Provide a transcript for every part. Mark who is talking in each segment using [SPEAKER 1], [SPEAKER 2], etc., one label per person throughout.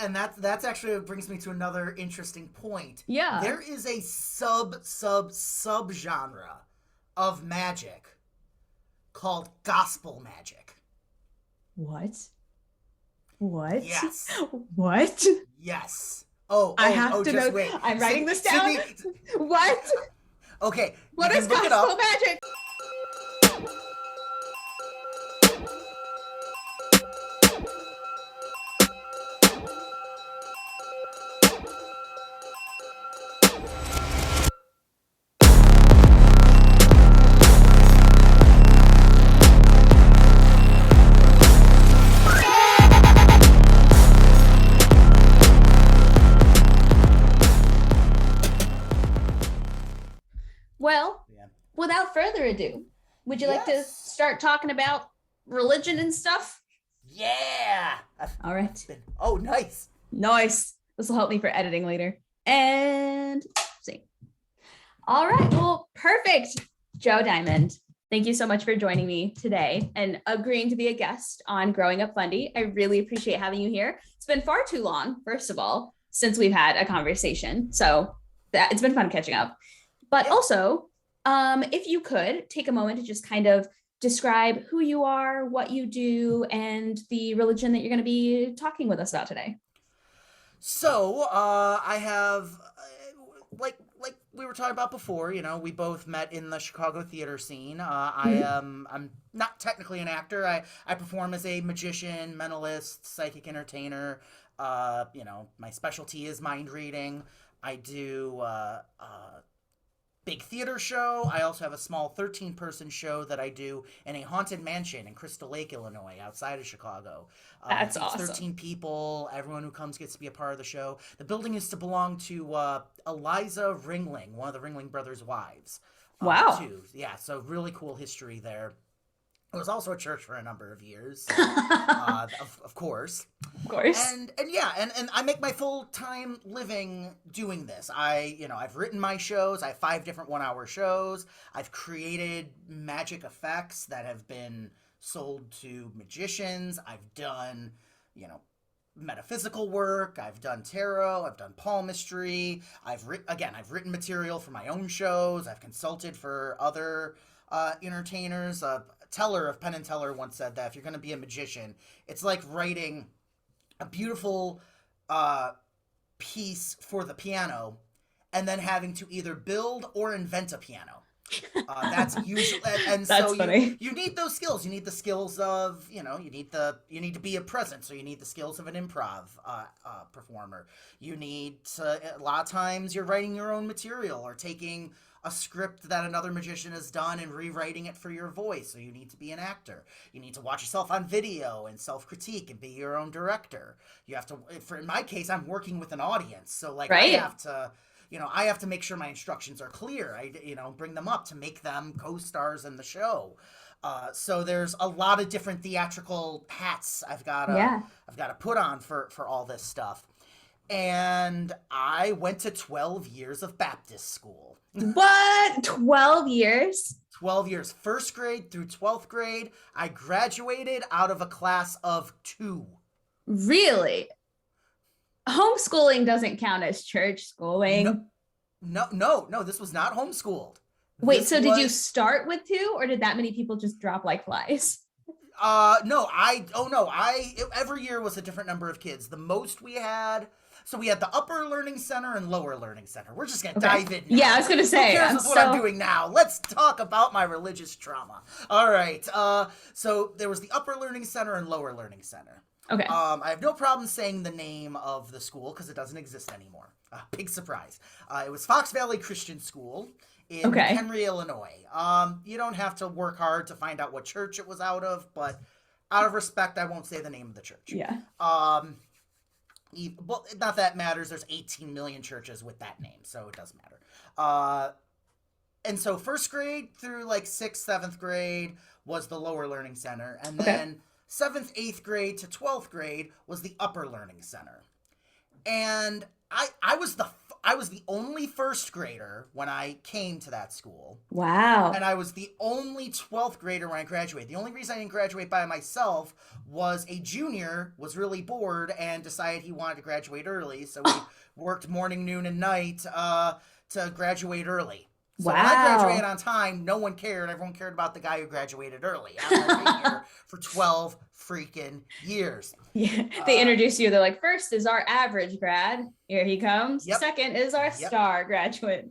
[SPEAKER 1] And that's actually what brings me to another interesting point.
[SPEAKER 2] Yeah.
[SPEAKER 1] There is a sub genre of magic called gospel magic.
[SPEAKER 2] What? What?
[SPEAKER 1] Yes.
[SPEAKER 2] What?
[SPEAKER 1] Yes.
[SPEAKER 2] I have to
[SPEAKER 1] Just
[SPEAKER 2] know.
[SPEAKER 1] wait.
[SPEAKER 2] I'm writing this down.
[SPEAKER 1] Sydney,
[SPEAKER 2] What?
[SPEAKER 1] okay, you
[SPEAKER 2] What is
[SPEAKER 1] can look it
[SPEAKER 2] gospel
[SPEAKER 1] up.
[SPEAKER 2] magic? Well,
[SPEAKER 1] Yeah.
[SPEAKER 2] without further ado, would you like to
[SPEAKER 1] Yes.
[SPEAKER 2] start talking about religion and stuff?
[SPEAKER 1] Yeah.
[SPEAKER 2] All right.
[SPEAKER 1] Oh, nice.
[SPEAKER 2] Nice. This will help me for editing later. And see. All right. Well, perfect. Joe Diamond, thank you so much for joining me today and agreeing to be a guest on Growing Up Fundy. I really appreciate having you here. It's been far too long, first of all, since we've had a conversation. So it's been fun catching up. But
[SPEAKER 1] Yeah.
[SPEAKER 2] also, if you could take a moment to just kind of describe who you are, what you do, and the religion that you're going to be talking with us about today.
[SPEAKER 1] So, I have, like we were talking about before. We both met in the Chicago theater scene. I'm not technically an actor. I perform as a magician, mentalist, psychic entertainer. My specialty is mind reading. I do big theater show. I also have a small 13-person show that I do in a haunted mansion in Crystal Lake, Illinois, outside of Chicago. It
[SPEAKER 2] That's
[SPEAKER 1] seats
[SPEAKER 2] awesome.
[SPEAKER 1] 13 people. Everyone who comes gets to be a part of the show. The building used to belong to Eliza Ringling, one of the Ringling brothers' wives,
[SPEAKER 2] Wow.
[SPEAKER 1] too. Yeah, so really cool history there. It was also a church for a number of years,
[SPEAKER 2] Of
[SPEAKER 1] of course.
[SPEAKER 2] course.
[SPEAKER 1] And I make my full time living doing this. I've written my shows. I have 5 different 1 hour shows. I've created magic effects that have been sold to magicians. I've done, you know, metaphysical work. I've done tarot. I've done palmistry. I've written material for my own shows. I've consulted for other entertainers. Teller of Penn and Teller once said that if you're going to be a magician, it's like writing a beautiful uh, piece for the piano and then having to either build or invent a piano. That's usually, and so
[SPEAKER 2] That's funny.
[SPEAKER 1] you need those skills. You need the skills of you need to be a present. So you need the skills of an improv performer. You need to a lot of times you're writing your own material or taking a script that another magician has done and rewriting it for your voice. So you need to be an actor. You need to watch yourself on video and self critique and be your own director. You have to. In my case, I'm working with an audience, so like I
[SPEAKER 2] Right?
[SPEAKER 1] have to I have to make sure my instructions are clear. Bring them up to make them co-stars in the show. So there's a lot of different theatrical hats
[SPEAKER 2] Yeah.
[SPEAKER 1] I've got to put on for all this stuff. And I went to 12 years of Baptist school.
[SPEAKER 2] What? 12 years?
[SPEAKER 1] 12 years, first grade through 12th grade. I graduated out of a class of 2.
[SPEAKER 2] Really? Homeschooling doesn't count as church
[SPEAKER 1] No,
[SPEAKER 2] schooling.
[SPEAKER 1] no. This was not homeschooled.
[SPEAKER 2] Wait,
[SPEAKER 1] This
[SPEAKER 2] so did you
[SPEAKER 1] was
[SPEAKER 2] start with two, or did that many people just drop like flies?
[SPEAKER 1] no, I oh no, every year was a different number of kids. The most we had, so we had the upper learning center and lower learning center. We're just gonna
[SPEAKER 2] Okay.
[SPEAKER 1] dive in
[SPEAKER 2] Yeah, I
[SPEAKER 1] now.
[SPEAKER 2] was gonna
[SPEAKER 1] Who
[SPEAKER 2] say,
[SPEAKER 1] cares
[SPEAKER 2] I'm
[SPEAKER 1] with what I'm
[SPEAKER 2] so
[SPEAKER 1] doing now? Let's talk about my religious trauma. All right. So there was the upper learning center and lower learning center.
[SPEAKER 2] okay.
[SPEAKER 1] I have no problem saying the name of the school because it doesn't exist anymore. Big surprise. It was Fox Valley Christian School in
[SPEAKER 2] Okay.
[SPEAKER 1] McHenry, Illinois. You don't have to work hard to find out what church it was out of, but out of respect, I won't say the name of the church.
[SPEAKER 2] Yeah.
[SPEAKER 1] Well, not that matters. There's 18 million churches with that name, so it doesn't matter. And so first grade through like 6th, 7th grade was the lower learning center, and
[SPEAKER 2] Okay.
[SPEAKER 1] then 7th, 8th grade to 12th grade was the upper learning center. And I was the only first grader when I came to that school.
[SPEAKER 2] Wow.
[SPEAKER 1] And I was the only 12th grader when I graduated. The only reason I didn't graduate by myself was a junior was really bored and decided he wanted to graduate early. So we worked morning, noon, and night to graduate early. So when I graduated
[SPEAKER 2] Wow.
[SPEAKER 1] on time, no one cared. Everyone cared about the guy who graduated early after I'd been here for 12 freaking years.
[SPEAKER 2] Yeah, they
[SPEAKER 1] Uh,
[SPEAKER 2] introduce you. They're like, first is our average grad. Here he comes.
[SPEAKER 1] yep,
[SPEAKER 2] Second is our
[SPEAKER 1] yep.
[SPEAKER 2] star graduate.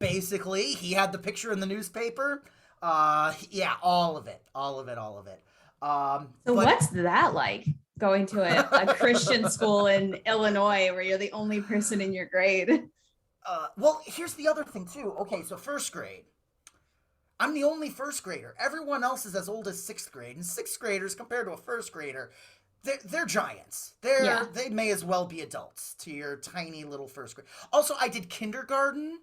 [SPEAKER 1] Basically, he had the picture in the newspaper. Yeah, all of it, all of it, all of it.
[SPEAKER 2] So
[SPEAKER 1] But
[SPEAKER 2] what's that like? Going to a Christian school in Illinois where you're the only person in your grade.
[SPEAKER 1] well, here's the other thing too. Okay, so first grade. I'm the only first grader. Everyone else is as old as sixth grade, and sixth graders compared to a first grader, they're giants.
[SPEAKER 2] Yeah.
[SPEAKER 1] They may as well be adults to your tiny little first grade. Also, I did kindergarten,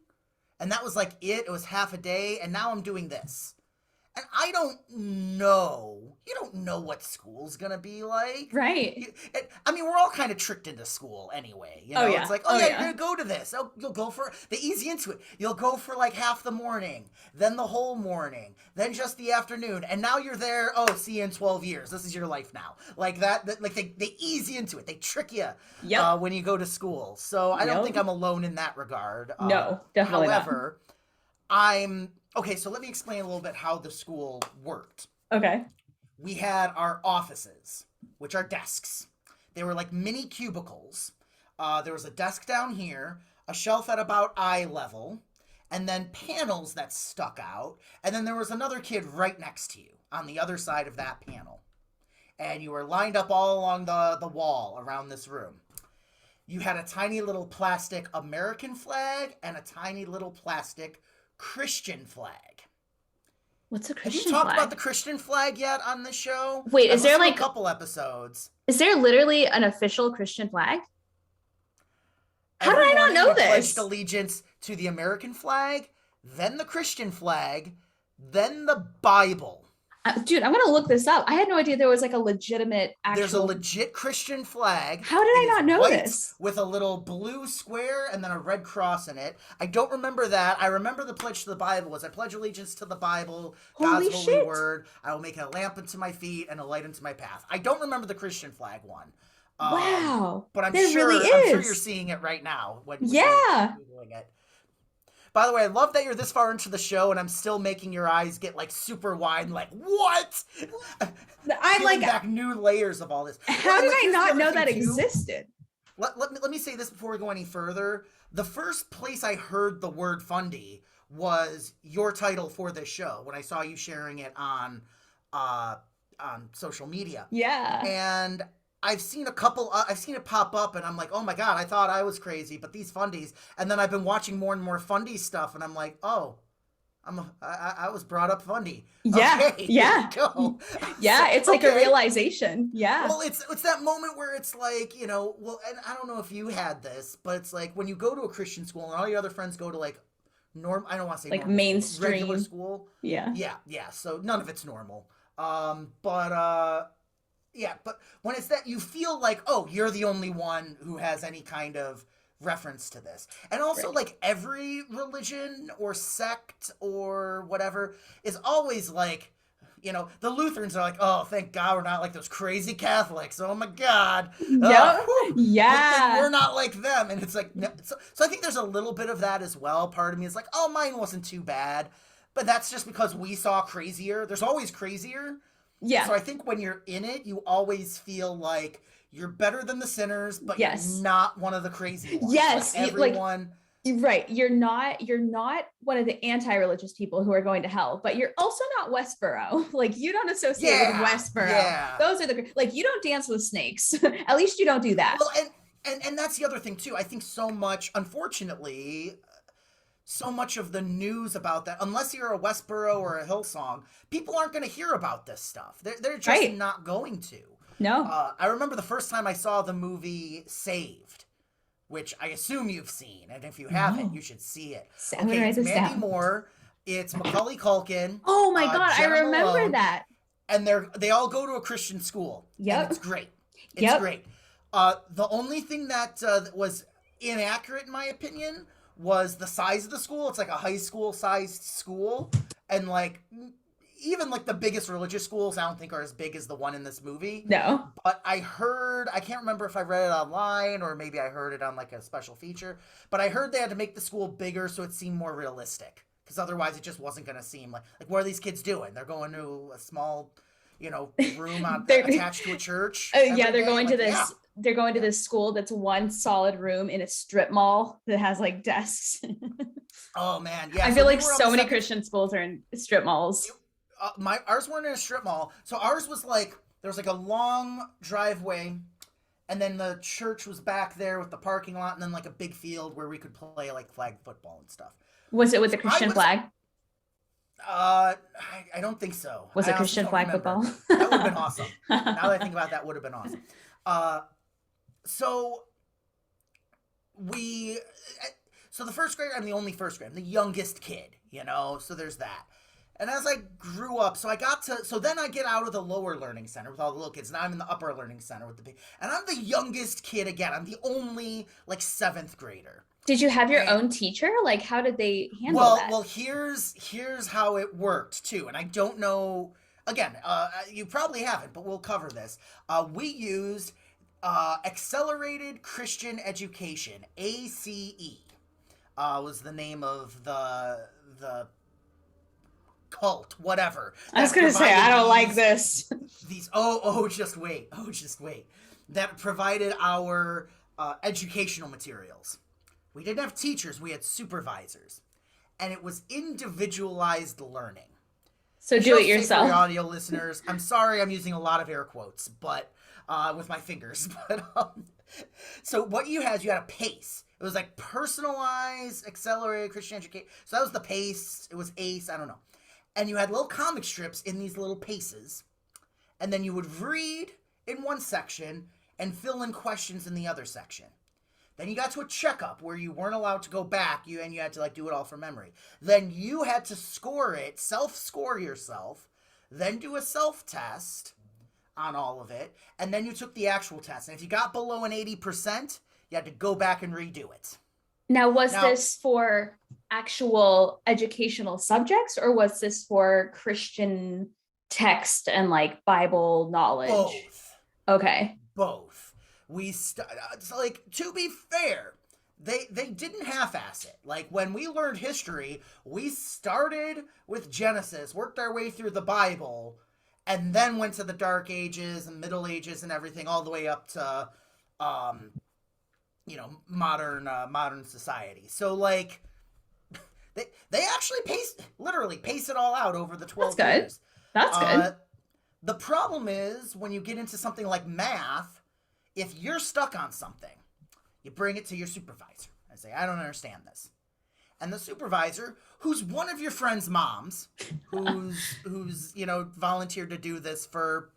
[SPEAKER 1] and that was like it. It was half a day, and now I'm doing this. And I don't know. You don't know what school's gonna be like.
[SPEAKER 2] Right.
[SPEAKER 1] I mean, we're all kind of tricked into school anyway. You
[SPEAKER 2] Oh
[SPEAKER 1] know,
[SPEAKER 2] yeah.
[SPEAKER 1] it's like, oh
[SPEAKER 2] Oh
[SPEAKER 1] yeah, you're
[SPEAKER 2] yeah.
[SPEAKER 1] gonna go to this. Oh, you'll go for they easy into it. You'll go for like half the morning, then the whole morning, then just the afternoon, and now you're there. Oh, see you in 12 years. This is your life now. Like that like they easy into it. They trick you
[SPEAKER 2] Yep.
[SPEAKER 1] when you go to school. So I don't
[SPEAKER 2] Yep.
[SPEAKER 1] think I'm alone in that regard.
[SPEAKER 2] No, definitely not.
[SPEAKER 1] However, I'm okay. So let me explain a little bit how the school worked.
[SPEAKER 2] Okay.
[SPEAKER 1] We had our offices, which are desks. They were like mini cubicles. There was a desk down here, a shelf at about eye level, and then panels that stuck out. And then there was another kid right next to you on the other side of that panel. And you were lined up all along the wall around this room. You had a tiny little plastic American flag and a tiny little plastic Christian flag.
[SPEAKER 2] What's a
[SPEAKER 1] Have you
[SPEAKER 2] Christian
[SPEAKER 1] talked
[SPEAKER 2] flag?
[SPEAKER 1] about the Christian flag yet on this show?
[SPEAKER 2] Wait,
[SPEAKER 1] I've
[SPEAKER 2] is there
[SPEAKER 1] listened to
[SPEAKER 2] like
[SPEAKER 1] a couple episodes.
[SPEAKER 2] is there literally an official Christian flag? How did
[SPEAKER 1] Every
[SPEAKER 2] I not
[SPEAKER 1] morning
[SPEAKER 2] know
[SPEAKER 1] we pledged
[SPEAKER 2] this?
[SPEAKER 1] allegiance to the American flag, then the Christian flag, then the Bible.
[SPEAKER 2] Dude, I'm gonna look this up. I had no idea there was like a legitimate
[SPEAKER 1] There's a
[SPEAKER 2] actual.
[SPEAKER 1] legit Christian flag.
[SPEAKER 2] How did
[SPEAKER 1] It
[SPEAKER 2] I
[SPEAKER 1] is
[SPEAKER 2] not know
[SPEAKER 1] white
[SPEAKER 2] this?
[SPEAKER 1] with a little blue square and then a red cross in it. I don't remember that. I remember the pledge to the Bible was I pledge allegiance to the Bible,
[SPEAKER 2] Holy
[SPEAKER 1] God's holy
[SPEAKER 2] shit.
[SPEAKER 1] word. I will make a lamp unto my feet and a light unto my path. I don't remember the Christian flag one.
[SPEAKER 2] Wow.
[SPEAKER 1] But
[SPEAKER 2] There really
[SPEAKER 1] I'm sure you're
[SPEAKER 2] is.
[SPEAKER 1] seeing it right now when you're
[SPEAKER 2] Yeah.
[SPEAKER 1] googling it. By the way, I love that you're this far into the show and I'm still making your eyes get like super wide and like, what?
[SPEAKER 2] I'm
[SPEAKER 1] Peeling
[SPEAKER 2] like,
[SPEAKER 1] back new layers of all this.
[SPEAKER 2] how
[SPEAKER 1] And,
[SPEAKER 2] did
[SPEAKER 1] like,
[SPEAKER 2] I
[SPEAKER 1] here's the
[SPEAKER 2] not
[SPEAKER 1] other
[SPEAKER 2] know
[SPEAKER 1] thing,
[SPEAKER 2] that
[SPEAKER 1] too.
[SPEAKER 2] existed?
[SPEAKER 1] Let me say this before we go any further. The first place I heard the word fundy was your title for this show when I saw you sharing it on social media.
[SPEAKER 2] Yeah.
[SPEAKER 1] And I've seen a couple. I've seen it pop up, and I'm like, oh my god, I thought I was crazy, but these fundies. And then I've been watching more and more fundy stuff, and I'm like, oh, I was brought up fundy.
[SPEAKER 2] Yeah.
[SPEAKER 1] Okay,
[SPEAKER 2] Yeah.
[SPEAKER 1] here we go.
[SPEAKER 2] Yeah.
[SPEAKER 1] So,
[SPEAKER 2] It's like a
[SPEAKER 1] okay.
[SPEAKER 2] realization. Yeah.
[SPEAKER 1] Well, it's that moment where it's like, you know, well, and I don't know if you had this, but it's like when you go to a Christian school and all your other friends go to like I don't want to say
[SPEAKER 2] Like
[SPEAKER 1] normal school, regular
[SPEAKER 2] mainstream.
[SPEAKER 1] school.
[SPEAKER 2] Yeah.
[SPEAKER 1] Yeah. So none of it's normal. But yeah, but when it's that you feel like, oh, you're the only one who has any kind of reference to this. And also
[SPEAKER 2] Right.
[SPEAKER 1] like every religion or sect or whatever is always like, you know, the Lutherans are like, oh, thank God we're not like those crazy Catholics. Oh my God.
[SPEAKER 2] Yep.
[SPEAKER 1] Whew, good thing
[SPEAKER 2] Yeah.
[SPEAKER 1] we're not like them. And it's like, no, so I think there's a little bit of that as well. Part of me is like, oh, mine wasn't too bad. But that's just because we saw crazier. There's always crazier.
[SPEAKER 2] Yeah.
[SPEAKER 1] So I think when you're in it, you always feel like you're better than the sinners, but
[SPEAKER 2] Yes.
[SPEAKER 1] you're not one of the crazy ones.
[SPEAKER 2] Yes,
[SPEAKER 1] Like
[SPEAKER 2] like-
[SPEAKER 1] everyone.
[SPEAKER 2] Right. You're not one of the anti-religious people who are going to hell, but you're also not Westboro. Like you don't associate with Westboro.
[SPEAKER 1] Yeah.
[SPEAKER 2] Those are like you don't dance with snakes. At least you don't do that.
[SPEAKER 1] Well, and that's the other thing too. I think so much, unfortunately, so much of the news about that, unless you're a Westboro or a Hillsong, people aren't going to hear about this stuff. They're just
[SPEAKER 2] Right.
[SPEAKER 1] not going to.
[SPEAKER 2] No.
[SPEAKER 1] I remember the first time I saw the movie Saved, which I assume you've seen, and if you haven't,
[SPEAKER 2] No.
[SPEAKER 1] you should see it.
[SPEAKER 2] I'm gonna write
[SPEAKER 1] It's
[SPEAKER 2] this
[SPEAKER 1] Mandy
[SPEAKER 2] down.
[SPEAKER 1] Moore, it's Macaulay Culkin,
[SPEAKER 2] Oh my God, I
[SPEAKER 1] Jenna
[SPEAKER 2] remember
[SPEAKER 1] Malone,
[SPEAKER 2] that.
[SPEAKER 1] and they all go to a Christian school.
[SPEAKER 2] Yep.
[SPEAKER 1] And it's great. It's
[SPEAKER 2] Yep.
[SPEAKER 1] great. The only thing that was inaccurate in my opinion was the size of the school. It's like a high school sized school, and like even like the biggest religious schools I don't think are as big as the one in this movie.
[SPEAKER 2] No.
[SPEAKER 1] But I heard, I can't remember if I read it online or maybe I heard it on like a special feature, but I heard they had to make the school bigger so it seemed more realistic, because otherwise it just wasn't going to seem like what are these kids doing? They're going to a small, room
[SPEAKER 2] They're
[SPEAKER 1] attached to a church
[SPEAKER 2] yeah,
[SPEAKER 1] every
[SPEAKER 2] they're
[SPEAKER 1] day.
[SPEAKER 2] going to
[SPEAKER 1] Like, yeah,
[SPEAKER 2] this they're going to
[SPEAKER 1] yeah.
[SPEAKER 2] this school that's one solid room in a strip mall that has like desks.
[SPEAKER 1] Oh man, yeah.
[SPEAKER 2] I
[SPEAKER 1] So
[SPEAKER 2] feel
[SPEAKER 1] we
[SPEAKER 2] like
[SPEAKER 1] were on the
[SPEAKER 2] so many
[SPEAKER 1] second.
[SPEAKER 2] Christian schools are in strip malls.
[SPEAKER 1] My ours weren't in a strip mall, so ours was like there was like a long driveway, and then the church was back there with the parking lot, and then like a big field where we could play like flag football and stuff.
[SPEAKER 2] Was it with the
[SPEAKER 1] So I
[SPEAKER 2] Christian
[SPEAKER 1] was,
[SPEAKER 2] flag?
[SPEAKER 1] I don't think so.
[SPEAKER 2] Was
[SPEAKER 1] I
[SPEAKER 2] it
[SPEAKER 1] honestly
[SPEAKER 2] Christian
[SPEAKER 1] don't
[SPEAKER 2] flag
[SPEAKER 1] remember.
[SPEAKER 2] football?
[SPEAKER 1] That would have been awesome. Now that I think about it, that would have been awesome. Uh, so we, so the first grade, I'm the only first grade. I'm the youngest kid, So there's that. And as I grew up, so then I get out of the lower learning center with all the little kids. Now I'm in the upper learning center with the big, and I'm the youngest kid again. I'm the only like seventh grader.
[SPEAKER 2] Did you have your
[SPEAKER 1] And
[SPEAKER 2] own teacher? Like, how did they handle
[SPEAKER 1] well,
[SPEAKER 2] that?
[SPEAKER 1] well, here's how it worked too, and I don't know. Again, you probably haven't, but we'll cover this. We used Accelerated Christian Education (ACE). Was the name of the cult, whatever.
[SPEAKER 2] I was
[SPEAKER 1] That
[SPEAKER 2] gonna say, I
[SPEAKER 1] provided
[SPEAKER 2] don't like this.
[SPEAKER 1] these. Just wait. Just wait. That provided our educational materials. We didn't have teachers, we had supervisors. And it was individualized learning.
[SPEAKER 2] So
[SPEAKER 1] I
[SPEAKER 2] do
[SPEAKER 1] should
[SPEAKER 2] it
[SPEAKER 1] say for your
[SPEAKER 2] yourself.
[SPEAKER 1] audio listeners, I'm sorry I'm using a lot of air quotes, but with my fingers. So what you had a PACE. It was like personalized, accelerated Christian education. So that was the PACE. It was ACE. I don't know. And you had little comic strips in these little PACEs. And then you would read in one section and fill in questions in the other section. Then you got to a checkup where you weren't allowed to go back, and you had to like do it all from memory. Then you had to score it, self-score yourself, then do a self-test on all of it, and then you took the actual test. And if you got below an 80%, you had to go back and redo it.
[SPEAKER 2] Now, was
[SPEAKER 1] Now,
[SPEAKER 2] this for actual educational subjects or was this for Christian text and like Bible knowledge?
[SPEAKER 1] both.
[SPEAKER 2] Okay.
[SPEAKER 1] Both. Like, to be fair, they didn't half-ass it. Like, when we learned history, we started with Genesis, worked our way through the Bible, and then went to the Dark Ages and Middle Ages and everything, all the way up to modern society. So like they actually pace it all out over the 12
[SPEAKER 2] That's good.
[SPEAKER 1] years.
[SPEAKER 2] That's good.
[SPEAKER 1] The problem is when you get into something like math, if you're stuck on something, you bring it to your supervisor and say, I don't understand this. And the supervisor, who's one of your friend's moms, who's volunteered to do this for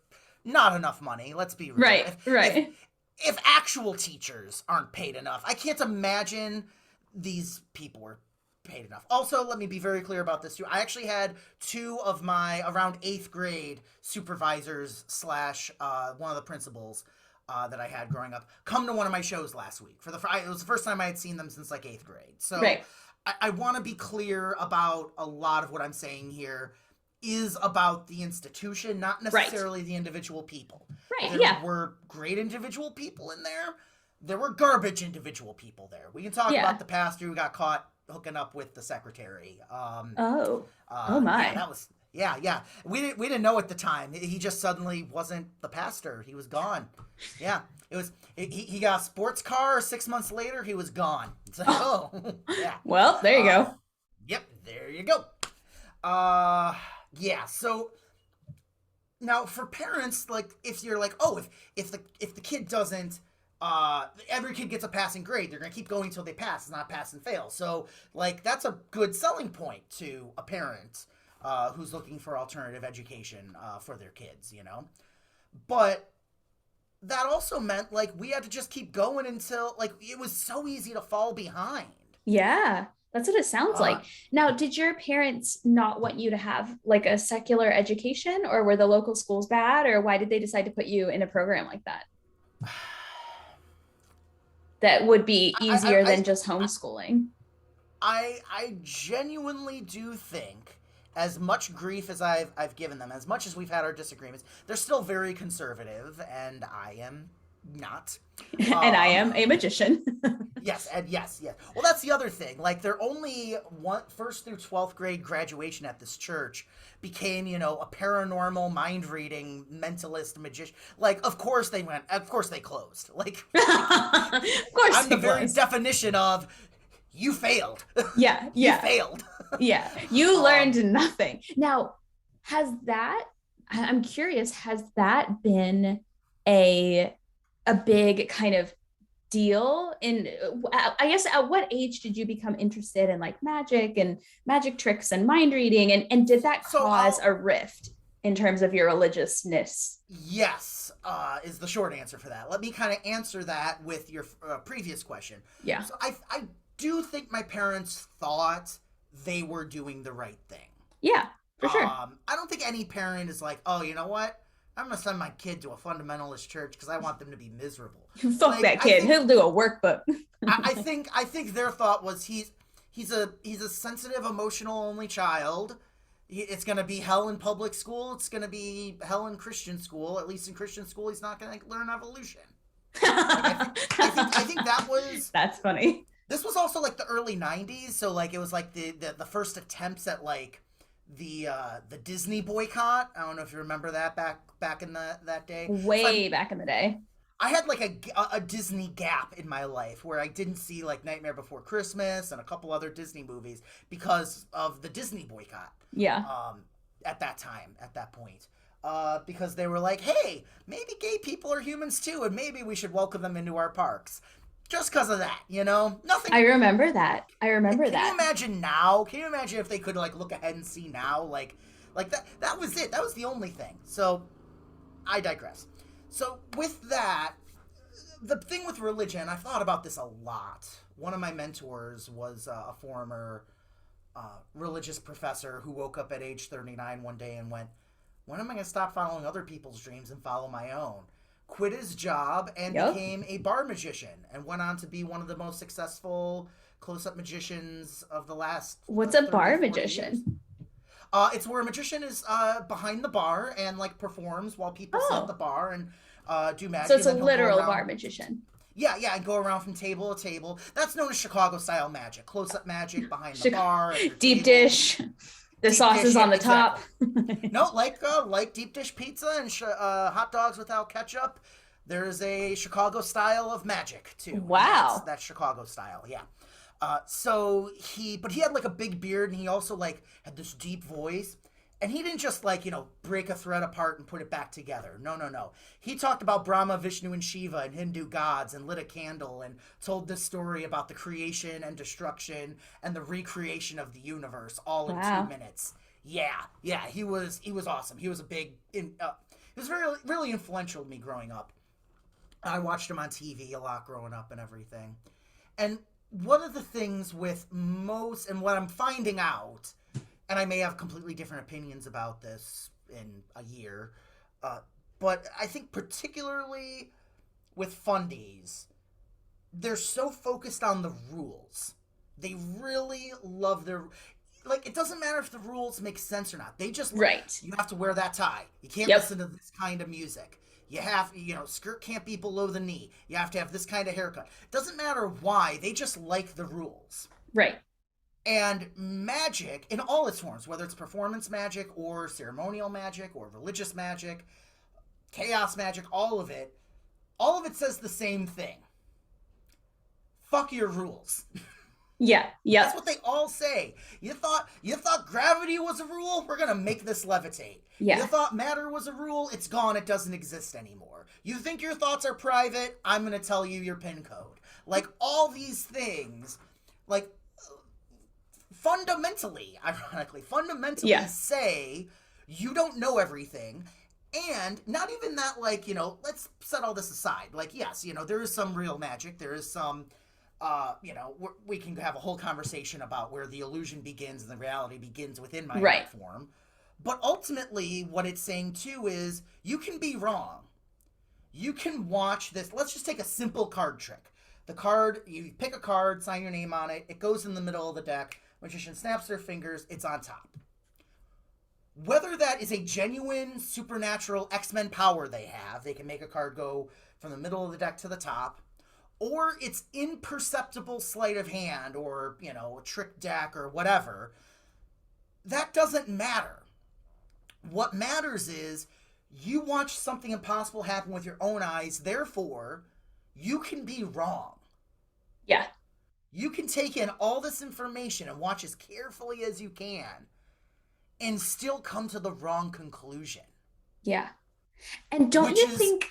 [SPEAKER 1] not enough money, let's be real.
[SPEAKER 2] Right.
[SPEAKER 1] If actual teachers aren't paid enough, I can't imagine these people were paid enough. Also, let me be very clear about this too. I actually had two of my around 8th grade supervisors / one of the principals that I had growing up come to one of my shows last week. It was the first time I had seen them since like 8th grade. So
[SPEAKER 2] Right.
[SPEAKER 1] I want to be clear about a lot of what I'm saying here is about the institution, not necessarily the individual people.
[SPEAKER 2] Right.
[SPEAKER 1] There were great individual people in there. There were garbage individual people there. We can talk about the pastor who got caught hooking up with the secretary.
[SPEAKER 2] Oh my.
[SPEAKER 1] Yeah, that was yeah. We didn't know at the time. He just suddenly wasn't the pastor. He was gone. Yeah, he got a sports car. 6 months later, he was gone. It's like, oh yeah.
[SPEAKER 2] Well, there you go.
[SPEAKER 1] Yep, there you go. Yeah. So now for parents, like if you're like, oh, if the kid doesn't, every kid gets a passing grade, they're gonna keep going until they pass. It's not pass and fail. So like that's a good selling point to a parent who's looking for alternative education for their kids, But that also meant like we had to just keep going until like it was so easy to fall behind.
[SPEAKER 2] Yeah. That's what it sounds like. Now, did your parents not want you to have like a secular education, or were the local schools bad, or why did they decide to put you in a program like that? that would be
[SPEAKER 1] I
[SPEAKER 2] easier
[SPEAKER 1] I
[SPEAKER 2] than just homeschooling.
[SPEAKER 1] I genuinely do think, as much grief as I've given them, as much as we've had our disagreements, they're still very conservative, and I am not.
[SPEAKER 2] And I
[SPEAKER 1] Um,
[SPEAKER 2] am a magician.
[SPEAKER 1] yes, and yes, yes. Well, that's the other thing. Like, they're only one first through 12th grade graduation at this church became, a paranormal mind reading mentalist magician. Like, of course they went. Of course they closed.
[SPEAKER 2] Of course
[SPEAKER 1] I'm the
[SPEAKER 2] it
[SPEAKER 1] very
[SPEAKER 2] was.
[SPEAKER 1] definition of you failed.
[SPEAKER 2] Yeah,
[SPEAKER 1] You
[SPEAKER 2] yeah,
[SPEAKER 1] failed.
[SPEAKER 2] yeah. You
[SPEAKER 1] um,
[SPEAKER 2] learned nothing. Now, has that, I'm curious, has that been a big kind of deal in, I guess, at what age did you become interested in like magic and magic tricks and mind reading, and did that
[SPEAKER 1] so
[SPEAKER 2] cause
[SPEAKER 1] I'll
[SPEAKER 2] a rift in terms of your religiousness?
[SPEAKER 1] Yes, is the short answer for that. Let me kind of answer that with your previous question.
[SPEAKER 2] Yeah.
[SPEAKER 1] So I do think my parents thought they were doing the right thing.
[SPEAKER 2] Yeah, for sure.
[SPEAKER 1] I don't think any parent is like, oh, you know what? I'm gonna send my kid to a fundamentalist church because I want them to be miserable.
[SPEAKER 2] Fuck
[SPEAKER 1] Like
[SPEAKER 2] that kid, he'll do a workbook.
[SPEAKER 1] I think their thought was he's a sensitive, emotional only child. It's gonna be hell in public school. It's gonna be hell in Christian school. At least in Christian school, he's not gonna learn evolution. Like I think that was
[SPEAKER 2] That's funny.
[SPEAKER 1] this was also like the early '90s. So like it was like the first attempts at like the Disney boycott. I don't know if you remember that back in that day. So
[SPEAKER 2] Way back in the day.
[SPEAKER 1] I had like a Disney gap in my life where I didn't see like Nightmare Before Christmas and a couple other Disney movies because of the Disney boycott.
[SPEAKER 2] Yeah.
[SPEAKER 1] At that point, because they were like, hey, maybe gay people are humans too, and maybe we should welcome them into our parks. Just because of that, nothing.
[SPEAKER 2] I remember that. I remember
[SPEAKER 1] Can you
[SPEAKER 2] that.
[SPEAKER 1] imagine now? Can you imagine if they could like look ahead and see now, like that? That was it. That was the only thing. So I digress. So with that, the thing with religion, I've thought about this a lot. One of my mentors was a former religious professor who woke up at age 39 one day and went, when am I going to stop following other people's dreams and follow my own? Quit his job and
[SPEAKER 2] Yep.
[SPEAKER 1] became a bar magician and went on to be one of the most successful close-up magicians of the last
[SPEAKER 2] What's a
[SPEAKER 1] 30,
[SPEAKER 2] bar
[SPEAKER 1] 40 years.
[SPEAKER 2] magician?
[SPEAKER 1] It's where a magician is behind the bar and like performs while people sit at the
[SPEAKER 2] Oh,
[SPEAKER 1] bar and do
[SPEAKER 2] so
[SPEAKER 1] magic,
[SPEAKER 2] it's
[SPEAKER 1] and
[SPEAKER 2] a
[SPEAKER 1] then he'll go
[SPEAKER 2] literal
[SPEAKER 1] around.
[SPEAKER 2] bar magician.
[SPEAKER 1] Yeah, yeah, and go around from table to table. That's known as Chicago style magic, close-up magic behind the bar at your
[SPEAKER 2] Deep
[SPEAKER 1] table.
[SPEAKER 2] dish. The
[SPEAKER 1] Deep
[SPEAKER 2] sauce
[SPEAKER 1] dish,
[SPEAKER 2] is on
[SPEAKER 1] yeah,
[SPEAKER 2] the top.
[SPEAKER 1] exactly. No, like deep dish pizza and hot dogs without ketchup. There's a Chicago style of magic too. And
[SPEAKER 2] Wow.
[SPEAKER 1] that's Chicago style, yeah. But he had like a big beard, and he also like had this deep voice. And he didn't just like break a thread apart and put it back together. No, no, no. He talked about Brahma, Vishnu, and Shiva and Hindu gods, and lit a candle and told this story about the creation and destruction and the recreation of the universe all in two
[SPEAKER 2] Wow.
[SPEAKER 1] minutes. Yeah, yeah. He was awesome. He was he was very really influential to me growing up. I watched him on TV a lot growing up and everything. And one of the things with most, and what I'm finding out, and I may have completely different opinions about this in a year, uh, but I think particularly with fundies, they're so focused on the rules. They really love their, like, it doesn't matter if the rules make sense or not. They just,
[SPEAKER 2] Right.
[SPEAKER 1] you have to wear that tie. You can't
[SPEAKER 2] Yep.
[SPEAKER 1] listen to this kind of music. You have, skirt can't be below the knee. You have to have this kind of haircut. Doesn't matter why. They just like the rules.
[SPEAKER 2] Right.
[SPEAKER 1] And magic, in all its forms, whether it's performance magic or ceremonial magic or religious magic, chaos magic, all of it says the same thing. Fuck your rules.
[SPEAKER 2] Yeah.
[SPEAKER 1] That's
[SPEAKER 2] Yep.
[SPEAKER 1] what they all say. You thought gravity was a rule? We're gonna make this levitate. You
[SPEAKER 2] Yeah.
[SPEAKER 1] thought matter was a rule? It's gone. It doesn't exist anymore. You think your thoughts are private? I'm gonna tell you your pin code. Like all these things, like fundamentally
[SPEAKER 2] Yeah.
[SPEAKER 1] say you don't know everything. And not even that, like, let's set all this aside. Like, yes, there is some real magic. There is some, we can have a whole conversation about where the illusion begins and the reality begins within my
[SPEAKER 2] Right.
[SPEAKER 1] art form. But ultimately, what it's saying too is you can be wrong. You can watch this. Let's just take a simple card trick. The card, you pick a card, sign your name on it, it goes in the middle of the deck. Magician snaps their fingers, it's on top. Whether that is a genuine supernatural X-Men power they can make a card go from the middle of the deck to the top, or it's imperceptible sleight of hand or, a trick deck or whatever, that doesn't matter. What matters is you watch something impossible happen with your own eyes, therefore, you can be wrong.
[SPEAKER 2] Yeah.
[SPEAKER 1] You can take in all this information and watch as carefully as you can and still come to the wrong conclusion.
[SPEAKER 2] Yeah. And don't you think...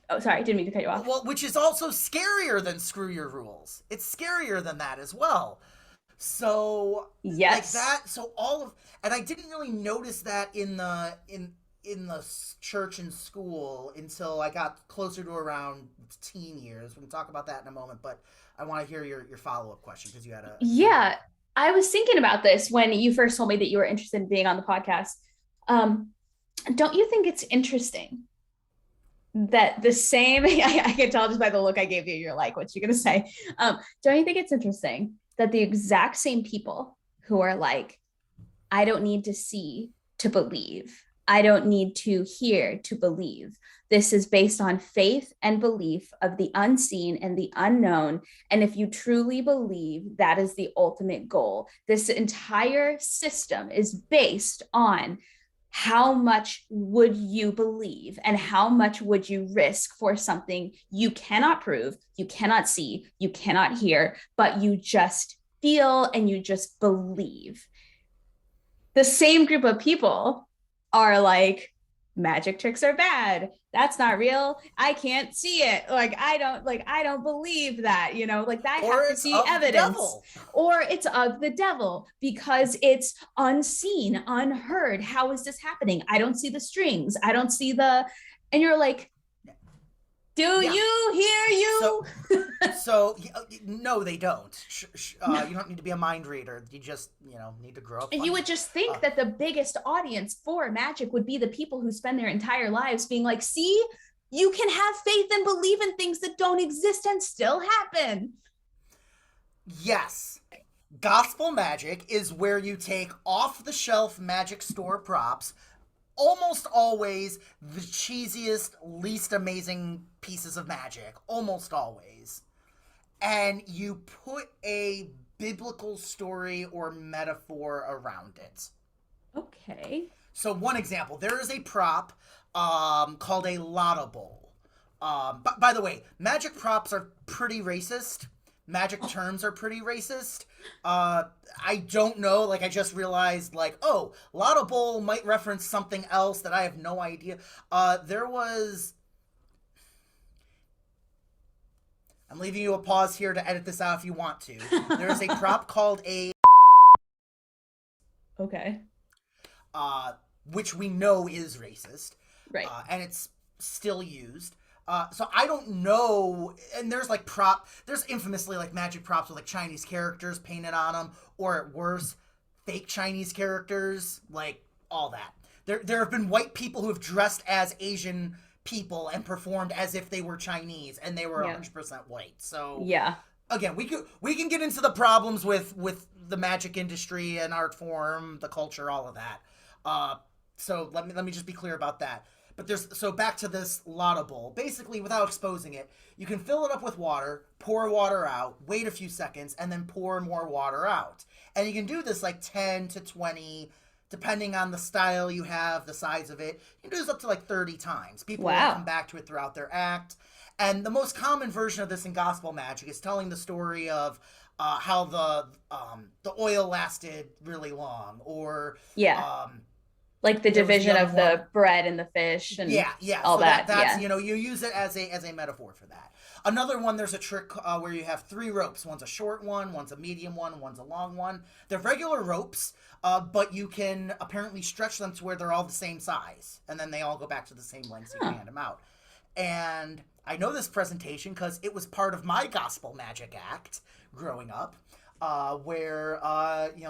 [SPEAKER 2] Oh, sorry, I didn't mean to cut you off.
[SPEAKER 1] Well, which is also scarier than screw your rules. It's scarier than that as well. So
[SPEAKER 2] yes,
[SPEAKER 1] like that. So and I didn't really notice that in the church and school until I got closer to around teen years. We can talk about that in a moment, but I want to hear your follow-up question because you had a...
[SPEAKER 2] Yeah, I was thinking about this when you first told me that you were interested in being on the podcast. Don't you think it's interesting that the same... I can tell just by the look I gave you, you're like, what's you gonna say? Don't you think it's interesting that the exact same people who are like, I don't need to see to believe, I don't need to hear to believe, this is based on faith and belief of the unseen and the unknown. And if you truly believe that is the ultimate goal, this entire system is based on how much would you believe and how much would you risk for something you cannot prove, you cannot see, you cannot hear, but you just feel and you just believe. The same group of people are like, magic tricks are bad, that's not real, I can't see it, I don't believe that, like I have to see evidence, or it's of the devil because it's unseen, unheard. How is this happening? I don't see the strings, I don't see and you're like, do you hear you?
[SPEAKER 1] So no, they don't. You don't need to be a mind reader. You just, need to grow up.
[SPEAKER 2] And you would just think that the biggest audience for magic would be the people who spend their entire lives being like, see, you can have faith and believe in things that don't exist and still happen.
[SPEAKER 1] Yes. Gospel magic is where you take off-the-shelf magic store props, almost always the cheesiest, least amazing pieces of magic, almost always, and you put a biblical story or metaphor around it.
[SPEAKER 2] Okay.
[SPEAKER 1] So one example, there is a prop called a Lotta Bowl. By the way, magic props are pretty racist. Magic terms are pretty racist. I don't know, I just realized, Lotta Bowl might reference something else that I have no idea. There was... I'm leaving you a pause here to edit this out if you want to. There is a prop called a...
[SPEAKER 2] Okay.
[SPEAKER 1] Which we know is racist.
[SPEAKER 2] Right.
[SPEAKER 1] And it's still used. So I don't know, and there's there's infamously magic props with Chinese characters painted on them, or at worst, fake Chinese characters, all that. There have been white people who have dressed as Asian people and performed as if they were Chinese, and they were 100% white. So
[SPEAKER 2] yeah.
[SPEAKER 1] Again, we can get into the problems with the magic industry and art form, the culture, all of that. So let me just be clear about that. But so back to this Lotta Bowl. Basically, without exposing it, you can fill it up with water, pour water out, wait a few seconds, and then pour more water out. And you can do this 10 to 20, depending on the style you have, the size of it. You can do this up to 30 times. People will come back to it throughout their act. And the most common version of this in gospel magic is telling the story of how the oil lasted really long, or
[SPEAKER 2] the division of the bread and the fish, and all so
[SPEAKER 1] that's you use it as a metaphor for that. Another one, there's a trick where you have 3 ropes. One's a short one, one's a medium one, one's a long one. They're regular ropes, but you can apparently stretch them to where they're all the same size, and then they all go back to the same length, so you can hand them out. And I know this presentation because it was part of my gospel magic act growing up. Where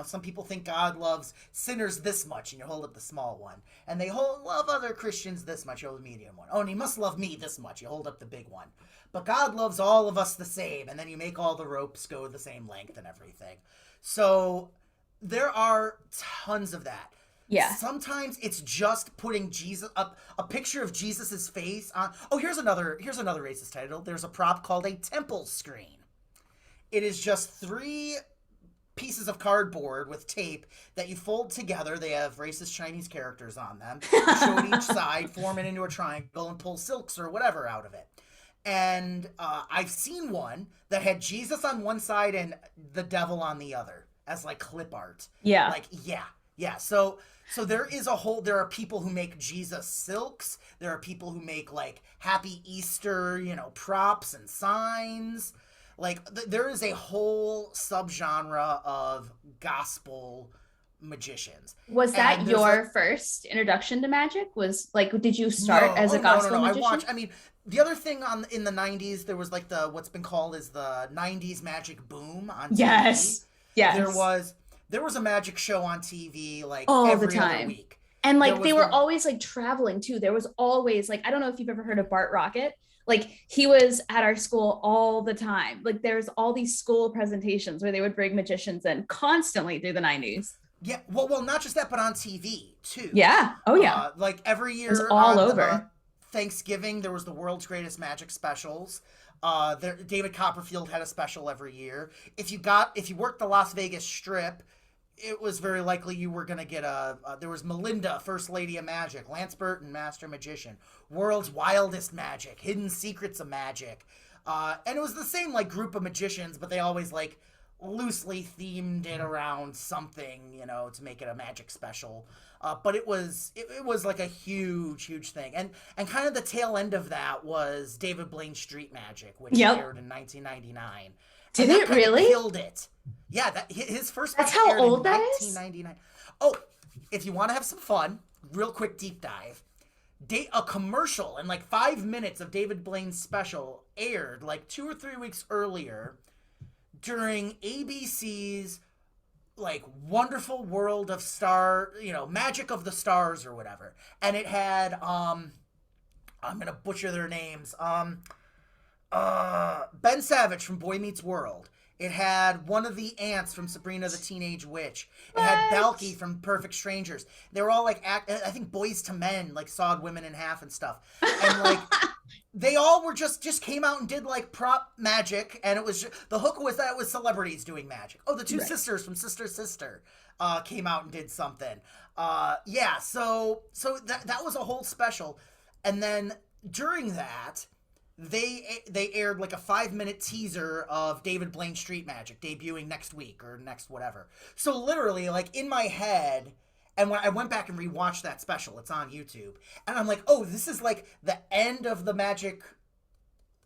[SPEAKER 1] some people think God loves sinners this much, and you hold up the small one, and they love other Christians this much, you hold the medium one. Oh, and he must love me this much, you hold up the big one. but God loves all of us the same. And then you make all the ropes go the same length and everything. So there are tons of that.
[SPEAKER 2] Yeah.
[SPEAKER 1] Sometimes it's just putting Jesus up a picture of Jesus's face on. Oh, here's another racist title. There's a prop called a temple screen. It is just three pieces of cardboard with tape that you fold together. They have racist Chinese characters on them. You show it each side, form it into a triangle, and pull silks or whatever out of it. And I've seen one that had Jesus on one side and the devil on the other as like clip art.
[SPEAKER 2] Yeah.
[SPEAKER 1] Like, yeah. So there are people who make Jesus silks. There are people who make like Happy Easter, props and signs. Like there is a whole subgenre of gospel magicians.
[SPEAKER 2] Was that your first introduction to magic? Was like, did you start as a gospel magician?
[SPEAKER 1] I mean, the other thing in the 90s, there was like what's been called as the 90s magic boom on TV.
[SPEAKER 2] Yes.
[SPEAKER 1] There was a magic show on TV like
[SPEAKER 2] all
[SPEAKER 1] every
[SPEAKER 2] the time.
[SPEAKER 1] other week.
[SPEAKER 2] And like they were always like traveling too. There was always like, I don't know if you've ever heard of Bart Rocket. Like he was at our school all the time. Like there's all these school presentations where they would bring magicians in constantly through the 90s.
[SPEAKER 1] Yeah, well, not just that, but on TV too.
[SPEAKER 2] Yeah. Oh yeah.
[SPEAKER 1] Like every year,
[SPEAKER 2] it was all over.
[SPEAKER 1] Thanksgiving, there was the World's Greatest Magic specials. David Copperfield had a special every year. If you worked the Las Vegas Strip, it was very likely you were going to get there was Melinda, First Lady of Magic, Lance Burton, Master Magician, World's Wildest Magic, Hidden Secrets of Magic. And it was the same like group of magicians, but they always like loosely themed it around something, to make it a magic special. But it was like a huge thing. And kind of the tail end of that was David Blaine's Street Magic, which aired in 1999.
[SPEAKER 2] Did it really?
[SPEAKER 1] Killed it. Yeah, his first
[SPEAKER 2] special. That's how old that is?
[SPEAKER 1] 1999. Oh, if you want to have some fun, real quick deep dive. A commercial and like 5 minutes of David Blaine's special aired like 2 or 3 weeks earlier during ABC's like Wonderful World of Magic of the Stars or whatever. And it had I'm gonna butcher their names. Ben Savage from Boy Meets World. It had one of the ants from Sabrina the Teenage Witch. It had Balky from Perfect Strangers. They were all like, I think Boys to Men, like sawed women in half and stuff. And like, they all were just came out and did like prop magic. And it was, the hook was that it was celebrities doing magic. Oh, the two sisters from Sister Sister came out and did something. So that was a whole special. And then during that, they aired like a 5-minute teaser of David Blaine's Street Magic debuting next week or next whatever. So literally, like in my head, and when I went back and rewatched that special, it's on YouTube, and I'm like, oh, this is like the end of the magic,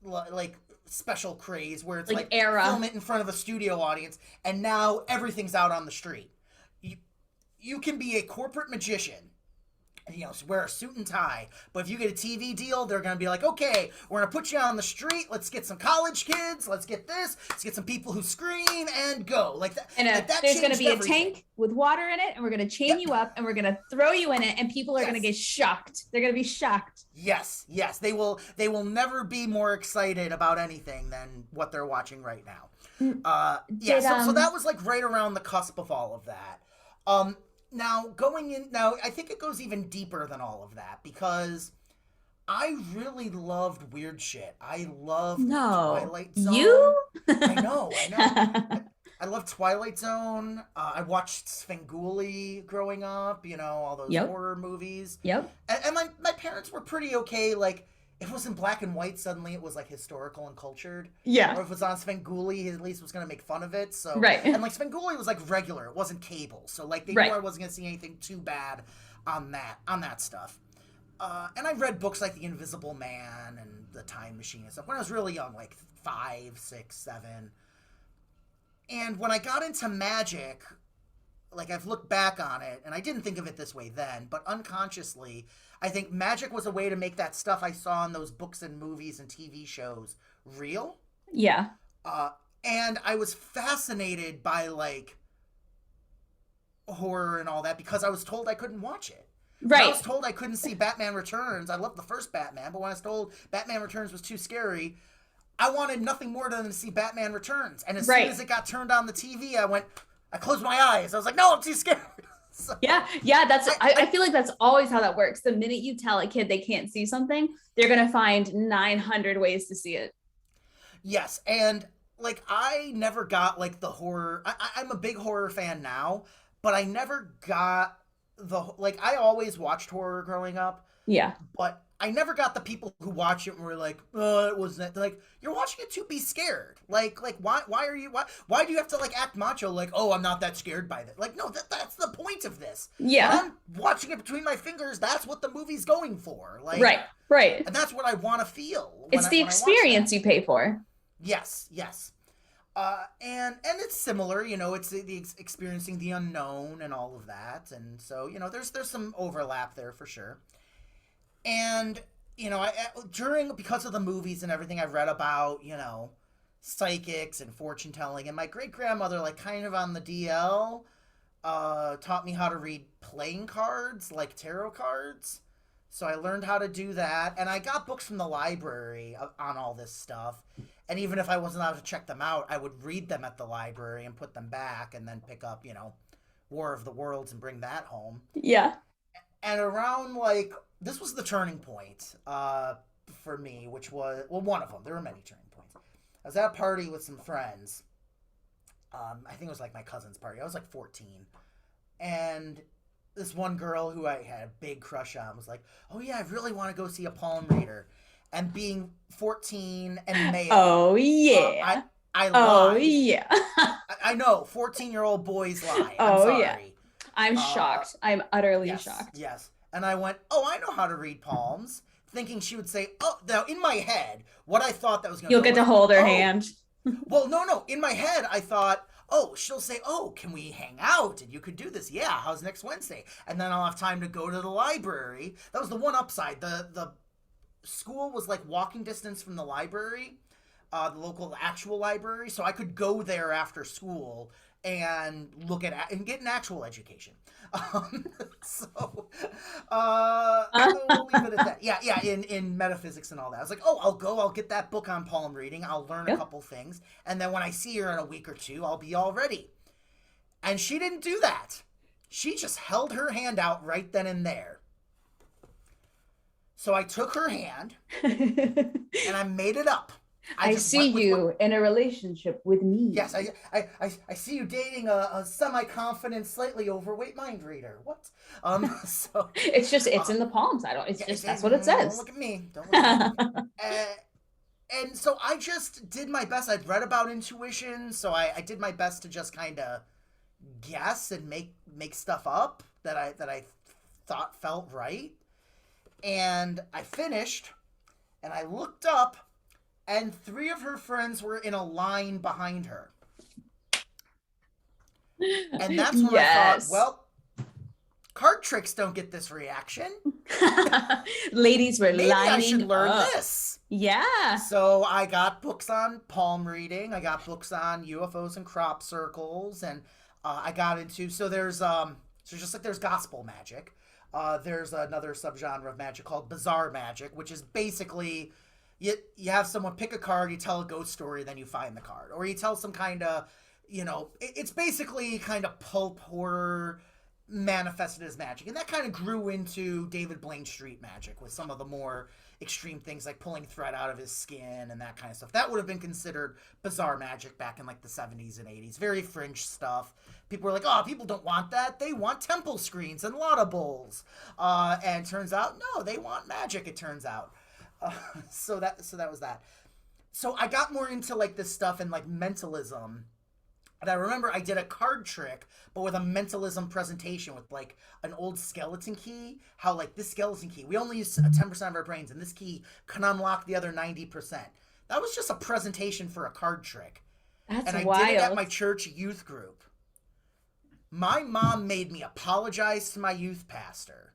[SPEAKER 1] like special craze where it's like era. Film it in front of a studio audience, and now everything's out on the street. You can be a corporate magician. Wear a suit and tie. But if you get a TV deal, they're going to be like, okay, we're going to put you on the street. Let's get some college kids. Let's get this. Let's get some people who scream and go. Like that.
[SPEAKER 2] And there's going to be everything. A tank with water in it, and we're going to chain you up, and we're going to throw you in it, and people are going to get shocked. They're going to be shocked.
[SPEAKER 1] Yes. They will never be more excited about anything than what they're watching right now. So that was like right around the cusp of all of that. Now, I think it goes even deeper than all of that because I really loved weird shit. I loved Twilight Zone.
[SPEAKER 2] You?
[SPEAKER 1] I know. I love Twilight Zone. I watched Svengoolie growing up, all those horror movies.
[SPEAKER 2] Yep.
[SPEAKER 1] And my parents were pretty okay, like, if it was in black and white, suddenly it was like historical and cultured. Yeah. Or if it was on Svengoolie, he at least was going to make fun of it. So right. And like Svengoolie was like regular; it wasn't cable, so like they knew I wasn't going to see anything too bad on that stuff. And I read books like The Invisible Man and The Time Machine and stuff when I was really young, like 5, 6, 7. And when I got into magic, like I've looked back on it, and I didn't think of it this way then, but unconsciously, I think magic was a way to make that stuff I saw in those books and movies and TV shows real.
[SPEAKER 2] Yeah.
[SPEAKER 1] And I was fascinated by like horror and all that because I was told I couldn't watch it. Right. I was told I couldn't see Batman Returns. I loved the first Batman, but when I was told Batman Returns was too scary, I wanted nothing more than to see Batman Returns. And as soon
[SPEAKER 2] Right.
[SPEAKER 1] as it got turned on the TV, I closed my eyes. I was like, no, I'm too scared. So
[SPEAKER 2] Yeah, yeah, I
[SPEAKER 1] I
[SPEAKER 2] feel like that's always how that works. The minute you tell a kid they can't see something, they're gonna find 900 ways to see it.
[SPEAKER 1] yes, and like I never got like the horror. I'm a big horror fan now, but I never got like I always watched horror growing up,
[SPEAKER 2] Yeah.
[SPEAKER 1] but I never got the people who watch it and were like, "Oh, it wasn't." Like you're watching it to be scared. Like why are you why do you have to like act macho? Like, oh, I'm not that scared by that. Like, no, that's the point of this. When
[SPEAKER 2] Yeah.
[SPEAKER 1] I'm watching it between my fingers, that's what the movie's going for. Like,
[SPEAKER 2] Right. Right.
[SPEAKER 1] and that's what I want to feel
[SPEAKER 2] It's the
[SPEAKER 1] when I watch
[SPEAKER 2] experience
[SPEAKER 1] that.
[SPEAKER 2] you pay for.
[SPEAKER 1] Yes, yes. And it's similar, it's experiencing the unknown and all of that, and so there's some overlap there for sure. And during because of the movies and everything, I've read about psychics and fortune telling, and my great grandmother, like kind of on the DL, taught me how to read playing cards, like tarot cards. So I learned how to do that, and I got books from the library on all this stuff. And even if I wasn't allowed to check them out, I would read them at the library and put them back, and then pick up, War of the Worlds and bring that home.
[SPEAKER 2] Yeah.
[SPEAKER 1] And around like this was the turning point for me, which was well one of them. There were many turning points. I was at a party with some friends. I think it was like my cousin's party. I was like 14, and this one girl who I had a big crush on was like, "Oh yeah, I really want to go see a palm reader." And being 14 and male,
[SPEAKER 2] Oh
[SPEAKER 1] uh,
[SPEAKER 2] yeah.
[SPEAKER 1] I I
[SPEAKER 2] Oh
[SPEAKER 1] lied.
[SPEAKER 2] yeah.
[SPEAKER 1] I know 14-year-old boys lie. I'm
[SPEAKER 2] Oh yeah.
[SPEAKER 1] sorry.
[SPEAKER 2] I'm
[SPEAKER 1] Uh,
[SPEAKER 2] shocked. I'm utterly
[SPEAKER 1] Yes,
[SPEAKER 2] shocked.
[SPEAKER 1] yes. And I went, oh, I know how to read palms, thinking she would say, oh, now in my head, what I thought that was going to
[SPEAKER 2] You'll
[SPEAKER 1] go
[SPEAKER 2] get to
[SPEAKER 1] was,
[SPEAKER 2] hold her
[SPEAKER 1] oh,
[SPEAKER 2] hand.
[SPEAKER 1] well, no, no. In my head, I thought, oh, she'll say, oh, can we hang out? And you could do this. Yeah, how's next Wednesday? And then I'll have time to go to the library. That was the one upside. The school was like walking distance from the library, the local actual library, so I could go there after school and look at and get an actual education. Um, so we'll leave it at that. Yeah, yeah. In metaphysics and all that, I was like, oh, I'll go. I'll get that book on palm reading. I'll learn a
[SPEAKER 2] Yeah.
[SPEAKER 1] couple things, and then when I see her in a week or two, I'll be all ready. And she didn't do that. She just held her hand out right then and there. So I took her hand and I made it up. I
[SPEAKER 2] I
[SPEAKER 1] just
[SPEAKER 2] see
[SPEAKER 1] went with what.
[SPEAKER 2] you in a relationship with me.
[SPEAKER 1] Yes, I see you dating a semi-confident, slightly overweight mind reader. What? So,
[SPEAKER 2] It's
[SPEAKER 1] uh,
[SPEAKER 2] in the palms. I don't, it's
[SPEAKER 1] yeah,
[SPEAKER 2] just, that's what it
[SPEAKER 1] don't
[SPEAKER 2] says.
[SPEAKER 1] look at me. Don't look at me. Uh, and so I just did my best. I'd read about intuition, so I did my best to just kind of guess and make stuff up that I thought felt right. And I finished, and I looked up, and three of her friends were in a line behind her. And that's when I thought,
[SPEAKER 2] Yes.
[SPEAKER 1] well, card tricks don't get this reaction.
[SPEAKER 2] Ladies were
[SPEAKER 1] Maybe I should
[SPEAKER 2] lining
[SPEAKER 1] learn
[SPEAKER 2] up.
[SPEAKER 1] this.
[SPEAKER 2] Yeah.
[SPEAKER 1] So I got books on palm reading. I got books on UFOs and crop circles, and I got into so just like there's gospel magic. There's another subgenre of magic called bizarre magic, which is basically you have someone pick a card, you tell a ghost story, then you find the card, or you tell some kind of it's basically kind of pulp horror manifested as magic, and that kind of grew into David Blaine Street magic with some of the more extreme things like pulling thread out of his skin and that kind of stuff. That would have been considered bizarre magic back in like the 70s and 80s. Very fringe stuff. People were like, oh, people don't want that. They want temple screens and laudables. And it turns out, no, they want magic, it turns out. Uh, so that was that. So I got more into like this stuff and like mentalism. And I remember I did a card trick, but with a mentalism presentation with like an old skeleton key. How like this skeleton key, we only use 10% of our brains, and this key can unlock the other 90%. That was just a presentation for a card trick.
[SPEAKER 2] That's
[SPEAKER 1] And I did it at
[SPEAKER 2] wild.
[SPEAKER 1] my church youth group. My mom made me apologize to my youth pastor.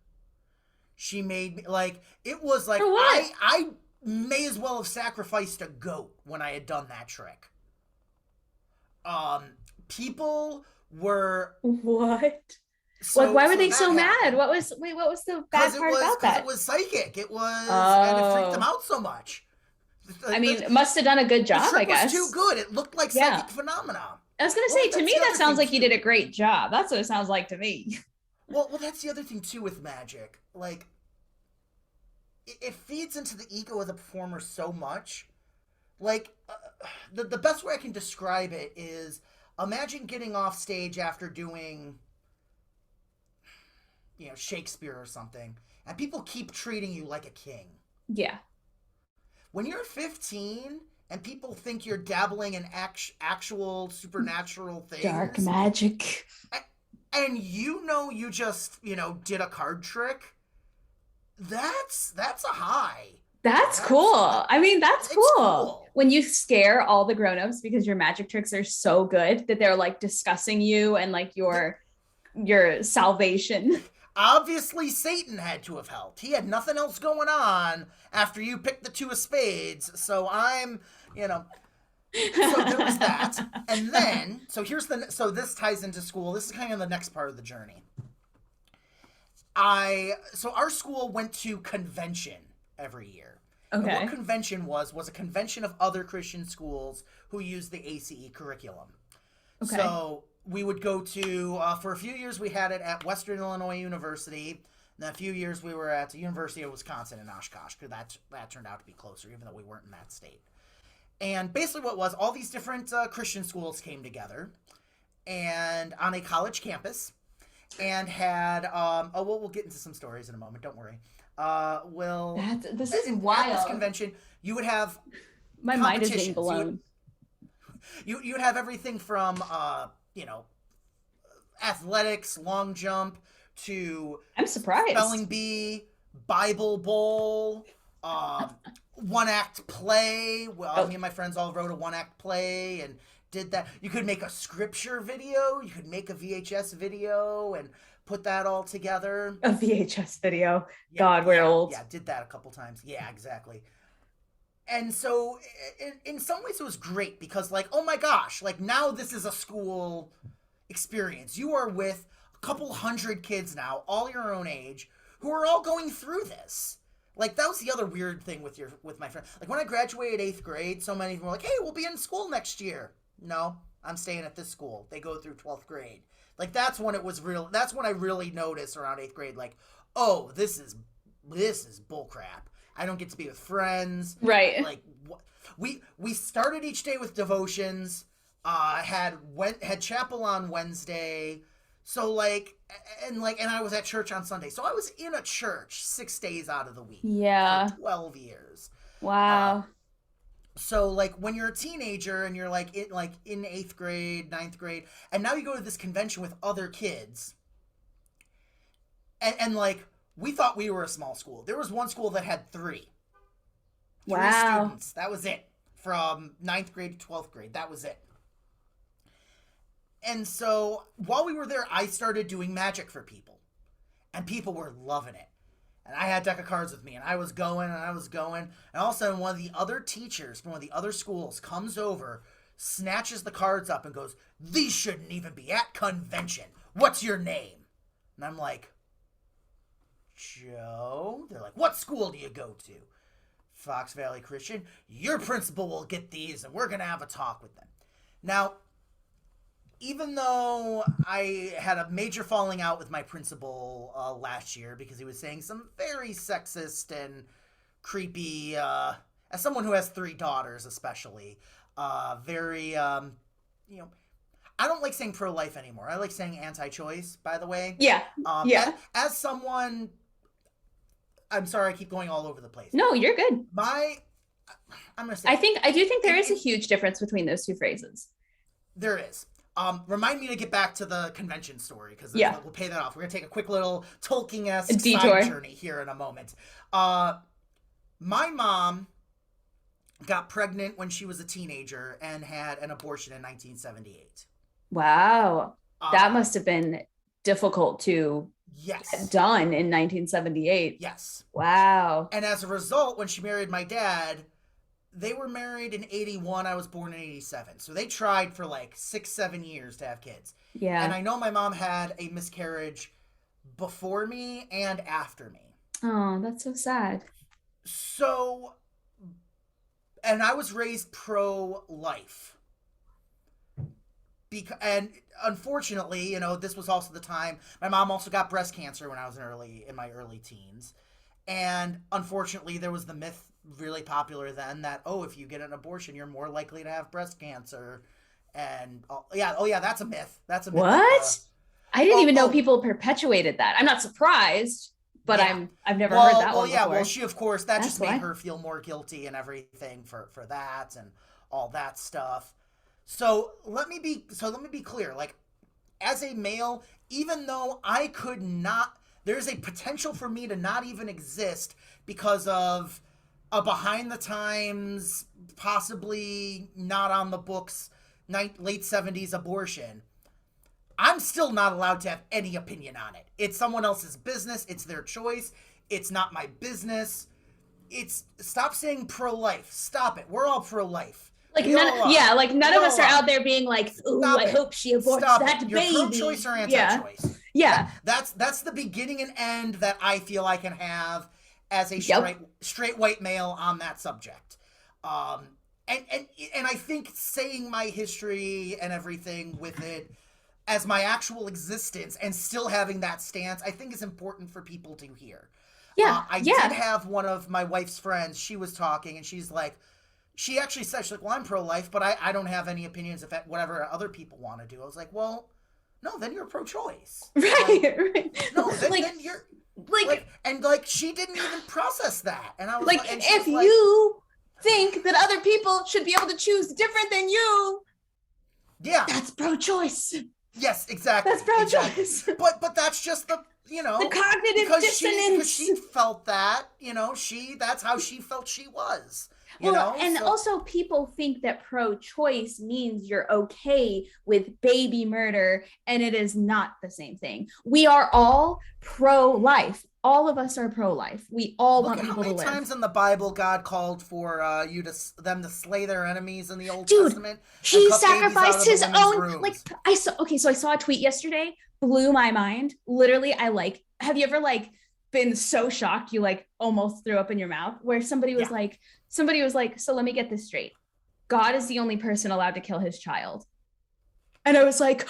[SPEAKER 1] She made me like it was like
[SPEAKER 2] For what?
[SPEAKER 1] I may as well have sacrificed a goat when I had done that trick. um People were
[SPEAKER 2] What? Like,
[SPEAKER 1] so
[SPEAKER 2] why were
[SPEAKER 1] so
[SPEAKER 2] they
[SPEAKER 1] that
[SPEAKER 2] so mad?
[SPEAKER 1] happened
[SPEAKER 2] What was the
[SPEAKER 1] because
[SPEAKER 2] bad
[SPEAKER 1] it
[SPEAKER 2] part
[SPEAKER 1] was
[SPEAKER 2] about
[SPEAKER 1] because it
[SPEAKER 2] that?
[SPEAKER 1] was psychic. It was, and it freaked them
[SPEAKER 2] Oh,
[SPEAKER 1] out so much.
[SPEAKER 2] I
[SPEAKER 1] The,
[SPEAKER 2] mean, it must have done a good
[SPEAKER 1] the
[SPEAKER 2] job, I
[SPEAKER 1] trick was too
[SPEAKER 2] guess.
[SPEAKER 1] good. It looked like
[SPEAKER 2] Yeah.
[SPEAKER 1] psychic phenomena.
[SPEAKER 2] I was gonna
[SPEAKER 1] Well,
[SPEAKER 2] say, to
[SPEAKER 1] that's
[SPEAKER 2] me,
[SPEAKER 1] the
[SPEAKER 2] that
[SPEAKER 1] other
[SPEAKER 2] sounds
[SPEAKER 1] thing
[SPEAKER 2] like you did
[SPEAKER 1] too.
[SPEAKER 2] a great job. That's what it sounds like to me.
[SPEAKER 1] Well, that's the other thing too with magic. Like, it feeds into the ego of the performer so much. Like, the best way I can describe it is imagine getting off stage after doing, Shakespeare or something, and people keep treating you like a king.
[SPEAKER 2] Yeah.
[SPEAKER 1] When you're 15 and people think you're dabbling in actual supernatural
[SPEAKER 2] Dark
[SPEAKER 1] things,
[SPEAKER 2] magic.
[SPEAKER 1] and you just did a card trick, that's a high.
[SPEAKER 2] That's
[SPEAKER 1] That's
[SPEAKER 2] cool. I mean, that's
[SPEAKER 1] it's
[SPEAKER 2] cool.
[SPEAKER 1] cool.
[SPEAKER 2] When you scare all the grown-ups because your magic tricks are so good that they're like discussing you and like your salvation.
[SPEAKER 1] Obviously, Satan had to have helped. He had nothing else going on after you picked the two of spades. So you know, so there was that. And then, so this ties into school. This is kind of the next part of the journey. So our school went to convention every year. And what
[SPEAKER 2] Okay.
[SPEAKER 1] convention was a convention of other Christian schools who used the ACE curriculum.
[SPEAKER 2] Okay.
[SPEAKER 1] So we would go to, for a few years, we had it at Western Illinois University. And a few years we were at the University of Wisconsin in Oshkosh, because that turned out to be closer, even though we weren't in that state. And basically, what was all these different Christian schools came together, and on a college campus, and had we'll get into some stories in a moment. Don't worry. Will
[SPEAKER 2] This is
[SPEAKER 1] At this
[SPEAKER 2] wild.
[SPEAKER 1] convention you would have
[SPEAKER 2] My mind is being
[SPEAKER 1] competitions.
[SPEAKER 2] blown.
[SPEAKER 1] You would have everything from athletics, long jump, to
[SPEAKER 2] I'm
[SPEAKER 1] spelling
[SPEAKER 2] surprised.
[SPEAKER 1] bee, Bible bowl, one act play. Well,
[SPEAKER 2] Oh,
[SPEAKER 1] me and my friends all wrote a one act play and did that. You could make a scripture video. You could make a VHS video and put that all together.
[SPEAKER 2] a VHS video.
[SPEAKER 1] Yeah,
[SPEAKER 2] God, we're
[SPEAKER 1] yeah,
[SPEAKER 2] old.
[SPEAKER 1] yeah. Did that a couple times. Yeah, exactly. And so, in some ways, it was great because, like, oh my gosh, like now this is a school experience. You are with a couple hundred kids now, all your own age, who are all going through this. Like that was the other weird thing with my friend. Like when I graduated 8th grade, so many of them were like, "Hey, we'll be in school next year." No, I'm staying at this school. They go through 12th grade. Like that's when it was real. That's when I really noticed around 8th grade. Like, oh, this is bullcrap. I don't get to be with friends.
[SPEAKER 2] Right.
[SPEAKER 1] Like we started each day with devotions. Had chapel on Wednesday. So and I was at church on Sunday. So I was in a church 6 days out of the week for
[SPEAKER 2] Yeah.
[SPEAKER 1] 12 years. Uh,
[SPEAKER 2] Wow.
[SPEAKER 1] so like when you're a teenager and you're in 8th grade, 9th grade, and now you go to this convention with other kids, and like we thought we were a small school. There was one school that had three
[SPEAKER 2] Wow.
[SPEAKER 1] students. That was it, from 9th grade to 12th grade. That was it. And so while we were there, I started doing magic for people, and people were loving it. And I had a deck of cards with me, and I was going, and I was going, and all of a sudden, one of the other teachers from one of the other schools comes over, snatches the cards up, and goes, "These shouldn't even be at convention. What's your name?" And I'm like, "Joe." They're like, "What school do you go to?" "Fox Valley Christian." "Your principal will get these, and we're gonna have a talk with them." Now, even though I had a major falling out with my principal last year because he was saying some very sexist and creepy, as someone who has 3 daughters, especially, very, I don't like saying pro life anymore. I like saying anti choice, by the way.
[SPEAKER 2] Yeah.
[SPEAKER 1] As,
[SPEAKER 2] Yeah.
[SPEAKER 1] as someone, I'm sorry, I keep going all over the place.
[SPEAKER 2] No, you're good.
[SPEAKER 1] My, I'm going to say,
[SPEAKER 2] I do think there is a
[SPEAKER 1] it,
[SPEAKER 2] huge difference between those two phrases.
[SPEAKER 1] there is. Remind me to get back to the convention story because
[SPEAKER 2] Yeah.
[SPEAKER 1] we'll pay that off. We're gonna take a quick little
[SPEAKER 2] A
[SPEAKER 1] Tolkien-esque side
[SPEAKER 2] detour.
[SPEAKER 1] journey here in a moment. Uh, my mom got pregnant when she was a teenager and had an abortion in 1978.
[SPEAKER 2] Wow. That
[SPEAKER 1] Uh,
[SPEAKER 2] must have been difficult to get
[SPEAKER 1] yes,
[SPEAKER 2] done in 1978.
[SPEAKER 1] yes.
[SPEAKER 2] Wow.
[SPEAKER 1] And as a result, when she married my dad, they were married in 81. I was born in 87. So they tried for like 6, 7 years to have kids. And
[SPEAKER 2] Yeah.
[SPEAKER 1] I know my mom had a miscarriage before me and after me.
[SPEAKER 2] Oh, that's so sad.
[SPEAKER 1] So and I was raised pro-life. And unfortunately, this was also the time my mom also got breast cancer when I was in my early teens. And unfortunately, there was the myth really popular then that, oh, if you get an abortion, you're more likely to have breast cancer. And oh yeah, that's a myth. That's a myth.
[SPEAKER 2] What? I didn't even know
[SPEAKER 1] oh,
[SPEAKER 2] people perpetuated that. I'm not surprised, but
[SPEAKER 1] yeah.
[SPEAKER 2] I've never heard that one
[SPEAKER 1] yeah.
[SPEAKER 2] before.
[SPEAKER 1] Well, she of course that
[SPEAKER 2] That's
[SPEAKER 1] just made
[SPEAKER 2] why.
[SPEAKER 1] her feel more guilty and everything for that and all that stuff. So let me be clear. Like, as a male, even though I could not, there's a potential for me to not even exist because of a behind the times, possibly not on the books, late 70s abortion. I'm still not allowed to have any opinion on it. It's someone else's business. It's their choice. It's not my business. Stop saying pro-life. Stop it. We're all pro-life.
[SPEAKER 2] Like none of us are out there being like, "Ooh, I hope she aborts that baby."
[SPEAKER 1] You're pro-choice or anti-choice.
[SPEAKER 2] Yeah.
[SPEAKER 1] That's the beginning and end that I feel I can have as a straight white male on that subject. And I think saying my history and everything with it as my actual existence and still having that stance, I think is important for people to hear. I did have one of my wife's friends. She was talking and she's like, she actually said, she's like, well, I'm pro-life, but I don't have any opinions of whatever other people want to do. I was like, well, no, then you're pro-choice.
[SPEAKER 2] Right, right.
[SPEAKER 1] No, then you're like she didn't even process that. And I was like,
[SPEAKER 2] if you think that other people should be able to choose different than you, that's pro-choice.
[SPEAKER 1] Yes, exactly.
[SPEAKER 2] That's pro-choice.
[SPEAKER 1] Exactly. But that's just the
[SPEAKER 2] cognitive dissonance.
[SPEAKER 1] Because she felt that, that's how she felt she was.
[SPEAKER 2] Also people think that pro-choice means you're okay with baby murder, and it is not the same thing. We are all pro-life. All of us are pro-life. We all want people to live.
[SPEAKER 1] How many times in the Bible God called for them to slay their enemies in the Old Testament?
[SPEAKER 2] He sacrificed his own. I saw a tweet yesterday, blew my mind. Literally, have you ever been so shocked you almost threw up in your mouth? Where somebody was like, so let me get this straight. God is the only person allowed to kill his child. And I was like,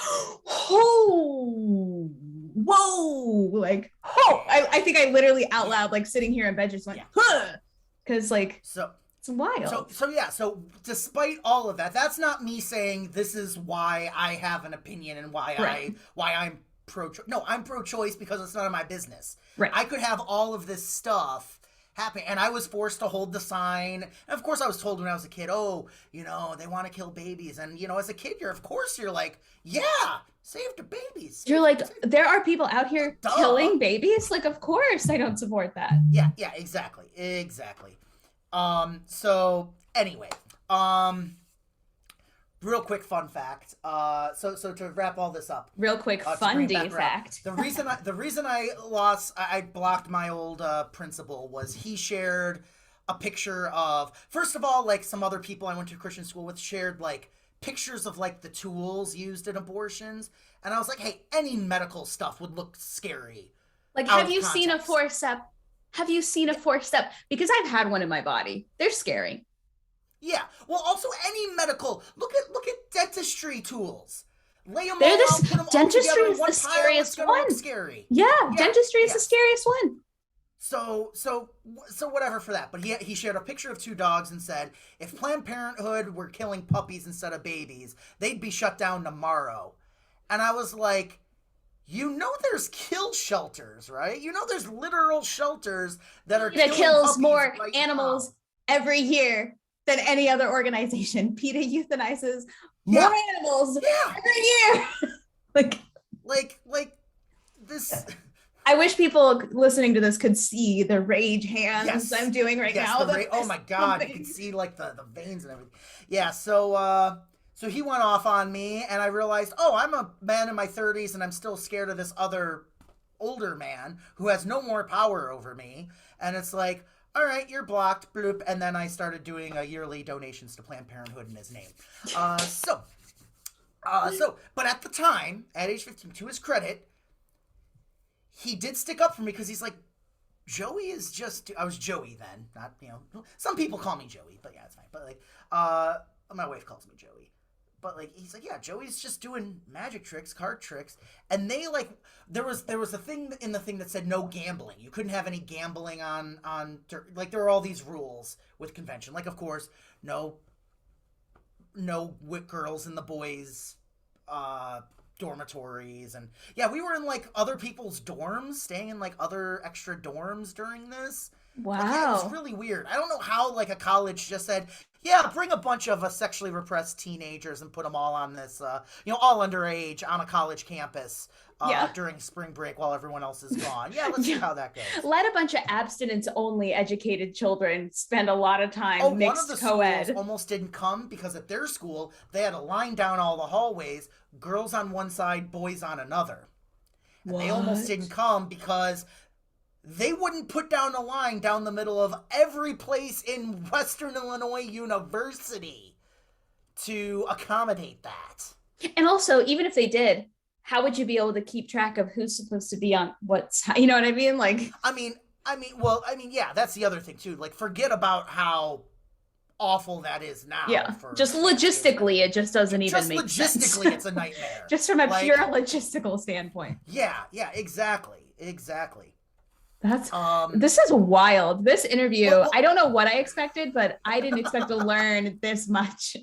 [SPEAKER 2] oh, whoa, I think I literally out loud, sitting here in bed, just went, huh, because it's wild.
[SPEAKER 1] So despite all of that, that's not me saying this is why I have an opinion and why I'm pro-choice. No, I'm pro-choice because it's none of my business.
[SPEAKER 2] Right.
[SPEAKER 1] I could have all of this stuff happen, and I was forced to hold the sign. And of course, I was told when I was a kid, oh, they want to kill babies. And, as a kid, you're like, yeah, save the babies.
[SPEAKER 2] You're like, there are people out here killing babies? Of course I don't support that.
[SPEAKER 1] Yeah, exactly. So anyway, real quick fun fact. So to wrap all this up.
[SPEAKER 2] Real quick fundy fact.
[SPEAKER 1] The reason I blocked my old principal was he shared a picture of, first of all, some other people I went to Christian school with shared pictures of the tools used in abortions, and I was like, hey, any medical stuff would look scary.
[SPEAKER 2] Have you seen a forceps? Have you seen a forceps? Because I've had one in my body. They're scary.
[SPEAKER 1] Yeah. Well, also any medical. Look at dentistry tools. Lay them
[SPEAKER 2] all
[SPEAKER 1] out, put them
[SPEAKER 2] dentistry
[SPEAKER 1] all
[SPEAKER 2] is the scariest one.
[SPEAKER 1] Scary.
[SPEAKER 2] Yeah, dentistry is the scariest one.
[SPEAKER 1] So whatever for that. But he shared a picture of two dogs and said, if Planned Parenthood were killing puppies instead of babies, they'd be shut down tomorrow. And I was like, there's kill shelters, right? There's literal shelters that are killing
[SPEAKER 2] kills more animals every year than any other organization. PETA euthanizes more animals every year.
[SPEAKER 1] This.
[SPEAKER 2] I wish people listening to this could see the rage hands I'm doing right now.
[SPEAKER 1] Oh my God, you can see the veins and everything. Yeah, so he went off on me, and I realized, I'm a man in my 30s, and I'm still scared of this other older man who has no more power over me. And it's like, all right, you're blocked, bloop. And then I started doing yearly donations to Planned Parenthood in his name. But at the time, at age 15, to his credit, he did stick up for me because he's like, Joey is just, I was Joey then, not, some people call me Joey, but yeah, it's fine. But like, my wife calls me Joey. But like, he's like, yeah, Joey's just doing magic tricks, card tricks, and they like, there was a thing in the thing that said no gambling. You couldn't have any gambling like there were all these rules with convention. Like, of course, no wit girls in the boys uh dormitories. And yeah, we were in like other people's dorms, staying in like other extra dorms during this. Like, yeah, it was
[SPEAKER 2] Wow.
[SPEAKER 1] really weird. I don't know how like a college just said, yeah, bring a bunch of sexually repressed teenagers and put them all on this all underage on a college campus
[SPEAKER 2] Yeah.
[SPEAKER 1] during spring break while everyone else is gone. Yeah, let's see
[SPEAKER 2] Yeah.
[SPEAKER 1] how that goes.
[SPEAKER 2] Let a bunch of abstinence only educated children spend a lot of
[SPEAKER 1] Oh,
[SPEAKER 2] time
[SPEAKER 1] one of the
[SPEAKER 2] mixed
[SPEAKER 1] schools
[SPEAKER 2] co-ed.
[SPEAKER 1] almost didn't come because at their school they had a line down all the hallways, girls on one side, boys on another. And they almost didn't
[SPEAKER 2] What?
[SPEAKER 1] come because they wouldn't put down a line down the middle of every place in Western Illinois University to accommodate that.
[SPEAKER 2] And also, even if they did, how would you be able to keep track of who's supposed to be on what's, you know what I mean? Like,
[SPEAKER 1] I mean, yeah, that's the other thing too. Like, forget about how awful that is now
[SPEAKER 2] yeah,
[SPEAKER 1] for
[SPEAKER 2] just
[SPEAKER 1] kids and
[SPEAKER 2] logistically,
[SPEAKER 1] everything.
[SPEAKER 2] it just doesn't even
[SPEAKER 1] Just
[SPEAKER 2] make sense.
[SPEAKER 1] logistically, it's a nightmare.
[SPEAKER 2] Just from a pure
[SPEAKER 1] Like,
[SPEAKER 2] logistical standpoint.
[SPEAKER 1] yeah, exactly.
[SPEAKER 2] That's
[SPEAKER 1] Um,
[SPEAKER 2] this is wild. This interview,
[SPEAKER 1] well,
[SPEAKER 2] I don't know what I expected, but I didn't expect to learn this much.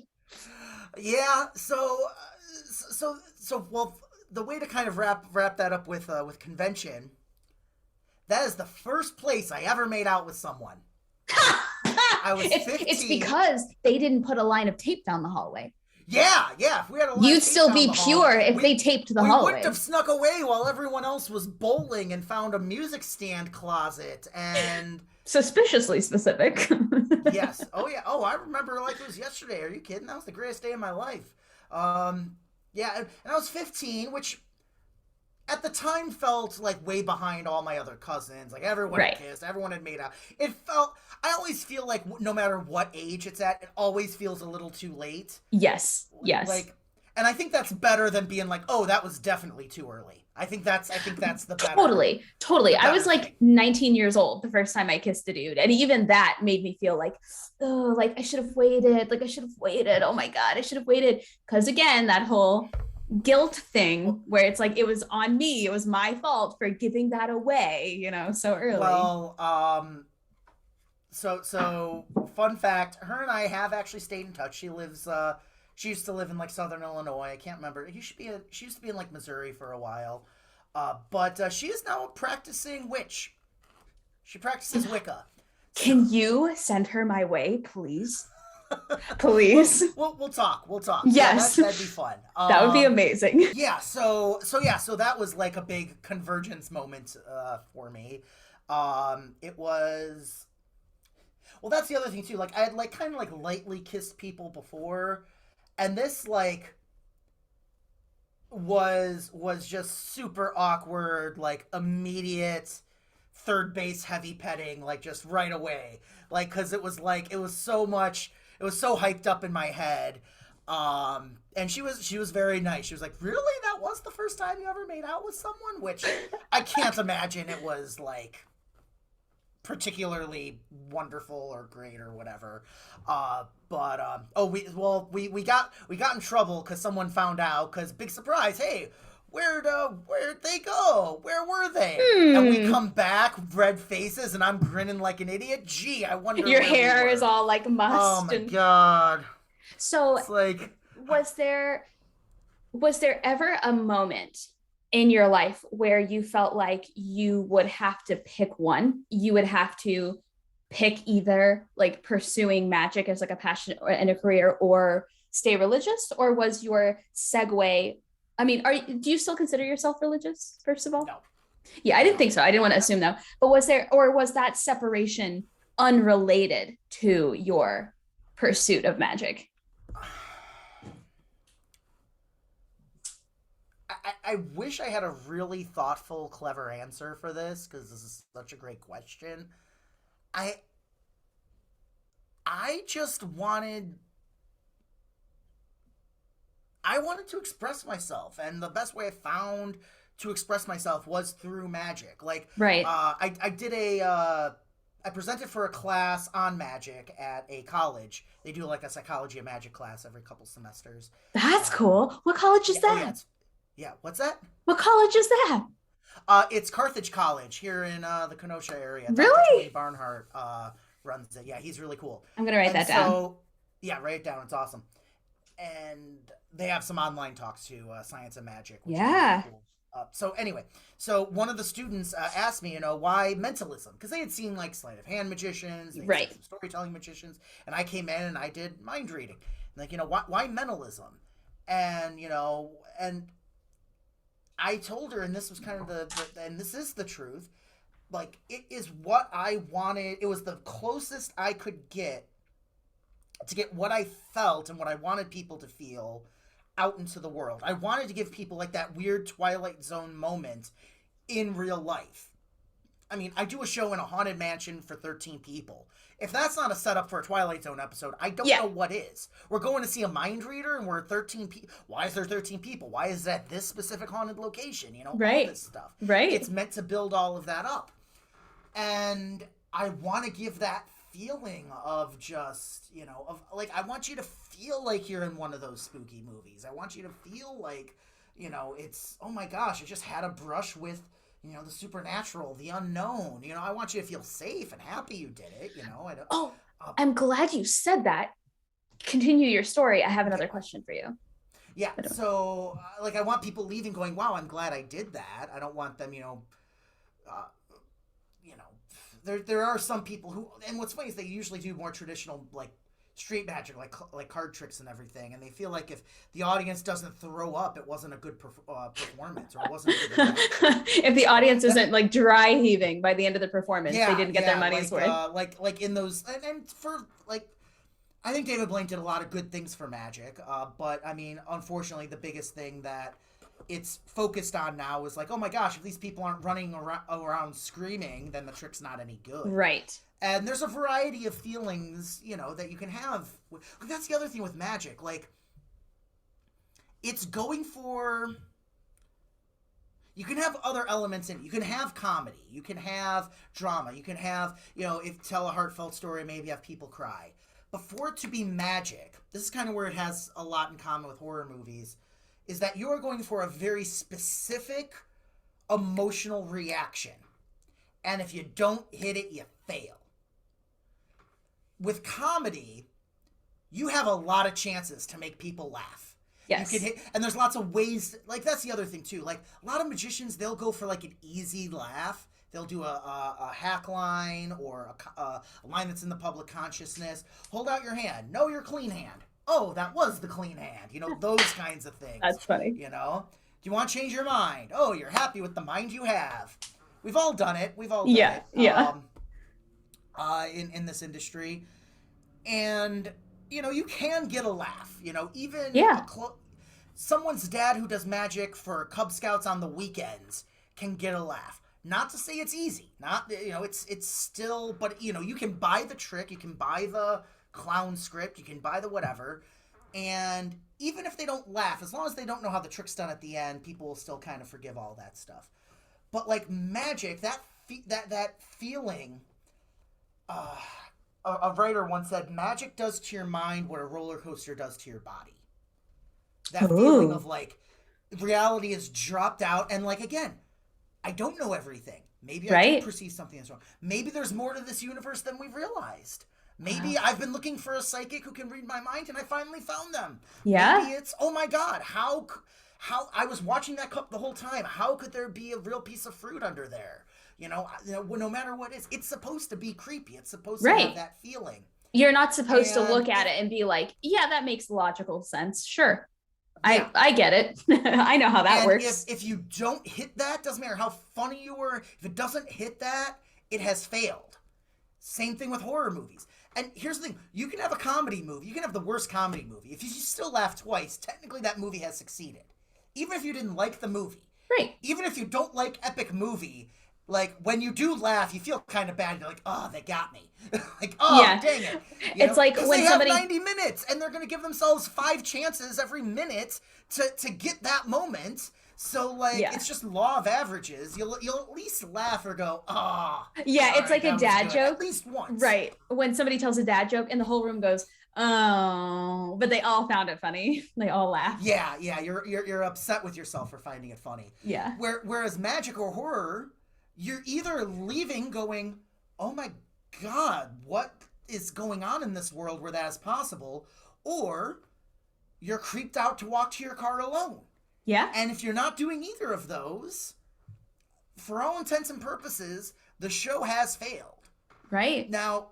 [SPEAKER 1] yeah. Well, the way to kind of wrap that up with convention, that is the first place I ever made out with someone. I was
[SPEAKER 2] It's
[SPEAKER 1] 15.
[SPEAKER 2] because they didn't put a line of tape down the hallway.
[SPEAKER 1] Yeah. If we had a line of
[SPEAKER 2] You'd
[SPEAKER 1] tape
[SPEAKER 2] still
[SPEAKER 1] down
[SPEAKER 2] be
[SPEAKER 1] the hall,
[SPEAKER 2] pure if they taped the
[SPEAKER 1] we wouldn't have
[SPEAKER 2] hallway.
[SPEAKER 1] snuck away while everyone else was bowling and found a music stand closet. And
[SPEAKER 2] Suspiciously specific.
[SPEAKER 1] yes, oh yeah, oh I remember like it was yesterday. Are you kidding? That was the greatest day of my life. Yeah, and I was 15, which at the time felt like way behind all my other cousins. Like everyone had
[SPEAKER 2] Right.
[SPEAKER 1] kissed, everyone had made out. It felt. I always feel like no matter what age it's at, it always feels a little too late.
[SPEAKER 2] Yes. Yes.
[SPEAKER 1] Like, and I think that's better than being like, oh, that was definitely too early. I think that's
[SPEAKER 2] Totally. Totally.
[SPEAKER 1] the
[SPEAKER 2] I was
[SPEAKER 1] better
[SPEAKER 2] like
[SPEAKER 1] thing.
[SPEAKER 2] 19 years old the first time I kissed a dude. And even that made me feel like, oh, like I should have waited. Like I should have waited. Oh my God, I should have waited. Because again, that whole guilt thing
[SPEAKER 1] Well,
[SPEAKER 2] where it's like it was on me, it was my fault for giving that away, so early.
[SPEAKER 1] well, so fun fact, her and I have actually stayed in touch. She used to live in like Southern Illinois. I can't remember. She used to be in like Missouri for a while. But she is now a practicing witch. She practices Wicca. So
[SPEAKER 2] Can you send her my way, please?
[SPEAKER 1] we'll,
[SPEAKER 2] Please.
[SPEAKER 1] we'll talk. We'll talk. Yeah,
[SPEAKER 2] Yes,
[SPEAKER 1] that'd be fun.
[SPEAKER 2] that would be amazing.
[SPEAKER 1] Yeah. So that was like a big convergence moment for me. It was. Well, that's the other thing too. Like I had like kind of like lightly kissed people before, and this like was just super awkward, like immediate third base heavy petting, like just right away, like because it was so much, it was so hyped up in my head. And she was very nice. She was like, really, that was the first time you ever made out with someone, which I can't imagine it was like particularly wonderful or great or whatever. But oh, we got in trouble because someone found out. Because big surprise, hey, where'd they go? Where were they? And we
[SPEAKER 2] Hmm.
[SPEAKER 1] come back, red faces, and I'm grinning like an idiot. Gee, I wonder
[SPEAKER 2] Your
[SPEAKER 1] where we
[SPEAKER 2] hair is
[SPEAKER 1] were.
[SPEAKER 2] all like
[SPEAKER 1] Oh
[SPEAKER 2] mussed
[SPEAKER 1] my
[SPEAKER 2] and
[SPEAKER 1] god,
[SPEAKER 2] so
[SPEAKER 1] it's like
[SPEAKER 2] was there was there ever a moment in your life where you felt like you would have to pick one? You would have to pick either like pursuing magic as like a passion and a career or stay religious, or was your segue, I mean, do you still consider yourself religious, first of all?
[SPEAKER 1] no,
[SPEAKER 2] Yeah, I didn't
[SPEAKER 1] no.
[SPEAKER 2] think so. I didn't want to assume though. But was that separation unrelated to your pursuit of magic?
[SPEAKER 1] I wish I had a really thoughtful, clever answer for this because this is such a great question. I I just wanted to express myself, and the best way I found to express myself was through magic. Like,
[SPEAKER 2] Right.
[SPEAKER 1] I did I presented for a class on magic at a college. They do like a psychology of magic class every couple semesters.
[SPEAKER 2] That's cool. What college is
[SPEAKER 1] Yeah, oh yeah,
[SPEAKER 2] that?
[SPEAKER 1] yeah. What's that?
[SPEAKER 2] What college is that?
[SPEAKER 1] It's Carthage College here in the Kenosha area. Dr. Tony
[SPEAKER 2] Really?
[SPEAKER 1] Barnhart runs it. Yeah, he's really cool.
[SPEAKER 2] I'm gonna write
[SPEAKER 1] And
[SPEAKER 2] that down.
[SPEAKER 1] so, yeah, write it down. It's awesome. And they have some online talks too, Science and Magic, which is really
[SPEAKER 2] Yeah.
[SPEAKER 1] cool. So anyway, so one of the students asked me, why mentalism? Because they had seen like sleight of hand magicians, they had seen
[SPEAKER 2] Right.
[SPEAKER 1] some storytelling magicians, and I came in and I did mind reading. Like, why mentalism? And and I told her, and this was kind of and this is the truth. Like, it is what I wanted. It was the closest I could get to get what I felt and what I wanted people to feel out into the world. I wanted to give people like that weird Twilight Zone moment in real life. I mean, I do a show in a haunted mansion for 13 people. If that's not a setup for a Twilight Zone episode, I don't
[SPEAKER 2] Yeah.
[SPEAKER 1] know what is. We're going to see a mind reader and we're 13 people. Why is there 13 people? Why is that this specific haunted location? All
[SPEAKER 2] Right.
[SPEAKER 1] this stuff.
[SPEAKER 2] Right.
[SPEAKER 1] It's meant to build all of that up. And I want to give that feeling of just, of like, I want you to feel like you're in one of those spooky movies. I want you to feel like, it's, oh my gosh, I just had a brush with, the supernatural, the unknown. I want you to feel safe and happy you did it. I don't.
[SPEAKER 2] Oh, I'm glad you said that. Continue your story. I have another
[SPEAKER 1] Yeah.
[SPEAKER 2] question for you.
[SPEAKER 1] Yeah. So, like, I want people leaving going, wow, I'm glad I did that. I don't want them, uh, you know, there are some people who, and what's funny is they usually do more traditional, like, street magic, like card tricks and everything, and they feel like if the audience doesn't throw up, it wasn't a good performance, or it wasn't a good reaction.
[SPEAKER 2] If the audience isn't like dry heaving by the end of the performance, they didn't get their money's worth.
[SPEAKER 1] Like in those, and for like, I think David Blaine did a lot of good things for magic, but I mean, unfortunately, the biggest thing that it's focused on now is like, oh my gosh, if these people aren't running around screaming, then the trick's not any good.
[SPEAKER 2] Right.
[SPEAKER 1] And there's a variety of feelings, that you can have. That's the other thing with magic. Like, it's going for. You can have other elements in it. You can have comedy. You can have drama. You can have, if tell a heartfelt story, maybe have people cry. But for it to be magic, this is kind of where it has a lot in common with horror movies, is that you are going for a very specific emotional reaction. And if you don't hit it, you fail. With comedy, you have a lot of chances to make people laugh.
[SPEAKER 2] Yes.
[SPEAKER 1] You can hit, and there's lots of ways. Like, that's the other thing too. Like, a lot of magicians, they'll go for like an easy laugh. They'll do a hack line or a line that's in the public consciousness. Hold out your hand. No, your clean hand. Oh, that was the clean hand. Those kinds of things.
[SPEAKER 2] That's funny.
[SPEAKER 1] Do you want to change your mind? Oh, you're happy with the mind you have. We've all done it. We've all done it.
[SPEAKER 2] Yeah.
[SPEAKER 1] In this industry. And, you can get a laugh. Even someone's dad who does magic for Cub Scouts on the weekends can get a laugh. Not to say it's easy. Not, it's still, but, you can buy the trick. You can buy the clown script. You can buy the whatever. And even if they don't laugh, as long as they don't know how the trick's done at the end, people will still kind of forgive all that stuff. But like magic, that feeling, a writer once said, magic does to your mind what a roller coaster does to your body. That feeling of like, reality is dropped out, and like, again, I don't know everything. Maybe I do perceive something that's wrong. Maybe there's more to this universe than we've realized. Maybe I've been looking for a psychic who can read my mind, and I finally found them.
[SPEAKER 2] Yeah.
[SPEAKER 1] Maybe it's, oh my God, how I was watching that cup the whole time. How could there be a real piece of fruit under there? No matter what it is, it's supposed to be creepy. It's supposed to have that feeling.
[SPEAKER 2] You're not supposed to look at it and be like, yeah, that makes logical sense. Sure. Yeah. I get it. I know how that works.
[SPEAKER 1] If you don't hit that, doesn't matter how funny you were, if it doesn't hit that, it has failed. Same thing with horror movies. And here's the thing, you can have a comedy movie, you can have the worst comedy movie. If you still laugh twice, technically that movie has succeeded. Even if you didn't like the movie.
[SPEAKER 2] Right.
[SPEAKER 1] Even if you don't like epic movie, like, when you do laugh, you feel kind of bad. You're like, oh, they got me. Like, oh, dang it.
[SPEAKER 2] It's like when
[SPEAKER 1] they
[SPEAKER 2] somebody
[SPEAKER 1] have 90 minutes, and they're going to give themselves 5 chances every minute to get that moment. So like
[SPEAKER 2] Yeah.
[SPEAKER 1] it's just law of averages. You'll at least laugh or go, ah, oh,
[SPEAKER 2] Yeah,
[SPEAKER 1] all
[SPEAKER 2] it's
[SPEAKER 1] right,
[SPEAKER 2] like a
[SPEAKER 1] that was
[SPEAKER 2] dad
[SPEAKER 1] good. At
[SPEAKER 2] joke.
[SPEAKER 1] least once.
[SPEAKER 2] Right. When somebody tells a dad joke and the whole room goes, "Oh," but they all found it funny. They all laughed.
[SPEAKER 1] Yeah, yeah, you're upset with yourself for finding it funny.
[SPEAKER 2] Yeah.
[SPEAKER 1] Whereas magic or horror, you're either leaving going, "Oh my god, what is going on in this world where that is possible?" or you're creeped out to walk to your car alone.
[SPEAKER 2] Yeah.
[SPEAKER 1] And if you're not doing either of those, for all intents and purposes, the show has failed.
[SPEAKER 2] Right.
[SPEAKER 1] Now,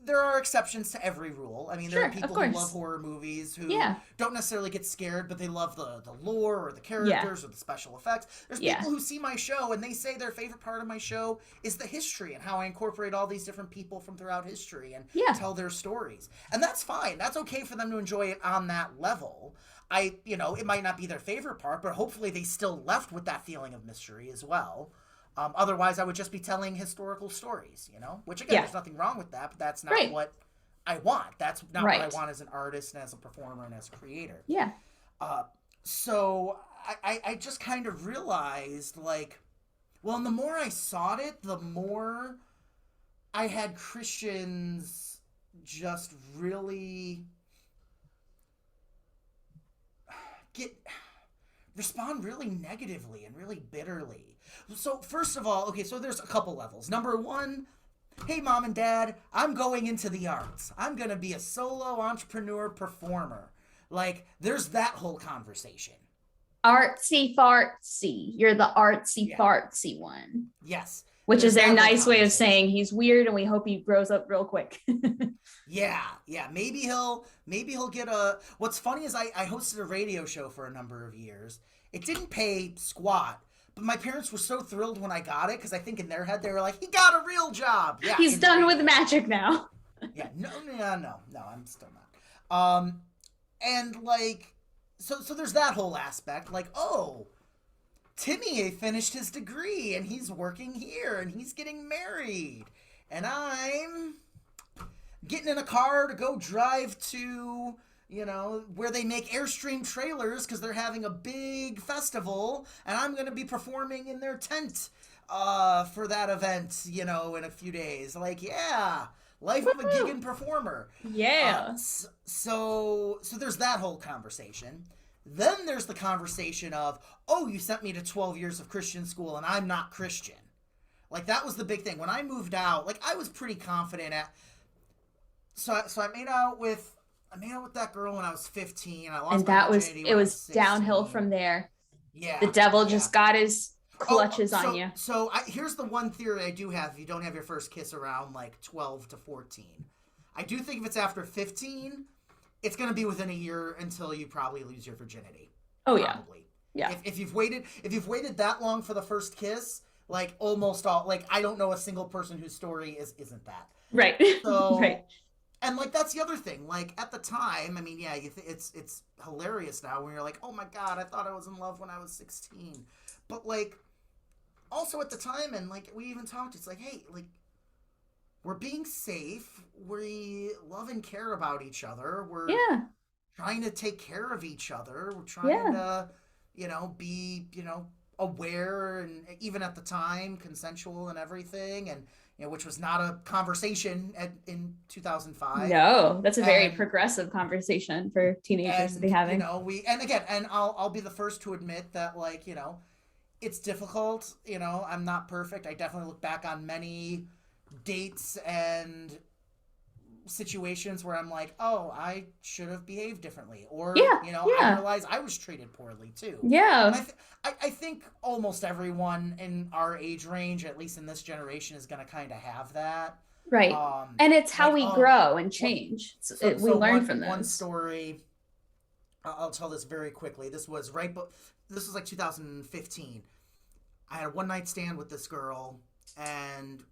[SPEAKER 1] there are exceptions to every rule. I mean, there are
[SPEAKER 2] Sure, of
[SPEAKER 1] people who love
[SPEAKER 2] course.
[SPEAKER 1] horror movies who
[SPEAKER 2] Yeah.
[SPEAKER 1] don't necessarily get scared, but they love the lore or the
[SPEAKER 2] Yeah.
[SPEAKER 1] characters or the special effects. There's
[SPEAKER 2] Yeah.
[SPEAKER 1] people who see my show and they say their favorite part of my show is the history and how I incorporate all these different people from throughout history and
[SPEAKER 2] Yeah.
[SPEAKER 1] tell their stories. And that's fine. That's okay for them to enjoy it on that level. It might not be their favorite part, but hopefully they still left with that feeling of mystery as well. Otherwise, I would just be telling historical stories, which again,
[SPEAKER 2] Yeah.
[SPEAKER 1] there's nothing wrong with that, but that's not
[SPEAKER 2] Right.
[SPEAKER 1] what I want. That's not what I
[SPEAKER 2] Right.
[SPEAKER 1] want as an artist and as a performer and as a creator.
[SPEAKER 2] Yeah.
[SPEAKER 1] So I just kind of realized, like, well, and the more I sought it, the more I had Christians just really get respond really negatively and really bitterly. So first of all, okay, so there's a couple levels. Number one, hey mom and dad, I'm going into the arts. I'm gonna be a solo entrepreneur performer. Like, there's that whole conversation.
[SPEAKER 2] Artsy fartsy. You're the artsy
[SPEAKER 1] Yeah.
[SPEAKER 2] fartsy one.
[SPEAKER 1] Yes.
[SPEAKER 2] Which
[SPEAKER 1] There's
[SPEAKER 2] is their
[SPEAKER 1] that whole
[SPEAKER 2] nice way of
[SPEAKER 1] conversation.
[SPEAKER 2] saying he's weird and we hope he grows up real quick.
[SPEAKER 1] Yeah, yeah. Maybe he'll get a. What's funny is I hosted a radio show for a number of years. It didn't pay squat, but my parents were so thrilled when I got it because I think in their head they were like, he got a real job. Yeah,
[SPEAKER 2] He's
[SPEAKER 1] in
[SPEAKER 2] done with
[SPEAKER 1] radio.
[SPEAKER 2] magic now.
[SPEAKER 1] Yeah, no, I'm still not. And like, so there's that whole aspect. Like, oh, Timmy finished his degree and he's working here and he's getting married, and I'm getting in a car to go drive to where they make Airstream trailers because they're having a big festival, and I'm going to be performing in their tent for that event, in a few days. Like, yeah, life of a gig and performer.
[SPEAKER 2] Yeah.
[SPEAKER 1] So there's that whole conversation. Then there's the conversation of, oh, you sent me to 12 years of Christian school and I'm not Christian. Like, that was the big thing. When I moved out, like, I was pretty confident at. So I made out with that girl when I was 15. I lost
[SPEAKER 2] And
[SPEAKER 1] my
[SPEAKER 2] that was
[SPEAKER 1] virginity
[SPEAKER 2] it
[SPEAKER 1] when I
[SPEAKER 2] was
[SPEAKER 1] 16.
[SPEAKER 2] downhill from there.
[SPEAKER 1] Yeah.
[SPEAKER 2] The devil
[SPEAKER 1] yeah.
[SPEAKER 2] just got his clutches on you.
[SPEAKER 1] So here's the one theory I do have. If you don't have your first kiss around like 12 to 14, I do think if it's after 15, it's going to be within a year until you probably lose your virginity.
[SPEAKER 2] Oh
[SPEAKER 1] Probably.
[SPEAKER 2] Yeah.
[SPEAKER 1] If you've waited that long for the first kiss, like almost all, like I don't know a single person whose story isn't that.
[SPEAKER 2] Right.
[SPEAKER 1] So
[SPEAKER 2] Right.
[SPEAKER 1] And like that's the other thing. Like at the time, I mean, yeah, it's hilarious now when you're like, oh my god, I thought I was in love when I was 16. But like, also at the time, and like we even talked, it's like, hey, like we're being safe. We love and care about each other. We're
[SPEAKER 2] Yeah.
[SPEAKER 1] trying to take care of each other. We're trying to, be, aware and even at the time consensual and everything, and which was not a conversation in 2005.
[SPEAKER 2] No, that's a very
[SPEAKER 1] And-
[SPEAKER 2] progressive conversation for teenagers to be
[SPEAKER 1] And
[SPEAKER 2] having.
[SPEAKER 1] I'll be the first to admit that, like, it's difficult. I'm not perfect. I definitely look back on many dates and situations where I'm like, oh, I should have behaved differently, or
[SPEAKER 2] Yeah,
[SPEAKER 1] I
[SPEAKER 2] yeah.
[SPEAKER 1] realize I was treated poorly too.
[SPEAKER 2] Yeah.
[SPEAKER 1] And I think almost everyone in our age range, at least in this generation, is going to kind of have that.
[SPEAKER 2] Right. And it's how
[SPEAKER 1] like,
[SPEAKER 2] we grow and change. We learn from
[SPEAKER 1] one
[SPEAKER 2] those.
[SPEAKER 1] story. I'll tell this very quickly. This was this was like 2015. I had a one night stand with this girl, and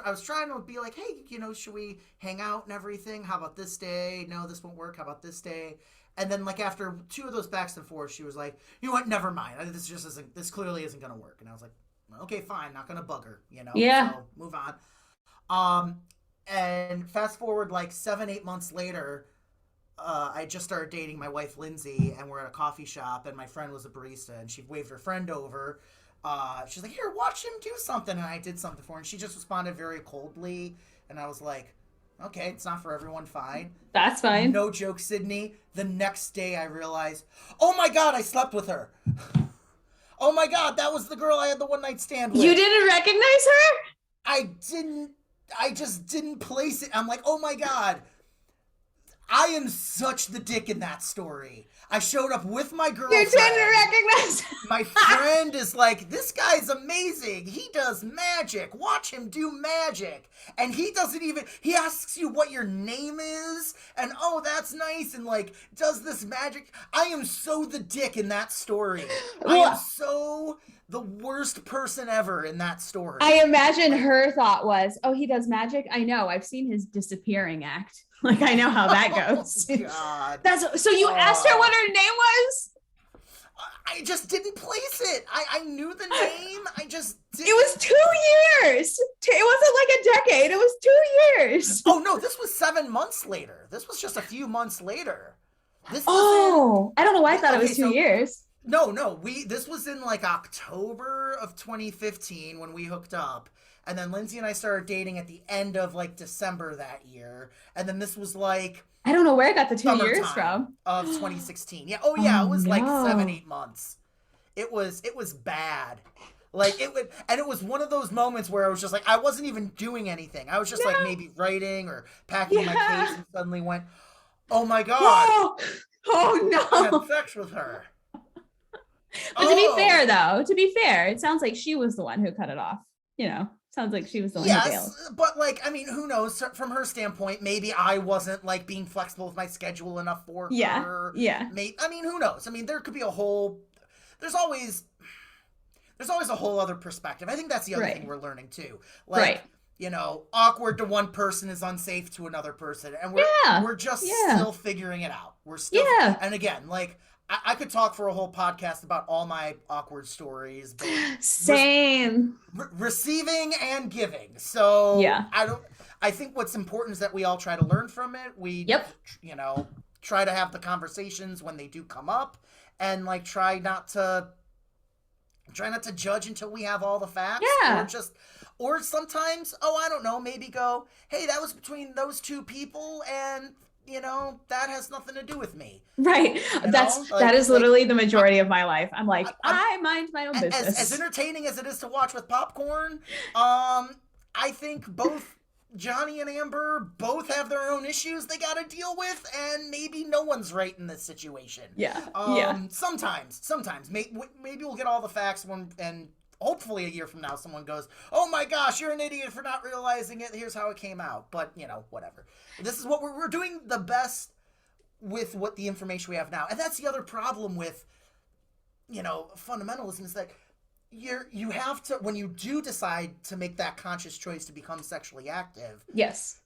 [SPEAKER 1] I was trying to be like, hey, should we hang out and everything? How about this day? No, this won't work. How about this day? And then, like, after two of those backs and forths, she was like, you know what? Never mind. This clearly isn't going to work. And I was like, okay, fine. Not going to bug her,
[SPEAKER 2] Yeah.
[SPEAKER 1] So move on. And fast forward like 7-8 months later, I just started dating my wife Lindsay, and we're at a coffee shop, and my friend was a barista, and she waved her friend over. She's like, "Here, watch him do something," and I did something for her, and she just responded very coldly, and I was like, "Okay, it's not for everyone, fine."
[SPEAKER 2] That's fine.
[SPEAKER 1] No joke, Sydney. The next day, I realized, oh my god, I slept with her. Oh my god, that was the girl I had the one night stand with.
[SPEAKER 2] You didn't recognize her?
[SPEAKER 1] I didn't. I just didn't place it. I'm like, oh my god, I am such the dick in that story. I showed up with my girlfriend.
[SPEAKER 2] You didn't recognize her.
[SPEAKER 1] My friend is like, this guy's amazing. He does magic. Watch him do magic. And he doesn't even, he asks you what your name is. And oh, that's nice. And like, does this magic. I am so the dick in that story. I am so the worst person ever in that story.
[SPEAKER 2] I imagine her thought was, oh, he does magic. I know. I've seen his disappearing act. Like, I know how that goes.
[SPEAKER 1] Oh, God.
[SPEAKER 2] That's so you asked her what her name was?
[SPEAKER 1] I just didn't place it. I knew the name. I just didn't.
[SPEAKER 2] It was 2 years. It wasn't like a decade. It was 2 years.
[SPEAKER 1] Oh, no, this was 7 months later. This was just a few months later.
[SPEAKER 2] I don't know why I thought it was 2 years.
[SPEAKER 1] No, this was in like October of 2015 when we hooked up. And then Lindsay and I started dating at the end of like December that year. And then this was like
[SPEAKER 2] I don't know where I got the 2 years from.
[SPEAKER 1] Of 2016. Yeah. Oh yeah, it was like 7-8 months. It was bad. Like it would, and it was one of those moments where I was just like, I wasn't even doing anything. I was just like maybe writing or packing my case, and suddenly went, oh my god,
[SPEAKER 2] oh no,
[SPEAKER 1] I had sex with her.
[SPEAKER 2] But to be fair, though, it sounds like she was the one who cut it off. You know, sounds like she was the one who bailed.
[SPEAKER 1] But like, I mean, who knows? From her standpoint, maybe I wasn't like being flexible with my schedule enough for her.
[SPEAKER 2] Yeah.
[SPEAKER 1] I mean, who knows? I mean, there could be a whole. There's always a whole other perspective. I think that's the other thing we're learning too. Like, you know, awkward to one person is unsafe to another person, and we're just still figuring it out. We're still, and again, like. I could talk for a whole podcast about all my awkward stories. But
[SPEAKER 2] same.
[SPEAKER 1] Receiving and giving. So
[SPEAKER 2] yeah.
[SPEAKER 1] I think what's important is that we all try to learn from it. We, you know, try to have the conversations when they do come up, and like try not to judge until we have all the facts.
[SPEAKER 2] Yeah.
[SPEAKER 1] Or sometimes, I don't know, maybe go, hey, that was between those two people, and you know, that has nothing to do with me.
[SPEAKER 2] Right. That is literally the majority of my life. I'm like, I mind my own business.
[SPEAKER 1] As entertaining as it is to watch with popcorn, I think both Johnny and Amber both have their own issues they got to deal with, and maybe no one's right in this situation.
[SPEAKER 2] Yeah.
[SPEAKER 1] Sometimes. Maybe we'll get all the facts and hopefully a year from now someone goes, oh my gosh, you're an idiot for not realizing it. Here's how it came out. But, you know, whatever. This is what we're doing the best with what the information we have now. And that's the other problem with, you know, fundamentalism is that you have to, when you do decide to make that conscious choice to become sexually active.
[SPEAKER 2] Yes.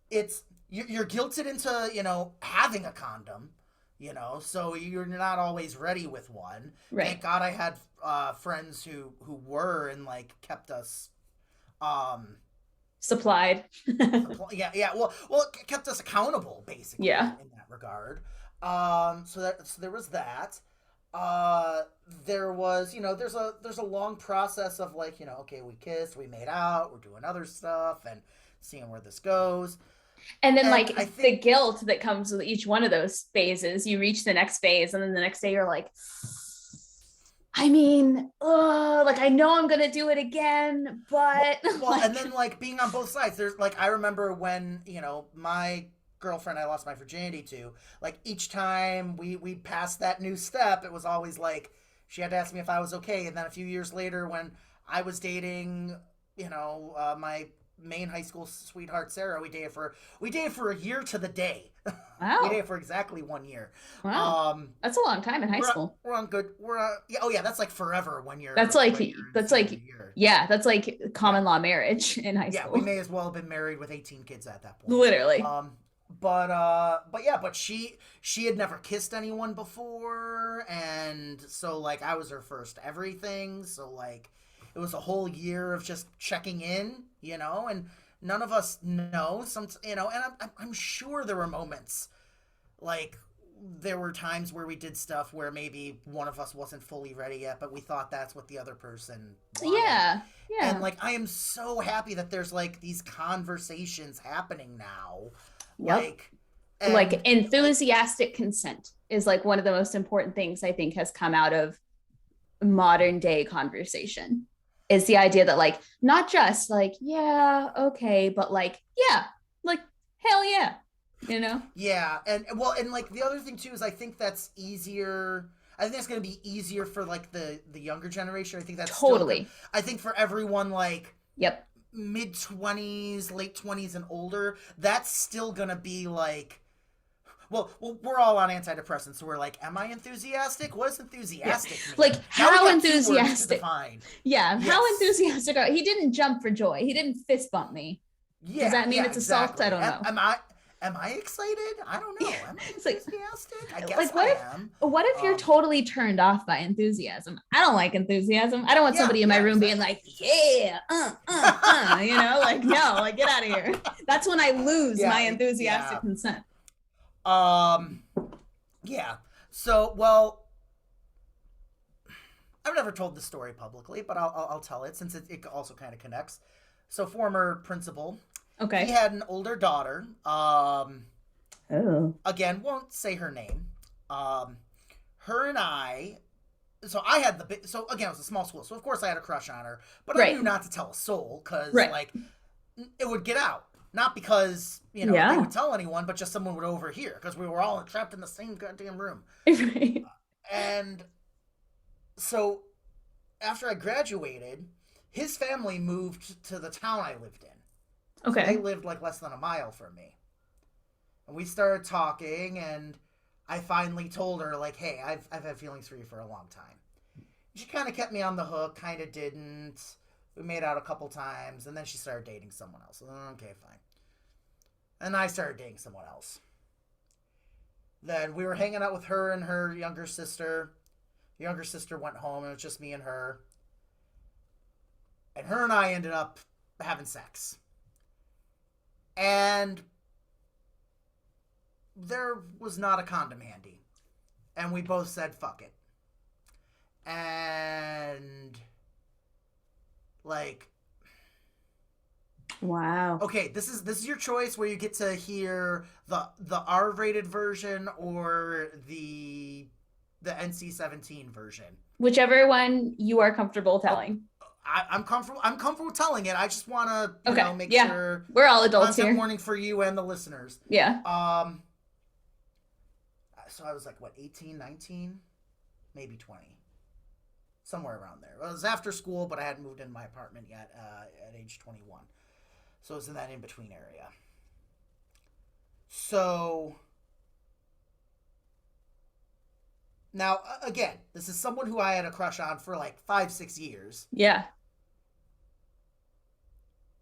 [SPEAKER 1] You're guilted into, you know, having a condom. You know, so you're not always ready with one.
[SPEAKER 2] Right.
[SPEAKER 1] Thank God I had friends who were and like kept us
[SPEAKER 2] supplied.
[SPEAKER 1] yeah. Well, kept us accountable basically.
[SPEAKER 2] Yeah.
[SPEAKER 1] In that regard. So there was that. There was, you know, there's a long process of like, you know, okay, we kissed, we made out, we're doing other stuff and seeing where this goes.
[SPEAKER 2] And then like the guilt that comes with each one of those phases, you reach the next phase and then the next day you're like, I mean, like I know I'm gonna do it again, but
[SPEAKER 1] and then like being on both sides, there's like, I remember when, you know, my girlfriend I lost my virginity to, like each time we passed that new step, it was always like she had to ask me if I was okay. And then a few years later when I was dating, you know, my main high school sweetheart Sarah, we dated for a year to the day.
[SPEAKER 2] Wow.
[SPEAKER 1] We dated for exactly 1 year.
[SPEAKER 2] Wow. That's a long time in high school.
[SPEAKER 1] We're on good. That's like forever when you're.
[SPEAKER 2] That's like common law marriage in high school.
[SPEAKER 1] Yeah, we may as well have been married with 18 kids at that point.
[SPEAKER 2] Literally.
[SPEAKER 1] But she had never kissed anyone before, and so like I was her first everything. So like it was a whole year of just checking in, you know, and none of us know and I'm sure there were moments like there were times where we did stuff where maybe one of us wasn't fully ready yet, but we thought that's what the other person wanted.
[SPEAKER 2] Yeah.
[SPEAKER 1] And
[SPEAKER 2] Yeah.
[SPEAKER 1] like I am so happy that there's like these conversations happening now.
[SPEAKER 2] Yep.
[SPEAKER 1] Like
[SPEAKER 2] Like
[SPEAKER 1] and like
[SPEAKER 2] enthusiastic consent is like one of the most important things I think has come out of modern day conversation, is the idea that like not just like yeah okay but like yeah like hell yeah, you know.
[SPEAKER 1] yeah, and well and like the other thing too is I think that's easier. I think that's going to be easier for like the younger generation. I think that's still good.
[SPEAKER 2] Totally.
[SPEAKER 1] I think for everyone like
[SPEAKER 2] Yep.
[SPEAKER 1] mid 20s, late 20s and older, that's still going to be like well, we're all on antidepressants, so we're like, am I enthusiastic? What does
[SPEAKER 2] Yeah,
[SPEAKER 1] enthusiastic mean?
[SPEAKER 2] like
[SPEAKER 1] Now we
[SPEAKER 2] how
[SPEAKER 1] got two words to
[SPEAKER 2] enthusiastic.
[SPEAKER 1] define.
[SPEAKER 2] Yeah, how
[SPEAKER 1] Yes.
[SPEAKER 2] enthusiastic he didn't jump for joy, he didn't fist bump me. Does
[SPEAKER 1] Yeah,
[SPEAKER 2] that mean
[SPEAKER 1] yeah,
[SPEAKER 2] it's assault? I
[SPEAKER 1] exactly.
[SPEAKER 2] don't know.
[SPEAKER 1] Am I excited? I don't
[SPEAKER 2] Yeah,
[SPEAKER 1] know. Am I
[SPEAKER 2] it's
[SPEAKER 1] enthusiastic? I guess
[SPEAKER 2] what
[SPEAKER 1] I
[SPEAKER 2] if
[SPEAKER 1] am.
[SPEAKER 2] you're
[SPEAKER 1] Um,
[SPEAKER 2] totally turned off by enthusiasm? I don't like enthusiasm. I don't want
[SPEAKER 1] yeah,
[SPEAKER 2] somebody in my
[SPEAKER 1] yeah,
[SPEAKER 2] room being like, yeah, you know, like no, like get out of here. That's when I lose
[SPEAKER 1] yeah,
[SPEAKER 2] my enthusiastic
[SPEAKER 1] yeah.
[SPEAKER 2] consent.
[SPEAKER 1] Um, yeah. So, well, I've never told this story publicly, but I'll tell it since it also kind of connects. So, former principal, he
[SPEAKER 2] Okay.
[SPEAKER 1] had an older daughter.
[SPEAKER 2] Oh.
[SPEAKER 1] Again, won't say her name. Um, her and I. So I had so again, it was a small school, so of course I had a crush on her, but I
[SPEAKER 2] Right.
[SPEAKER 1] knew not to tell a soul because
[SPEAKER 2] Right.
[SPEAKER 1] like it would get out. Not because they
[SPEAKER 2] Yeah.
[SPEAKER 1] would tell anyone, but just someone would overhear because we were all trapped in the same goddamn room.
[SPEAKER 2] Right.
[SPEAKER 1] And so after I graduated, his family moved to the town I lived in. So they
[SPEAKER 2] Okay.
[SPEAKER 1] lived like less than a mile from me. And we started talking, and I finally told her, like, hey, I've had feelings for you for a long time. She kind of kept me on the hook, kind of didn't. We made out a couple times, and then she started dating someone else. Okay, fine. And I started dating someone else. Then we were hanging out with her and her younger sister. The younger sister went home, and it was just me and her. And her and I ended up having sex. And there was not a condom handy. And we both said, fuck it. And, like,
[SPEAKER 2] Wow.
[SPEAKER 1] okay, this is your choice where you get to hear the R-rated version or the NC-17 version.
[SPEAKER 2] Whichever one you are comfortable
[SPEAKER 1] Oh,
[SPEAKER 2] telling.
[SPEAKER 1] I'm comfortable. I'm comfortable telling it. I just want to,
[SPEAKER 2] Okay.
[SPEAKER 1] make
[SPEAKER 2] Yeah.
[SPEAKER 1] sure
[SPEAKER 2] We're all adults
[SPEAKER 1] content
[SPEAKER 2] here.
[SPEAKER 1] warning for you and the listeners.
[SPEAKER 2] Yeah.
[SPEAKER 1] Um, so I was like, what, 18, 19, maybe 20, somewhere around there. Well, it was after school, but I hadn't moved into my apartment yet at age 21. So it was in that in between area. So now, again, this is someone who I had a crush on for like 5, 6 years.
[SPEAKER 2] Yeah.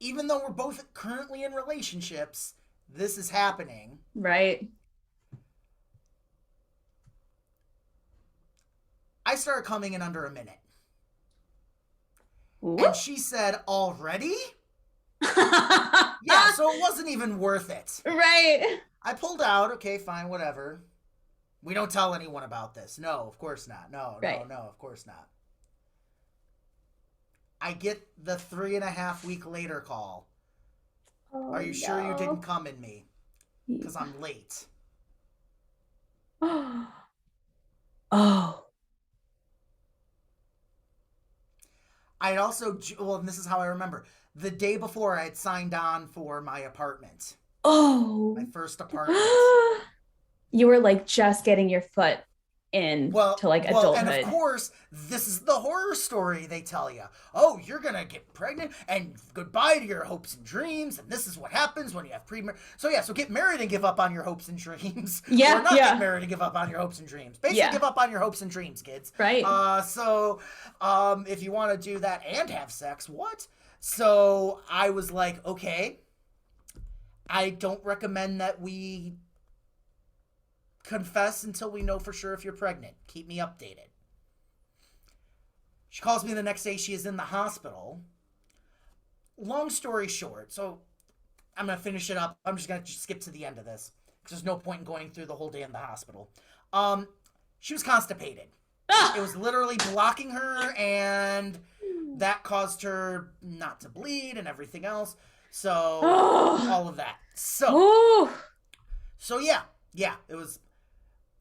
[SPEAKER 1] Even though we're both currently in relationships, this is happening.
[SPEAKER 2] Right.
[SPEAKER 1] I started coming in under a minute. And
[SPEAKER 2] Whoop.
[SPEAKER 1] she said, already? Yeah, so it wasn't even worth it.
[SPEAKER 2] Right.
[SPEAKER 1] I pulled out. Okay, fine, whatever. We don't tell anyone about this. No, of course not. No,
[SPEAKER 2] Right.
[SPEAKER 1] no, no, of course not. I get the 3.5 week later call.
[SPEAKER 2] Oh,
[SPEAKER 1] Are you sure you didn't
[SPEAKER 2] no.
[SPEAKER 1] come in me? Because I'm late.
[SPEAKER 2] Oh.
[SPEAKER 1] I'd also, well, and this is how I remember. The day before, I had signed on for my apartment. My
[SPEAKER 2] Oh.
[SPEAKER 1] first apartment.
[SPEAKER 2] You were like just getting your foot in to like
[SPEAKER 1] And of
[SPEAKER 2] adulthood.
[SPEAKER 1] course, this is the horror story they tell you. Oh, you're gonna get pregnant, and goodbye to your hopes and dreams, and this is what happens when you have so yeah, so get married and give up on your hopes and dreams,
[SPEAKER 2] Yeah,
[SPEAKER 1] or not
[SPEAKER 2] yeah.
[SPEAKER 1] get married and give up on your hopes and dreams. Basically,
[SPEAKER 2] Yeah.
[SPEAKER 1] give up on your hopes and dreams, kids.
[SPEAKER 2] Right.
[SPEAKER 1] If you want to do that and have sex, what? So I was like, okay, I don't recommend that we confess until we know for sure if you're pregnant. Keep me updated. She calls me the next day. She is in the hospital. Long story short, so I'm going to finish it up. I'm just going to skip to the end of this because there's no point in going through the whole day in the hospital. Um, she was constipated. It
[SPEAKER 2] Ah!
[SPEAKER 1] was literally blocking her, and that caused her not to bleed and everything else. So
[SPEAKER 2] Oh,
[SPEAKER 1] all of that. So
[SPEAKER 2] oh,
[SPEAKER 1] so yeah, yeah, it was.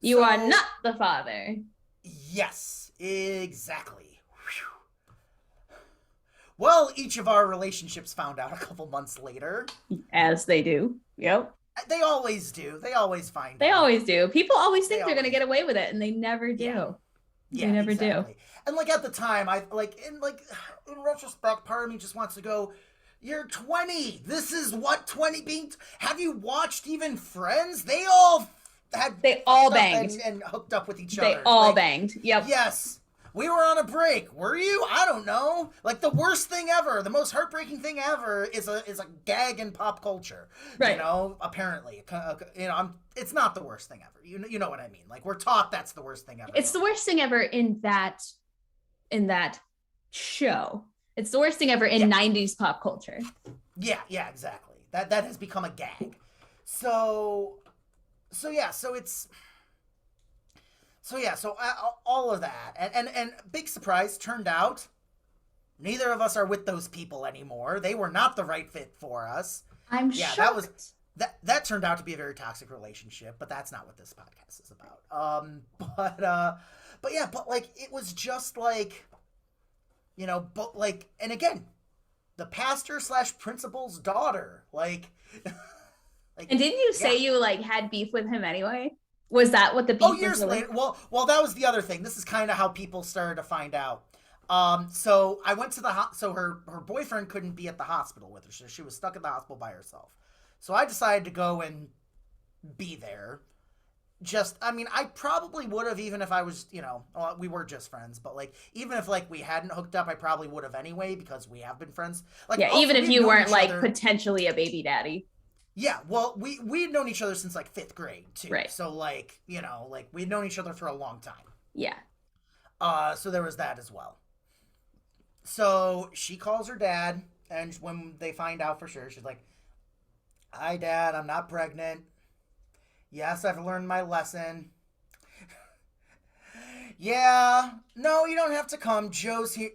[SPEAKER 2] you are not
[SPEAKER 1] So
[SPEAKER 2] the father.
[SPEAKER 1] yes, exactly. Whew. Well, each of our relationships found out a couple months later.
[SPEAKER 2] As they do. Yep.
[SPEAKER 1] They always do. They always find
[SPEAKER 2] They
[SPEAKER 1] out.
[SPEAKER 2] always do. People always
[SPEAKER 1] They
[SPEAKER 2] think they're going to
[SPEAKER 1] always
[SPEAKER 2] get
[SPEAKER 1] do.
[SPEAKER 2] away with it, and they never
[SPEAKER 1] Yeah.
[SPEAKER 2] do. They
[SPEAKER 1] Yeah,
[SPEAKER 2] never do.
[SPEAKER 1] exactly. And like at the time, I in retrospect, part of me just wants to go, "You're 20. This is what 20 being. Have you watched even Friends? They all had
[SPEAKER 2] They all
[SPEAKER 1] fucked up
[SPEAKER 2] banged.
[SPEAKER 1] and hooked up with each
[SPEAKER 2] They
[SPEAKER 1] other.
[SPEAKER 2] all
[SPEAKER 1] Like,
[SPEAKER 2] banged. Yep.
[SPEAKER 1] yes, we were on a break. Were you? I don't know. Like the worst thing ever, the most heartbreaking thing ever is a gag in pop culture. You
[SPEAKER 2] Right.
[SPEAKER 1] know, apparently, it's not the worst thing ever. You know what I mean? Like we're taught that's the worst thing ever.
[SPEAKER 2] It's the worst thing ever in that show. It's the worst thing ever in
[SPEAKER 1] Yeah.
[SPEAKER 2] 90s pop culture.
[SPEAKER 1] Yeah, exactly. That has become a gag. So yeah, so all of that, and big surprise turned out neither of us are with those people anymore. They were not the right fit for us.
[SPEAKER 2] I'm
[SPEAKER 1] Yeah,
[SPEAKER 2] shocked.
[SPEAKER 1] that turned out to be a very toxic relationship, but that's not what this podcast is about. But yeah, but like it was just like, but like, and again, the pastor slash principal's daughter, like, like,
[SPEAKER 2] And didn't you
[SPEAKER 1] yeah.
[SPEAKER 2] say you like had beef with him anyway? Was that what the
[SPEAKER 1] Oh,
[SPEAKER 2] beef was
[SPEAKER 1] years
[SPEAKER 2] really?
[SPEAKER 1] later. Well, that was the other thing. This is kind of how people started to find out. So I went to so her boyfriend couldn't be at the hospital with her, so she was stuck at the hospital by herself. So I decided to go and be there. I mean, I probably would have even if I was, well, we were just friends, but like even if like we hadn't hooked up, I probably would have anyway because we have been friends. Like
[SPEAKER 2] Yeah,
[SPEAKER 1] also
[SPEAKER 2] even if
[SPEAKER 1] we've
[SPEAKER 2] you
[SPEAKER 1] known
[SPEAKER 2] weren't
[SPEAKER 1] each
[SPEAKER 2] like
[SPEAKER 1] other.
[SPEAKER 2] potentially a baby daddy.
[SPEAKER 1] Yeah, well, we'd known each other since like fifth grade too.
[SPEAKER 2] Right.
[SPEAKER 1] So like like we'd known each other for a long time.
[SPEAKER 2] Yeah.
[SPEAKER 1] So there was that as well. So she calls her dad, and when they find out for sure, she's like, "Hi, Dad. I'm not pregnant. Yes, I've learned my lesson. Yeah, no, you don't have to come. Joe's here."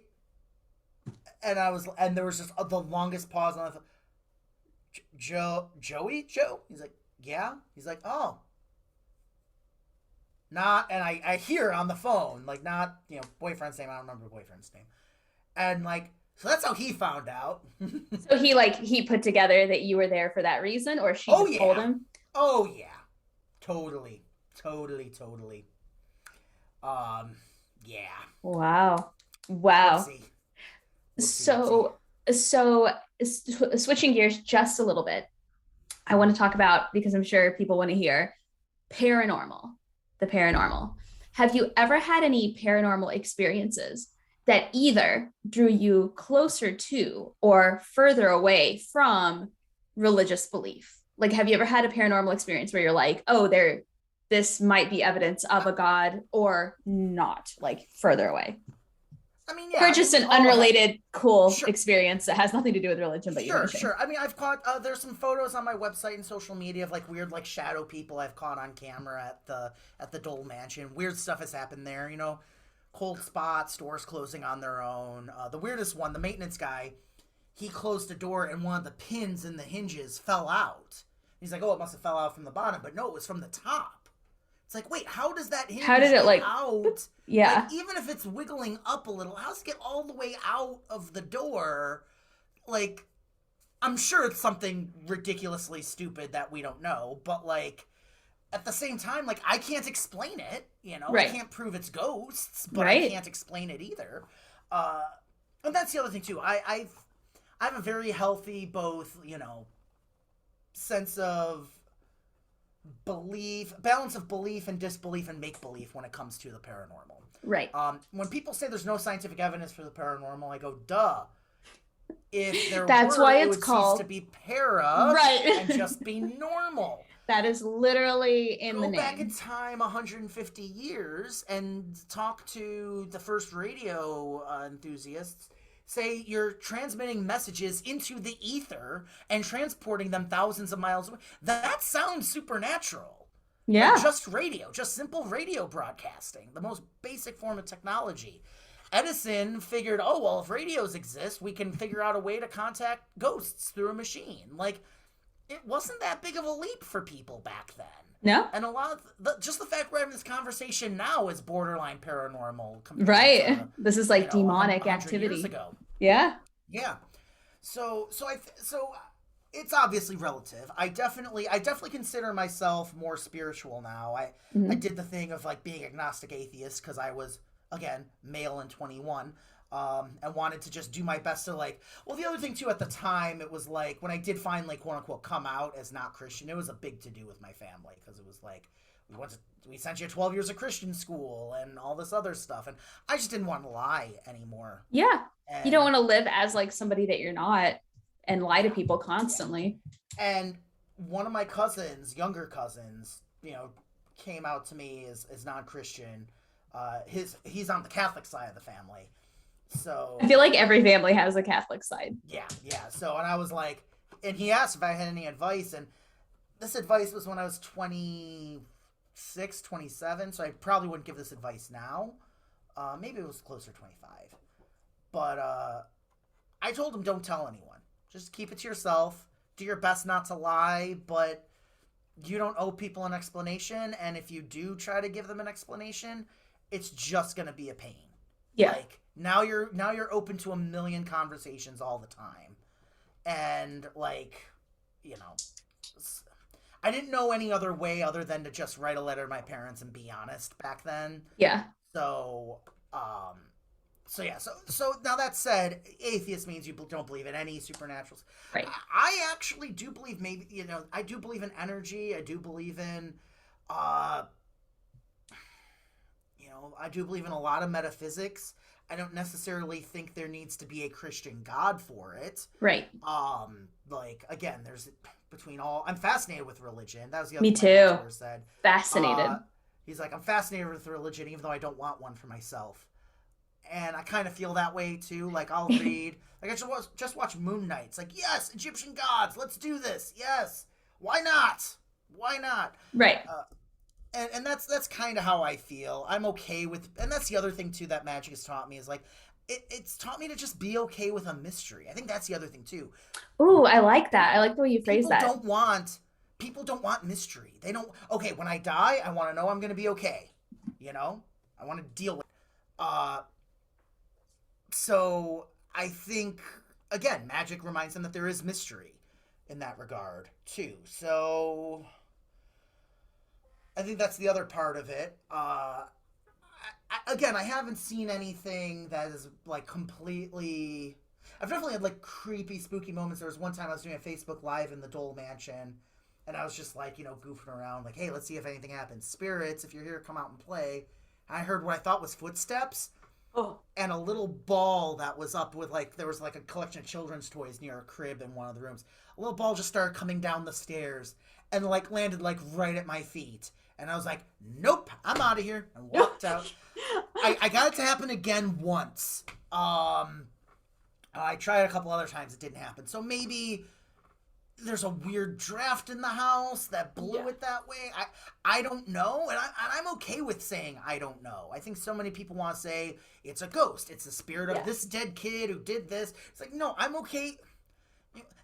[SPEAKER 1] And there was just the longest pause, and I thought, Joey? He's like, "Yeah." He's like, "Oh, not." And I hear on the phone, like, not boyfriend's name. I don't remember boyfriend's name. And like, so that's how he found out.
[SPEAKER 2] So he put together that you were there for that reason, or she
[SPEAKER 1] Oh
[SPEAKER 2] just told
[SPEAKER 1] yeah.
[SPEAKER 2] him?
[SPEAKER 1] Oh yeah. Totally. Totally. Um yeah.
[SPEAKER 2] Wow. Wow.
[SPEAKER 1] Whoopsie. Whoopsie.
[SPEAKER 2] So switching gears just a little bit, I want to talk about, because I'm sure people want to hear, paranormal, the paranormal. Have you ever had any paranormal experiences that either drew you closer to or further away from religious belief? Like, have you ever had a paranormal experience where you're like, oh, this might be evidence of a god, or not, like further away?
[SPEAKER 1] I mean, yeah.
[SPEAKER 2] Or
[SPEAKER 1] I mean,
[SPEAKER 2] just
[SPEAKER 1] we
[SPEAKER 2] an
[SPEAKER 1] all have.
[SPEAKER 2] unrelated cool
[SPEAKER 1] Sure.
[SPEAKER 2] experience that has nothing to do with religion, but you want
[SPEAKER 1] Sure,
[SPEAKER 2] to share.
[SPEAKER 1] sure. I mean, I've caught. There's some photos on my website and social media of like weird, like shadow people I've caught on camera at the Dole Mansion. Weird stuff has happened there. Cold spots, stores closing on their own. The weirdest one, the maintenance guy, he closed a door and one of the pins in the hinges fell out. He's like, "Oh, it must have fell out from the bottom," but no, it was from the top. It's like, wait, how does that hinge
[SPEAKER 2] How did it
[SPEAKER 1] get
[SPEAKER 2] like,
[SPEAKER 1] out?
[SPEAKER 2] yeah,
[SPEAKER 1] Like, even if it's wiggling up a little, how does it get all the way out of the door? Like, I'm sure it's something ridiculously stupid that we don't know, but like, at the same time, like, I can't explain it. I
[SPEAKER 2] right,
[SPEAKER 1] can't prove it's ghosts, but I
[SPEAKER 2] right.
[SPEAKER 1] can't explain it either. Uh, and that's the other thing too. I have a very healthy both, sense of balance of belief and disbelief and make belief when it comes to the paranormal.
[SPEAKER 2] Right.
[SPEAKER 1] When people say there's no scientific evidence for the paranormal, I go, duh. If there
[SPEAKER 2] That's
[SPEAKER 1] were,
[SPEAKER 2] why
[SPEAKER 1] it
[SPEAKER 2] it's
[SPEAKER 1] would cease to
[SPEAKER 2] called,
[SPEAKER 1] be para and
[SPEAKER 2] right.
[SPEAKER 1] just be normal.
[SPEAKER 2] That is literally in the
[SPEAKER 1] Go back in
[SPEAKER 2] name.
[SPEAKER 1] time 150 years and talk to the first radio enthusiasts. Say you're transmitting messages into the ether and transporting them thousands of miles away. That sounds supernatural. Like
[SPEAKER 2] Yeah.
[SPEAKER 1] just radio, just simple radio broadcasting, the most basic form of technology. Edison figured, oh, well, if radios exist, we can figure out a way to contact ghosts through a machine. Like, it wasn't that big of a leap for people back then.
[SPEAKER 2] No.
[SPEAKER 1] And a lot of just the fact we're having this conversation now is borderline paranormal compared
[SPEAKER 2] Right.
[SPEAKER 1] to,
[SPEAKER 2] This is like
[SPEAKER 1] a
[SPEAKER 2] demonic
[SPEAKER 1] hundred years
[SPEAKER 2] activity.
[SPEAKER 1] ago.
[SPEAKER 2] Yeah.
[SPEAKER 1] Yeah. So it's obviously relative. I definitely consider myself more spiritual now. I
[SPEAKER 2] Mhm.
[SPEAKER 1] did the thing of like being agnostic atheist because I was again male and 21. And wanted to just do my best to like. Well, the other thing too at the time, it was like when I did finally quote unquote come out as not Christian, it was a big to do with my family because it was like we sent you 12 years of Christian school and all this other stuff, and I just didn't want to lie anymore.
[SPEAKER 2] Yeah. You don't
[SPEAKER 1] And
[SPEAKER 2] want to live as like somebody that you're not and lie to
[SPEAKER 1] yeah,
[SPEAKER 2] people constantly.
[SPEAKER 1] and one of my cousins, younger cousins, came out to me as non-Christian. He's on the Catholic side of the family,
[SPEAKER 2] I
[SPEAKER 1] so
[SPEAKER 2] feel like every family has a Catholic side.
[SPEAKER 1] yeah. So and I was like, and he asked if I had any advice, and this advice was when I was 26, 27. So I probably wouldn't give this advice now. Maybe it was closer to 25, but I told him don't tell anyone. Just keep it to yourself. Do your best not to lie, but you don't owe people an explanation, and if you do try to give them an explanation, it's just going to be a pain.
[SPEAKER 2] Yeah.
[SPEAKER 1] Like now you're open to a million conversations all the time. And like, you know, I didn't know any other way other than to just write a letter to my parents and be honest back then.
[SPEAKER 2] Yeah.
[SPEAKER 1] So, um so now that said, atheist means you don't believe in any supernaturals.
[SPEAKER 2] Right.
[SPEAKER 1] I actually do believe maybe I do believe in energy. I do believe in, uh, I do believe in a lot of metaphysics. I don't necessarily think there needs to be a Christian God for it.
[SPEAKER 2] Right.
[SPEAKER 1] Like again, there's between all. I'm fascinated with religion. That was the other
[SPEAKER 2] Me
[SPEAKER 1] thing my
[SPEAKER 2] too.
[SPEAKER 1] mentor said. Uh,
[SPEAKER 2] Fascinated.
[SPEAKER 1] he's like, I'm fascinated with religion, even though I don't want one for myself. And I kind of feel that way too. Like I'll read, like I just watch Moon Knight. It's like, yes, Egyptian gods, let's do this. Yes, why not? Why not?
[SPEAKER 2] Right.
[SPEAKER 1] And that's kind of how I feel. I'm okay with, and that's the other thing too that magic has taught me is like, it's taught me to just be okay with a mystery. I think that's the other thing too.
[SPEAKER 2] Ooh, I like that. I like the way you phrase
[SPEAKER 1] People
[SPEAKER 2] that.
[SPEAKER 1] don't want people don't want mystery. They don't. Okay, when I die, I want to know I'm going to be okay. I want to deal with. It. So I think again, magic reminds them that there is mystery in that regard too. So I think that's the other part of it. Again, I haven't seen anything that is like completely. I've definitely had like creepy, spooky moments. There was one time I was doing a Facebook Live in the Dole Mansion, and I was just like, goofing around, like, hey, let's see if anything happens. Spirits, if you're here, come out and play. And I heard what I thought was footsteps,
[SPEAKER 2] Oh.
[SPEAKER 1] and a little ball that was up with like there was like a collection of children's toys near a crib in one of the rooms. A little ball just started coming down the stairs and like landed like right at my feet. And I was like, nope, I'm out of here, and walked out. I got it to happen again once. I tried a couple other times, it didn't happen. So maybe there's a weird draft in the house that blew
[SPEAKER 2] Yeah.
[SPEAKER 1] it that way. I don't know, and I'm okay with saying I don't know. I think so many people want to say it's a ghost, it's the spirit of
[SPEAKER 2] Yeah.
[SPEAKER 1] this dead kid who did this. It's like, no, I'm okay.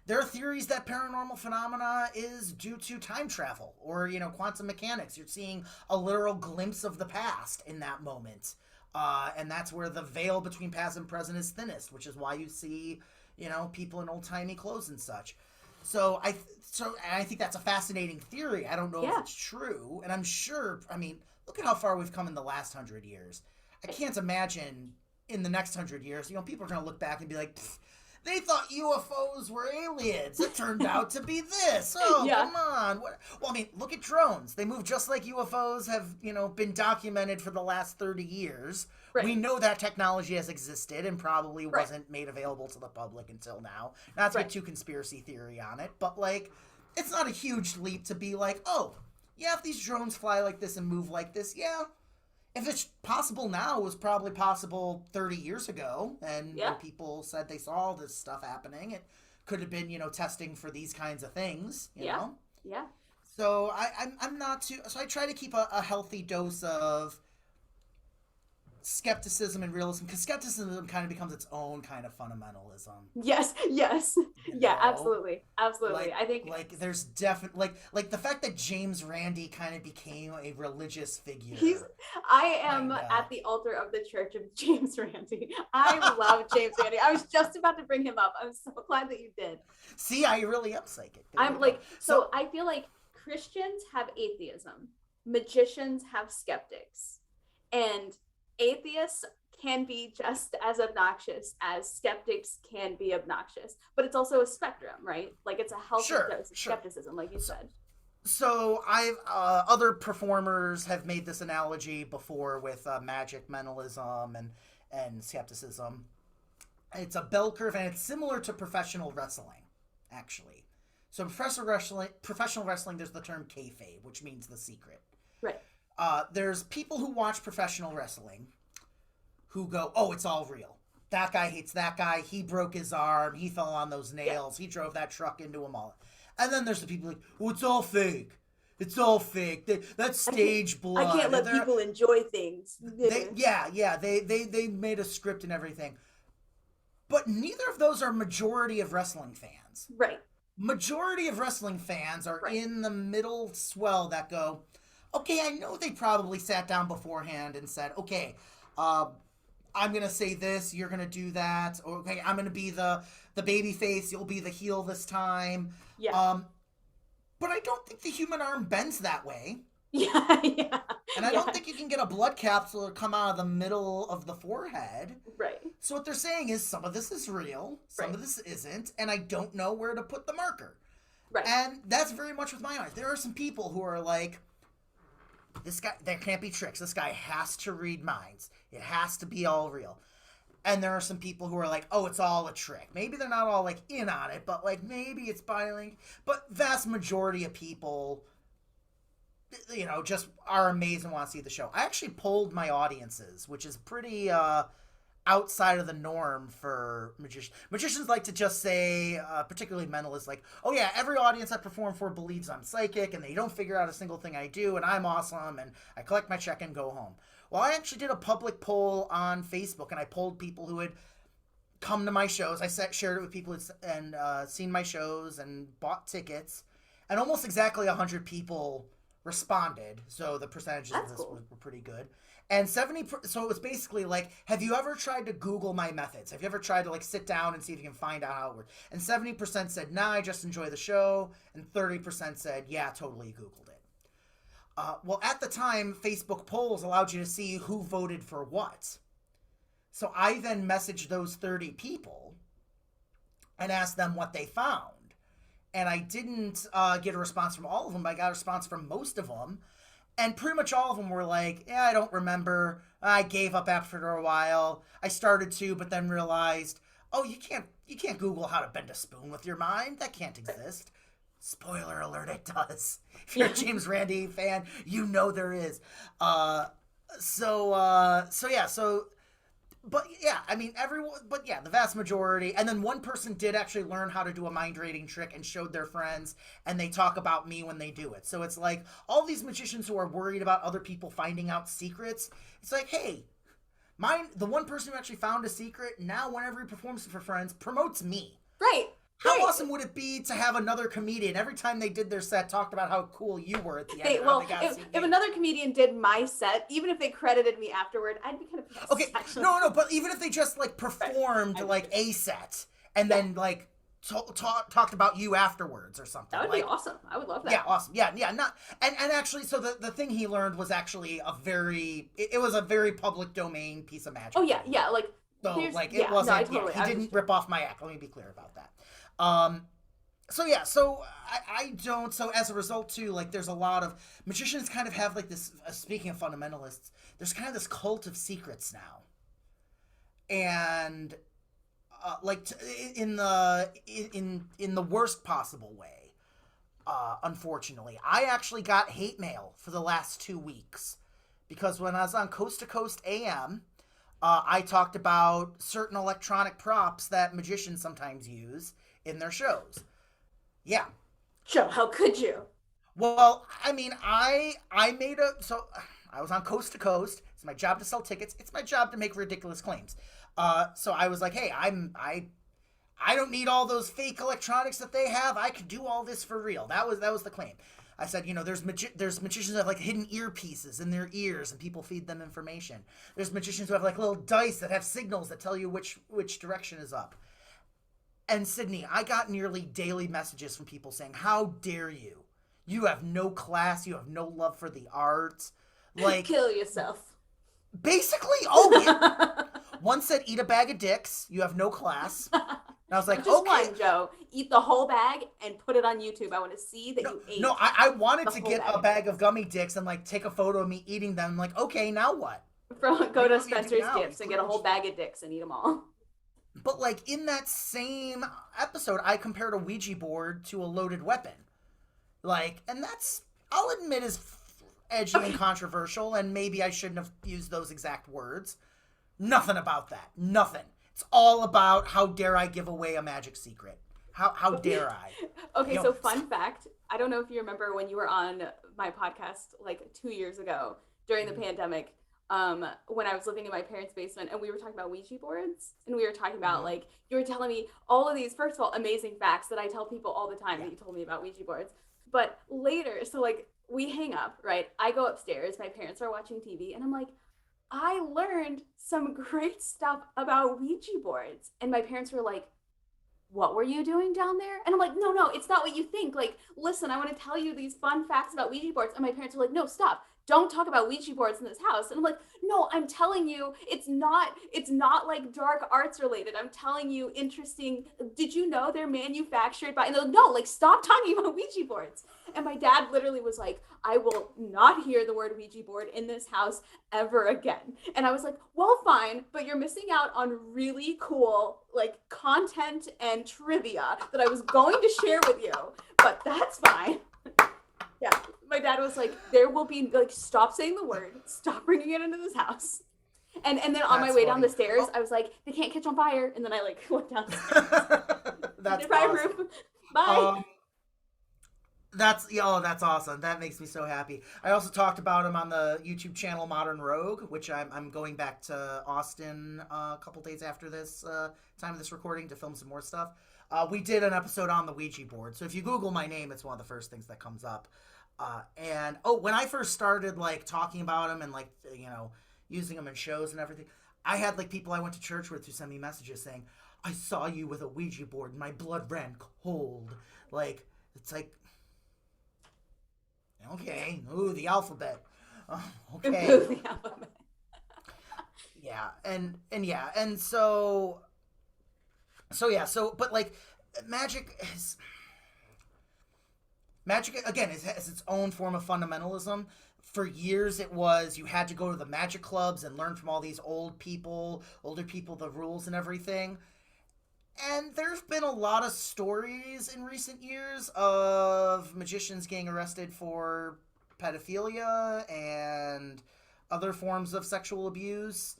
[SPEAKER 1] There are theories that paranormal phenomena is due to time travel or quantum mechanics. You're seeing a literal glimpse of the past in that moment, and that's where the veil between past and present is thinnest, which is why you see people in old timey clothes and such. So I think that's a fascinating theory. I don't know if
[SPEAKER 2] Yeah.
[SPEAKER 1] it's true, and I'm sure. I mean, look at how far we've come in the last 100 years. I can't imagine in the next 100 years, people are going to look back and be like, they thought UFOs were aliens. It turned out to be this. Oh,
[SPEAKER 2] Yeah.
[SPEAKER 1] come on. What? Well, I mean, look at drones. They move just like UFOs have, been documented for the last 30 years.
[SPEAKER 2] Right.
[SPEAKER 1] We know that technology has existed and probably
[SPEAKER 2] Right.
[SPEAKER 1] wasn't made available to the public until now. Not to
[SPEAKER 2] Right.
[SPEAKER 1] get too conspiracy theory on it, but like, it's not a huge leap to be like, oh, yeah, if these drones fly like this and move like this, yeah, if it's possible now, it was probably possible 30 years ago. And
[SPEAKER 2] Yeah.
[SPEAKER 1] when people said they saw this stuff happening, it could have been, testing for these kinds of things,
[SPEAKER 2] Yeah. Yeah.
[SPEAKER 1] So I'm not too. So I try to keep a healthy dose of skepticism and realism, because skepticism kind of becomes its own kind of fundamentalism.
[SPEAKER 2] Yes, yes.
[SPEAKER 1] You
[SPEAKER 2] Yeah,
[SPEAKER 1] know,
[SPEAKER 2] absolutely. Absolutely.
[SPEAKER 1] like
[SPEAKER 2] I think
[SPEAKER 1] there's definitely like the fact that James Randi kind of became a religious
[SPEAKER 2] he's
[SPEAKER 1] figure,
[SPEAKER 2] I am
[SPEAKER 1] kind
[SPEAKER 2] at
[SPEAKER 1] of.
[SPEAKER 2] the altar of the Church of James Randi. I love James Randi. I was just about to bring him up. I'm so glad that you did.
[SPEAKER 1] See, I really am psychic. There
[SPEAKER 2] I'm
[SPEAKER 1] you go.
[SPEAKER 2] like,
[SPEAKER 1] So
[SPEAKER 2] so I feel like Christians have atheism, magicians have skeptics, and atheists can be just as obnoxious as skeptics can be obnoxious. But it's also a spectrum, right? Like it's a healthy
[SPEAKER 1] sure,
[SPEAKER 2] dose of
[SPEAKER 1] sure.
[SPEAKER 2] skepticism, like you
[SPEAKER 1] So,
[SPEAKER 2] said.
[SPEAKER 1] so I've other performers have made this analogy before with magic, mentalism, and skepticism. It's a bell curve, and it's similar to professional wrestling, actually. So professional wrestling, there's the term kayfabe, which means the secret.
[SPEAKER 2] Right.
[SPEAKER 1] There's people who watch professional wrestling who go, "Oh, it's all real. That guy hates that guy. He broke his arm. He fell on those
[SPEAKER 2] Yeah.
[SPEAKER 1] nails. He drove that truck into him all." And then there's the people like, "Oh, it's all fake. It's all fake. That's stage
[SPEAKER 2] I can't
[SPEAKER 1] blood."
[SPEAKER 2] let
[SPEAKER 1] They're,
[SPEAKER 2] people enjoy things.
[SPEAKER 1] yeah, they made a script and everything. But neither of those are majority of wrestling fans.
[SPEAKER 2] Right.
[SPEAKER 1] Majority of wrestling fans are
[SPEAKER 2] Right.
[SPEAKER 1] in the middle swell that go, okay, I know they probably sat down beforehand and said, okay, uh, I'm gonna say this, you're gonna do that, or okay, I'm gonna be the baby face, you'll be the heel this time.
[SPEAKER 2] Yeah.
[SPEAKER 1] Um, but I don't think the human arm bends that way.
[SPEAKER 2] Yeah. Yeah.
[SPEAKER 1] And I don't
[SPEAKER 2] Yeah.
[SPEAKER 1] think you can get a blood capsule to come out of the middle of the forehead.
[SPEAKER 2] Right.
[SPEAKER 1] So what they're saying is some of this is real, some
[SPEAKER 2] Right.
[SPEAKER 1] of this isn't, and I don't know where to put the marker.
[SPEAKER 2] Right.
[SPEAKER 1] And that's very much with my eyes. There are some people who are like, this guy, there can't be tricks. This guy has to read minds. It has to be all real. And there are some people who are like, oh, it's all a trick. Maybe they're not all like in on it, but like maybe it's biling. But vast majority of people, just are amazed and want to see the show. I actually polled my audiences, which is pretty outside of the norm for magicians. Magicians like to just say, particularly mentalists, like, oh yeah, every audience I perform for believes I'm psychic and they don't figure out a single thing I do and I'm awesome and I collect my check and go home. Well, I actually did a public poll on Facebook and I polled people who had come to my shows. Shared it with people and seen my shows and bought tickets, and almost exactly 100 people responded. So the percentages of
[SPEAKER 2] That's
[SPEAKER 1] this
[SPEAKER 2] cool.
[SPEAKER 1] were pretty good. And 70, so it was basically like, have you ever tried to Google my methods? Have you ever tried to like sit down and see if you can find out how it works? And 70% said, nah, I just enjoy the show. And 30% said, yeah, totally Googled it. Well, at the time, Facebook polls allowed you to see who voted for what. So I then messaged those 30 people and asked them what they found. And I didn't get a response from all of them, but I got a response from most of them. And pretty much all of them were like, yeah, I don't remember. I gave up after a while. I started to, but then realized, oh, you can't Google how to bend a spoon with your mind. That can't exist. Spoiler alert, it does. If you're a James Randi fan, you know there is. So yeah, so but yeah, I mean everyone, but yeah, the vast majority, and then one person did actually learn how to do a mind reading trick and showed their friends, and they talk about me when they do it. So it's like all these magicians who are worried about other people finding out secrets. It's like, hey, the one person who actually found a secret now, whenever he performs for friends, promotes me.
[SPEAKER 2] Right.
[SPEAKER 1] How
[SPEAKER 2] Right.
[SPEAKER 1] awesome would it be to have another comedian every time they did their set talked about how cool you were at the end?
[SPEAKER 2] Hey,
[SPEAKER 1] And how
[SPEAKER 2] well,
[SPEAKER 1] they got
[SPEAKER 2] if another comedian did my set, even if they credited me afterward, I'd be kind of pissed.
[SPEAKER 1] Okay,
[SPEAKER 2] Actually.
[SPEAKER 1] no, but even if they just like performed
[SPEAKER 2] Right.
[SPEAKER 1] like a set and
[SPEAKER 2] Yeah.
[SPEAKER 1] then like talked about you afterwards or something,
[SPEAKER 2] That would
[SPEAKER 1] like,
[SPEAKER 2] be awesome. I would love that.
[SPEAKER 1] yeah, awesome, yeah, not and actually, so the thing he learned was actually it was a very public domain piece of magic.
[SPEAKER 2] Oh yeah, yeah. Like
[SPEAKER 1] So
[SPEAKER 2] there's
[SPEAKER 1] like
[SPEAKER 2] yeah.
[SPEAKER 1] it
[SPEAKER 2] No, I
[SPEAKER 1] wasn't.
[SPEAKER 2] totally.
[SPEAKER 1] Yeah, he didn't rip off my act. Let me be clear about that. So yeah, so I don't. So as a result, too, like there's a lot of magicians kind of have like this. Speaking of fundamentalists, there's kind of this cult of secrets now, and like in the worst possible way. Unfortunately, I actually got hate mail for the last 2 weeks because when I was on Coast to Coast AM, I talked about certain electronic props that magicians sometimes use in their shows. Yeah.
[SPEAKER 2] Joe, how could you?
[SPEAKER 1] Well, I mean, I made a so I was on Coast to Coast. It's my job to sell tickets. It's my job to make ridiculous claims. So I was like, hey, I don't need all those fake electronics that they have. I can do all this for real. That was the claim. I said, there's magicians who have like hidden earpieces in their ears, and people feed them information. There's magicians who have like little dice that have signals that tell you which direction is up. And Sydney, I got nearly daily messages from people saying, "How dare you? You have no class. You have no love for the arts." Like,
[SPEAKER 2] Kill yourself.
[SPEAKER 1] basically, oh, yeah. One said, "Eat a bag of dicks. You have no class." And I was like,
[SPEAKER 2] Just
[SPEAKER 1] okay.
[SPEAKER 2] one, Joe. Eat the whole bag and put it on YouTube. I want to see that
[SPEAKER 1] No,
[SPEAKER 2] you ate
[SPEAKER 1] no, I wanted
[SPEAKER 2] the
[SPEAKER 1] to
[SPEAKER 2] whole
[SPEAKER 1] get a bag of gummy dicks and like take a photo of me eating them. I'm like, okay, now what? What
[SPEAKER 2] Go
[SPEAKER 1] do you
[SPEAKER 2] to
[SPEAKER 1] want me to do
[SPEAKER 2] Spencer's
[SPEAKER 1] now? You
[SPEAKER 2] Gifts and get a whole
[SPEAKER 1] clearly.
[SPEAKER 2] bag of dicks and eat them all.
[SPEAKER 1] But like in that same episode, I compared a Ouija board to a loaded weapon. Like, and that's, I'll admit, is edgy and
[SPEAKER 2] Okay.
[SPEAKER 1] controversial, and maybe I shouldn't have used those exact words. Nothing about that. Nothing. It's all about how dare I give away a magic secret. How dare I?
[SPEAKER 2] Okay,
[SPEAKER 1] You know,
[SPEAKER 2] so fun fact. I don't know if you remember when you were on my podcast like 2 years ago during the pandemic, when I was living in my parents' basement and we were talking about Ouija boards and we were talking about
[SPEAKER 1] mm-hmm.
[SPEAKER 2] like you were telling me all of these, first of all, amazing facts that I tell people all the time
[SPEAKER 1] Yeah.
[SPEAKER 2] that you told me about Ouija boards. But later, so like we hang up, right? I go upstairs, my parents are watching TV, and I'm like, I learned some great stuff about Ouija boards. And my parents were like, what were you doing down there? And I'm like, no, no, it's not what you think. Like, listen, I want to tell you these fun facts about Ouija boards. And my parents were like, no, stop. Don't talk about Ouija boards in this house. And I'm like, no, I'm telling you, it's not like dark arts related. I'm telling you interesting. Did you know they're manufactured by, and they're like, no, like stop talking about Ouija boards. And my dad literally was like, I will not hear the word Ouija board in this house ever again. And I was like, well, fine, but you're missing out on really cool like content and trivia that I was going to share with you, but that's fine. Yeah. My dad was like, there will be like, stop saying the word, stop bringing it into this house. And then on my
[SPEAKER 1] That's
[SPEAKER 2] way down
[SPEAKER 1] funny.
[SPEAKER 2] the stairs,
[SPEAKER 1] Oh,
[SPEAKER 2] I was like, they can't catch on fire. And then I like went downstairs.
[SPEAKER 1] that's
[SPEAKER 2] They're
[SPEAKER 1] awesome.
[SPEAKER 2] fireproof. Bye.
[SPEAKER 1] Um, that's awesome. That makes me so happy. I also talked about him on the YouTube channel Modern Rogue, which I'm going back to Austin a couple days after this time of this recording to film some more stuff. We did an episode on the Ouija board, so if you Google my name, it's one of the first things that comes up. And oh, when I first started like talking about him and like using him in shows and everything, I had like people I went to church with who sent me messages saying, "I saw you with a Ouija board, and my blood ran cold." Like it's like, okay, ooh, the alphabet. Okay,
[SPEAKER 2] Improve the alphabet.
[SPEAKER 1] yeah, and yeah, and so yeah, so but like magic is magic again has its own form of fundamentalism. For years, it was you had to go to the magic clubs and learn from all these older people, the rules and everything. And there's been a lot of stories in recent years of magicians getting arrested for pedophilia and other forms of sexual abuse.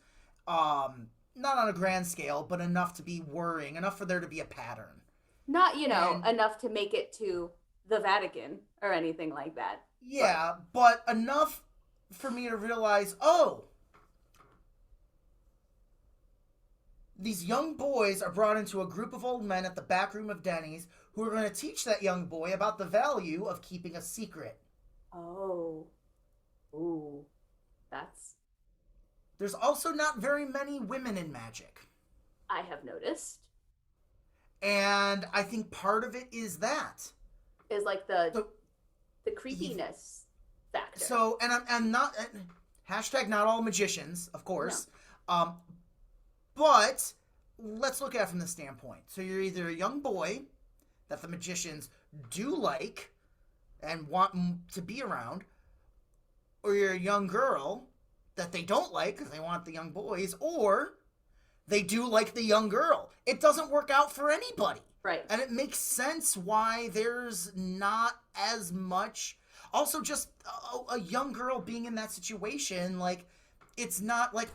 [SPEAKER 1] Not on a grand scale, but enough to be worrying, enough for there to be a pattern.
[SPEAKER 2] Not,
[SPEAKER 1] And
[SPEAKER 2] enough to make it to the Vatican or anything like that. But
[SPEAKER 1] yeah, but enough for me to realize, oh, these young boys are brought into a group of old men at the back room of Denny's who are going to teach that young boy about the value of keeping a secret.
[SPEAKER 2] oh, ooh, that's
[SPEAKER 1] There's also not very many women in magic.
[SPEAKER 2] I have noticed
[SPEAKER 1] And I think part of it is that.
[SPEAKER 2] is like the
[SPEAKER 1] So,
[SPEAKER 2] the creepiness factor.
[SPEAKER 1] and I'm not, hashtag not all magicians, of
[SPEAKER 2] No.
[SPEAKER 1] course. Um, but let's look at it from the standpoint. So you're either a young boy that the magicians do like and want to be around, or you're a young girl that they don't like because they want the young boys, or they do like the young girl. It doesn't work out for anybody.
[SPEAKER 2] Right.
[SPEAKER 1] And it makes sense why there's not as much. Also, just a young girl being in that situation, like, it's not like,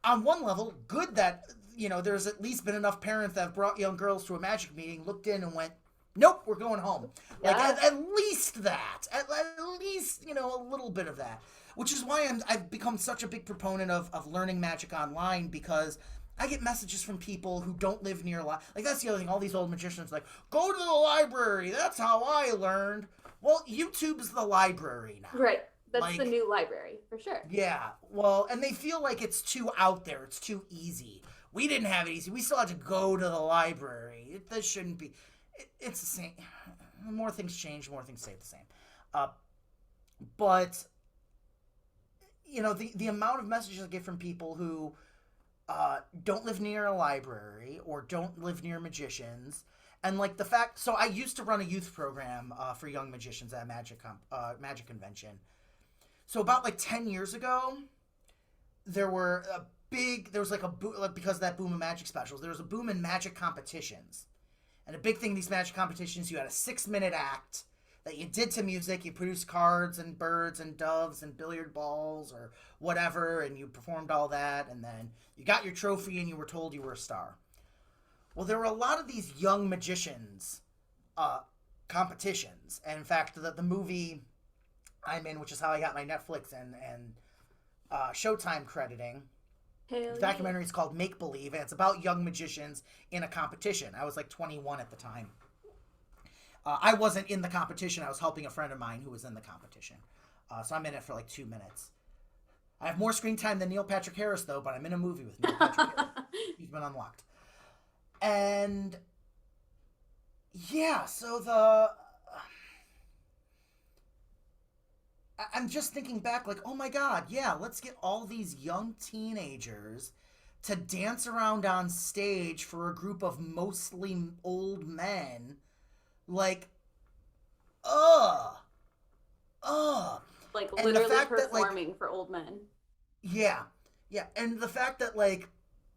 [SPEAKER 1] on one level, good that, there's at least been enough parents that have brought young girls to a magic meeting, looked in and went, Nope, we're going home. Like
[SPEAKER 2] Yeah.
[SPEAKER 1] at least that, at least a little bit of that. Which is why I've become such a big proponent of learning magic online, because I get messages from people who don't live near like that's the other thing. All these old magicians like go to the library. That's how I learned. Well, YouTube's the library now.
[SPEAKER 3] Right. That's the
[SPEAKER 1] Like,
[SPEAKER 3] new library for sure.
[SPEAKER 1] yeah, well, and they feel like it's too out there. It's too easy. We didn't have it easy. We still had to go to the library. This shouldn't be. It's the same. More things change, more things stay the same. Uh, but the amount of messages I get from people who don't live near a library or don't live near magicians, and like the fact. So I used to run a youth program for young magicians at a magic convention. So about like 10 years ago, there was like a boom, because of that boom of magic specials. There was a boom in magic competitions. And a big thing in these magic competitions, you had a 6-minute act that you did to music. You produced cards and birds and doves and billiard balls or whatever, and you performed all that, and then you got your trophy and you were told you were a star. Well, there were a lot of these young magicians competitions. And in fact, the movie I'm in, which is how I got my Netflix and Showtime crediting,
[SPEAKER 3] Hell
[SPEAKER 1] the documentary is called Make Believe, and it's about young magicians in a competition. I was like 21 at the time. I wasn't in the competition. I was helping a friend of mine who was in the competition. So I'm in it for like 2 minutes. I have more screen time than Neil Patrick Harris, though, but I'm in a movie with Neil Patrick Harris. He's been unlocked. And yeah, so I'm just thinking back, like, oh my god, yeah, let's get all these young teenagers to dance around on stage for a group of mostly old men. Like, ugh. Ugh.
[SPEAKER 3] Like
[SPEAKER 1] And the
[SPEAKER 3] literally
[SPEAKER 1] fact that, like,
[SPEAKER 3] performing for old men.
[SPEAKER 1] yeah. Yeah. And the fact that, like,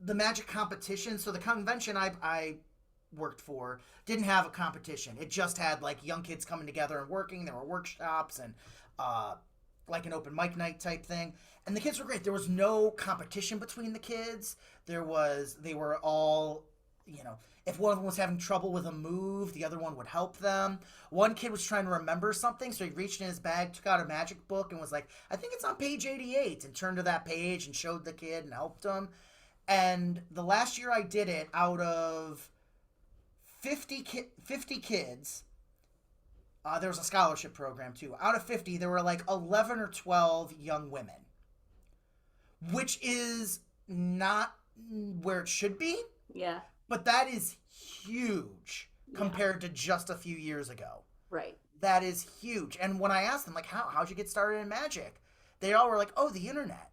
[SPEAKER 1] the magic competition, so the convention I worked for didn't have a competition. It just had, like, young kids coming together and working. There were workshops and, like, an open mic night type thing. And the kids were great. There was no competition between the kids. They were all, if one of them was having trouble with a move, the other one would help them. One kid was trying to remember something, so he reached in his bag, took out a magic book, and was like, I think it's on page 88, and turned to that page and showed the kid and helped him. And the last year I did it, out of 50 kids, there was a scholarship program too. Out of 50, there were like 11 or 12 young women, which is not where it should be.
[SPEAKER 3] Yeah.
[SPEAKER 1] But that is huge compared to just a few years ago.
[SPEAKER 3] Right.
[SPEAKER 1] That is huge. And when I asked them, like, how'd you get started in magic? They all were like, oh, the internet.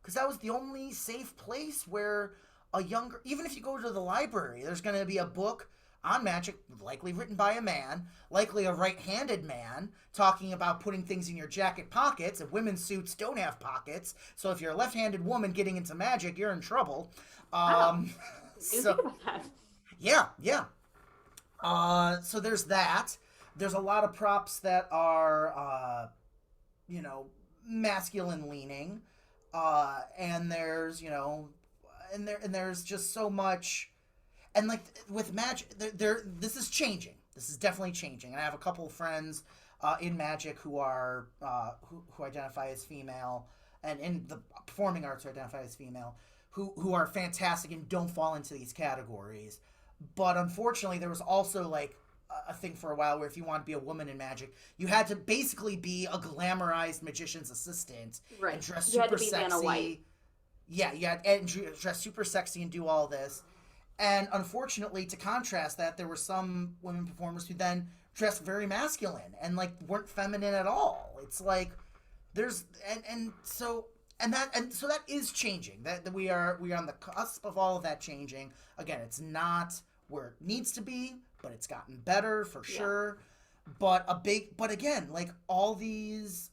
[SPEAKER 1] Because that was the only safe place where even if you go to the library, there's going to be a book on magic, likely written by a man, likely a right-handed man, talking about putting things in your jacket pockets, and women's suits don't have pockets, so if you're a left-handed woman getting into magic, you're in trouble.
[SPEAKER 3] Wow.
[SPEAKER 1] So,
[SPEAKER 3] think about that.
[SPEAKER 1] yeah. So there's that. There's a lot of props that are, masculine leaning, and there's, and there's just so much. And like with magic, this is changing. This is definitely changing. And I have a couple of friends in magic who are who identify as female, and in the performing arts who identify as female, who are fantastic and don't fall into these categories. But unfortunately, there was also like a thing for a while where if you want to be a woman in magic, you had to basically be a glamorized magician's assistant,
[SPEAKER 3] Right.
[SPEAKER 1] and dress
[SPEAKER 3] You had
[SPEAKER 1] super
[SPEAKER 3] to be Vanna
[SPEAKER 1] sexy.
[SPEAKER 3] White.
[SPEAKER 1] Yeah, you had and dress super sexy and do all this. And unfortunately, to contrast that, there were some women performers who then dressed very masculine and like weren't feminine at all. It's like there's so that is changing. That we are on the cusp of all of that changing. Again, it's not where it needs to be, but it's gotten better for sure. But again, like all these,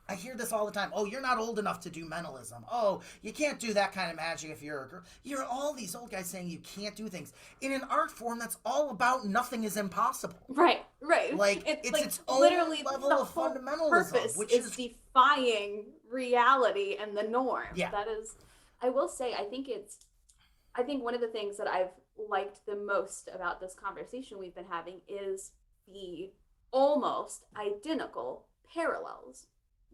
[SPEAKER 1] I hear this all the time. Oh, you're not old enough to do mentalism. Oh, you can't do that kind of magic if you're a girl. You're all these old guys saying you can't do things. In an art form that's all about nothing is impossible.
[SPEAKER 3] Right.
[SPEAKER 1] Like, it's
[SPEAKER 3] like
[SPEAKER 1] its own
[SPEAKER 3] literally
[SPEAKER 1] level
[SPEAKER 3] the
[SPEAKER 1] of
[SPEAKER 3] whole
[SPEAKER 1] fundamentalism,
[SPEAKER 3] purpose
[SPEAKER 1] which
[SPEAKER 3] is
[SPEAKER 1] is
[SPEAKER 3] defying reality and the norm.
[SPEAKER 1] Yeah.
[SPEAKER 3] That is, I will say, I think it's I think one of the things that I've liked the most about this conversation we've been having is the almost identical parallels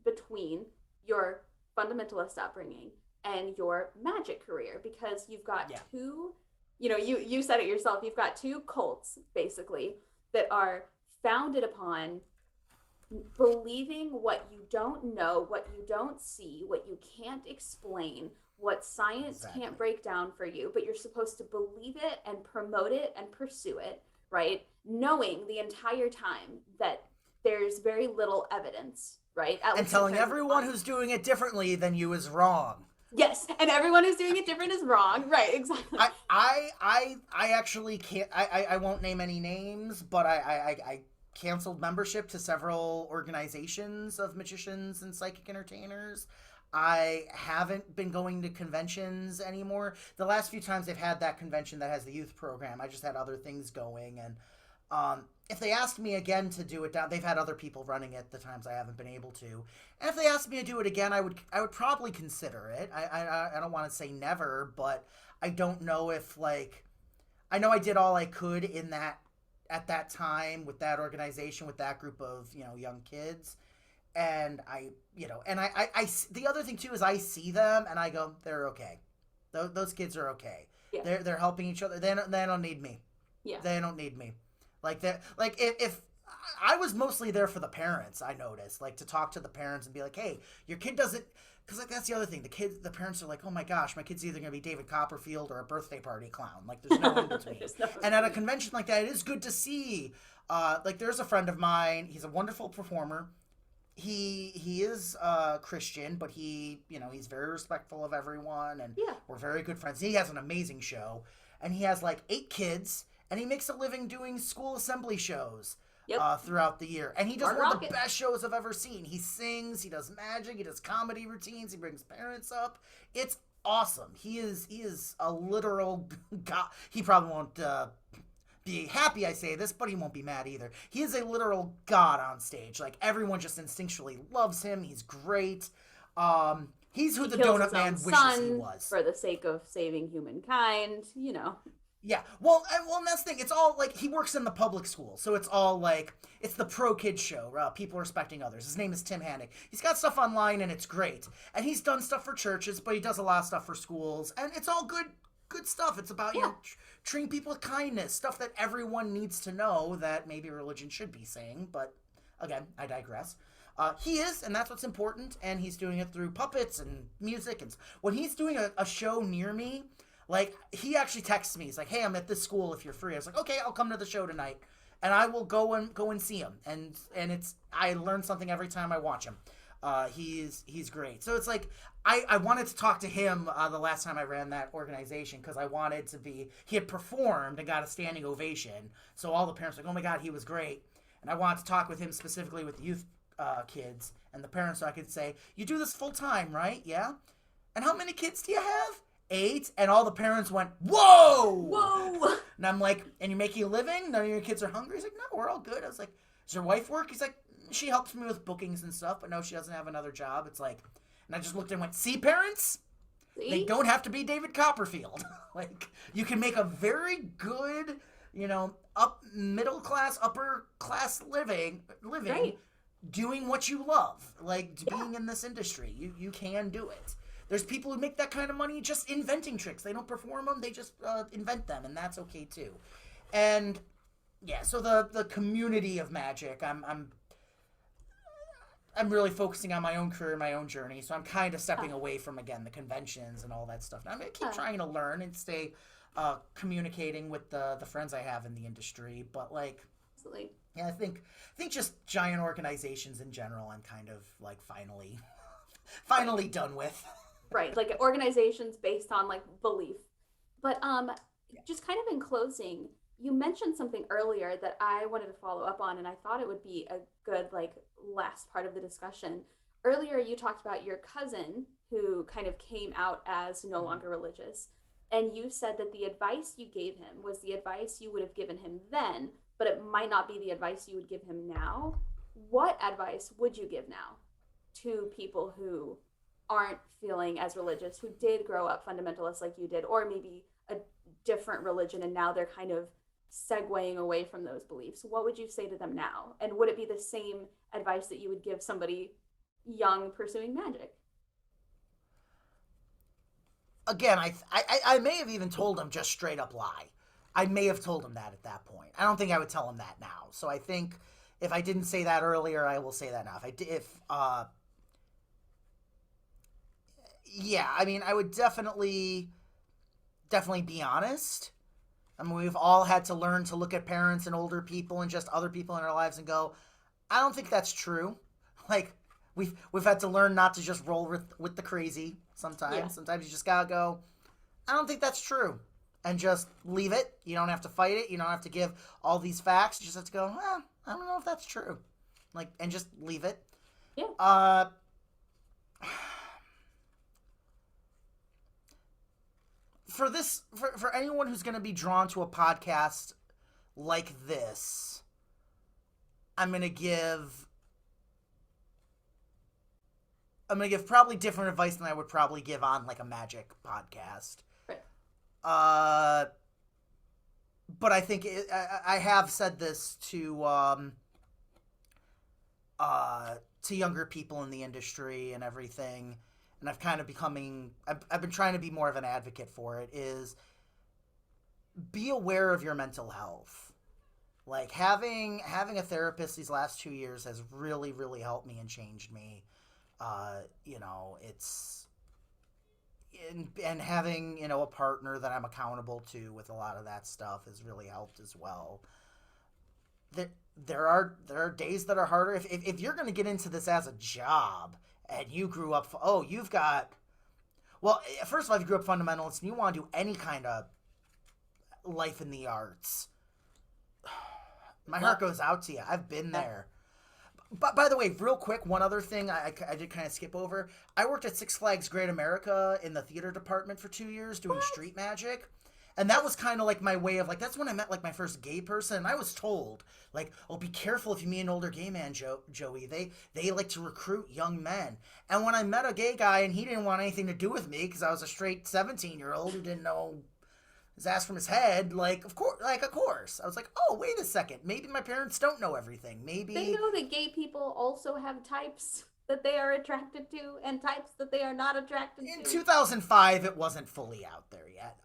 [SPEAKER 3] between your fundamentalist upbringing and your magic career, because you've got two, you said it yourself, you've got two cults basically that are founded upon believing what you don't know, what you don't see, what you can't explain, what science can't break down for you, but you're supposed to believe it and promote it and pursue it, right? Knowing the entire time that there's very little evidence, right?
[SPEAKER 1] And telling everyone who's doing it differently than you is wrong.
[SPEAKER 3] Yes, and everyone who's doing it different is wrong. Right, exactly.
[SPEAKER 1] I actually can't. I won't name any names, but I canceled membership to several organizations of magicians and psychic entertainers. I haven't been going to conventions anymore. The last few times they've had that convention that has the youth program, I just had other things going. And if they asked me again to do it down, they've had other people running it the times I haven't been able to. And if they asked me to do it again, I would probably consider it. I don't want to say never, but I don't know if, like, I know I did all I could in that at that time with that organization, with that group of, young kids. And I the other thing too is I see them and I go, they're okay. Those kids are okay.
[SPEAKER 3] Yeah.
[SPEAKER 1] They're helping each other. They don't need me.
[SPEAKER 3] Yeah.
[SPEAKER 1] They don't need me. Like that. Like if I was mostly there for the parents, I noticed, like, to talk to the parents and be like, hey, your kid doesn't. Because, like, that's the other thing. The parents are like, oh my gosh, my kid's either going to be David Copperfield or a birthday party clown. Like, there's no in between. And at a convention like that, it is good to see. Like, there's a friend of mine. He's a wonderful performer. He is Christian, but he's very respectful of everyone, and we're very good friends. He has an amazing show, and he has like 8 kids, and he makes a living doing school assembly shows. Throughout the year. And he does one of the best shows I've ever seen. He sings, he does magic, he does comedy routines, he brings parents up. It's awesome. He is a literal god. He probably won't be happy I say this, but he won't be mad either. He is a literal god on stage. Like, everyone just instinctually loves him. He's great. He's who the Donut Man wishes he was.
[SPEAKER 3] For the sake of saving humankind,
[SPEAKER 1] Yeah, well, and that's the thing. It's all, like, he works in the public school, so it's all, like, it's the pro kids show, people respecting others. His name is Tim Hannick. He's got stuff online, and it's great. And he's done stuff for churches, but he does a lot of stuff for schools, and it's all good stuff. It's about, treating people with kindness, stuff that everyone needs to know that maybe religion should be saying, but, again, I digress. He is, and that's what's important, and he's doing it through puppets and music, and when he's doing a show near me, like, he actually texts me. He's like, hey, I'm at this school if you're free. I was like, okay, I'll come to the show tonight. And I will go and see him. And I learn something every time I watch him. He's great. So it's like, I wanted to talk to him the last time I ran that organization, because I wanted to be, he had performed and got a standing ovation. So all the parents were like, oh my God, he was great. And I wanted to talk with him specifically with the youth kids and the parents, so I could say, you do this full time, right? Yeah. And how many kids do you have? 8, and all the parents went, whoa! And I'm like, and you're making a living? None of your kids are hungry? He's like, no, we're all good. I was like, does your wife work? He's like, she helps me with bookings and stuff, but no, she doesn't have another job. It's like, and I just looked and went, see, parents? See? They don't have to be David Copperfield. Like, you can make a very good, middle class, upper class living right, doing what you love, like being in this industry. You can do it. There's people who make that kind of money just inventing tricks. They don't perform them, they just invent them, and that's okay too. And yeah, so the community of magic, I'm really focusing on my own career, my own journey. So I'm kind of stepping away from, again, the conventions and all that stuff. And I'm gonna keep trying to learn and stay communicating with the friends I have in the industry. But, like,
[SPEAKER 3] absolutely,
[SPEAKER 1] yeah, I think just giant organizations in general, I'm kind of like finally done with.
[SPEAKER 3] Right, like organizations based on, like, belief. But just kind of in closing, you mentioned something earlier that I wanted to follow up on, and I thought it would be a good, like, last part of the discussion. Earlier, you talked about your cousin who kind of came out as no longer religious, and you said that the advice you gave him was the advice you would have given him then, but it might not be the advice you would give him now. What advice would you give now to people who aren't feeling as religious, who did grow up fundamentalist like you did, or maybe a different religion and now they're kind of segueing away from those beliefs, what would you say to them now? And would it be the same advice that you would give somebody young pursuing magic?
[SPEAKER 1] Again, I may have even told him just straight up lie. I may have told him that at that point. I don't think I would tell him that now. So I think if I didn't say that earlier, I will say that now. Yeah, I mean, I would definitely be honest. I mean, we've all had to learn to look at parents and older people and just other people in our lives and go, I don't think that's true. Like, we've had to learn not to just roll with the crazy sometimes. Yeah. Sometimes you just gotta go, I don't think that's true. And just leave it. You don't have to fight it. You don't have to give all these facts. You just have to go, I don't know if that's true. Like, and just leave it.
[SPEAKER 3] Yeah.
[SPEAKER 1] For anyone who's going to be drawn to a podcast like this, I'm going to give probably different advice than I would probably give on like a magic podcast.
[SPEAKER 3] Right.
[SPEAKER 1] But I think I have said this to younger people in the industry and everything, and I've kind of I've been trying to be more of an advocate for it, is be aware of your mental health. Like having a therapist these last 2 years has really, really helped me and changed me. It's and having, a partner that I'm accountable to with a lot of that stuff has really helped as well. There are days that are harder. If you're going to get into this as a job and you grew up, first of all, if you grew up fundamentalist and you want to do any kind of life in the arts, my heart goes out to you. I've been there. But by the way, real quick, one other thing I did kind of skip over. I worked at Six Flags Great America in the theater department for 2 years doing street magic. And that was kind of like my way of like, that's when I met like my first gay person. And I was told like, oh, be careful if you meet an older gay man, Joey. They like to recruit young men. And when I met a gay guy and he didn't want anything to do with me because I was a straight 17-year-old who didn't know his ass from his head, of course. I was like, oh, wait a second. Maybe my parents don't know everything. Maybe
[SPEAKER 3] they know that gay people also have types that they are attracted to and types that they are not attracted to.
[SPEAKER 1] In 2005, it wasn't fully out there yet.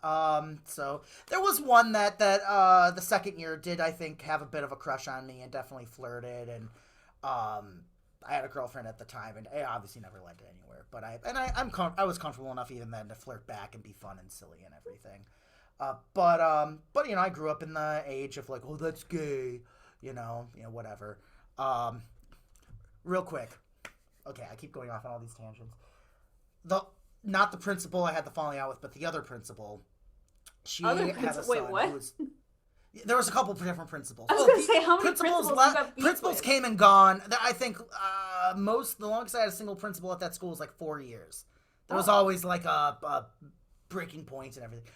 [SPEAKER 1] So there was one that the second year did, I think, have a bit of a crush on me and definitely flirted. And I had a girlfriend at the time, and it obviously never led to anywhere. But I was comfortable enough even then to flirt back and be fun and silly and everything. But I grew up in the age of like, oh, that's gay, whatever. Real quick. Okay, I keep going off on all these tangents. Not the principal I had the falling out with, but the other principal. She had a son.
[SPEAKER 3] Wait, what?
[SPEAKER 1] There was a couple of different principals.
[SPEAKER 3] I was going to say, how many
[SPEAKER 1] principals came and gone. I think the longest I had a single principal at that school was like 4 years. There was always like a breaking point and everything.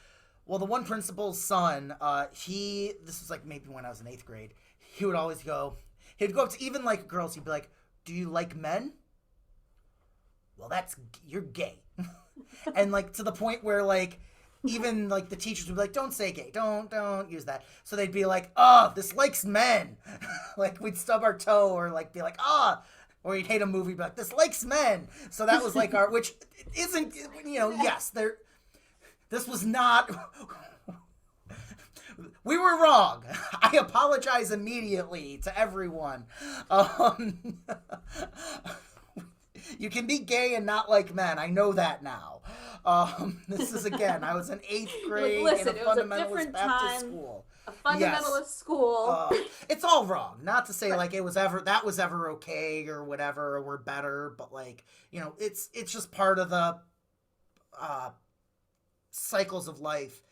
[SPEAKER 1] Well, the one principal's son, this was like maybe when I was in 8th grade, he'd go up to even like girls, he'd be like, do you like men? Well, you're gay. And like to the point where like, even like the teachers would be like, don't say gay, don't use that. So they'd be like, oh, this likes men. Like we'd stub our toe or like be like, or you'd hate a movie, be like, this likes men. So that was like which isn't, yes, this was not, we were wrong. I apologize immediately to everyone. You can be gay and not like men. I know that now. This is, again, I was in 8th grade in a fundamentalist Baptist school.
[SPEAKER 3] A fundamentalist school.
[SPEAKER 1] It's all wrong. Not to say like that was ever okay or whatever, or we're better, but like, it's just part of the cycles of life.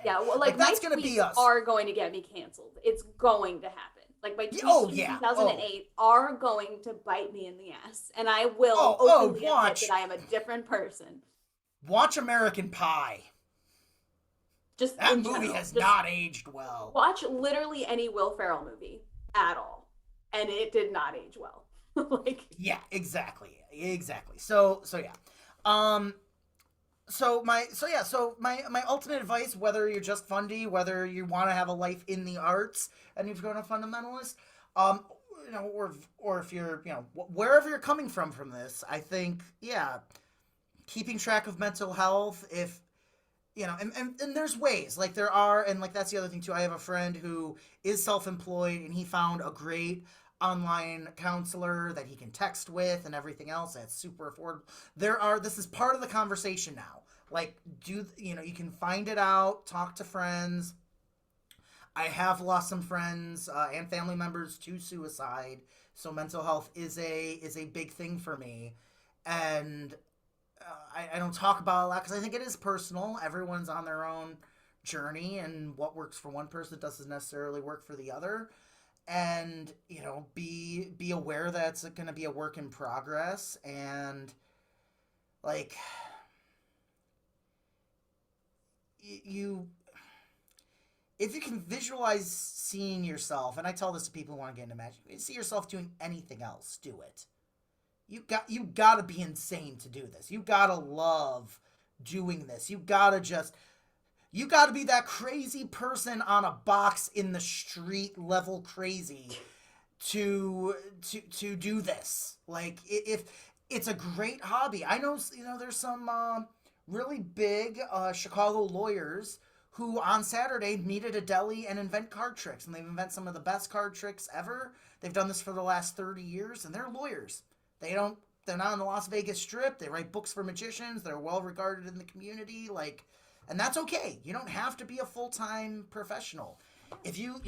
[SPEAKER 3] Yeah, well, like that's going to be us. Are going to get me canceled. It's going to happen. Like my tweets in 2008 are going to bite me in the ass, and I will openly admit that I am a different person.
[SPEAKER 1] Watch American Pie. That movie has not aged well.
[SPEAKER 3] Watch literally any Will Ferrell movie at all, and it did not age well.
[SPEAKER 1] Yeah, exactly. exactly. So yeah. Um, so my ultimate advice, whether you're just fundy, whether you want to have a life in the arts and you've grown a fundamentalist, um, or if you're, wherever you're coming from this, I think, yeah, keeping track of mental health, if and there's ways, like there are, and like that's the other thing too. I have a friend who is self-employed, and he found a great online counselor that he can text with and everything else. That's super affordable. This is part of the conversation now. Like, you can find it out, talk to friends. I have lost some friends and family members to suicide, so mental health is a big thing for me, and I don't talk about it a lot because I think it is personal. Everyone's on their own journey, and what works for one person doesn't necessarily work for the other. And be aware that it's going to be a work in progress, and like you if you can visualize seeing yourself, and I tell this to people who want to get into magic, you see yourself doing anything else, do it. You gotta be insane to do this. You gotta love doing this. You gotta be that crazy person on a box in the street level crazy to do this. Like, if it's a great hobby. I know, there's some really big Chicago lawyers who on Saturday meet at a deli and invent card tricks, and they invent some of the best card tricks ever. They've done this for the last 30 years, and they're lawyers. They're not on the Las Vegas Strip. They write books for magicians. They're well regarded in the community. Like, and that's okay. You don't have to be a full-time professional. If you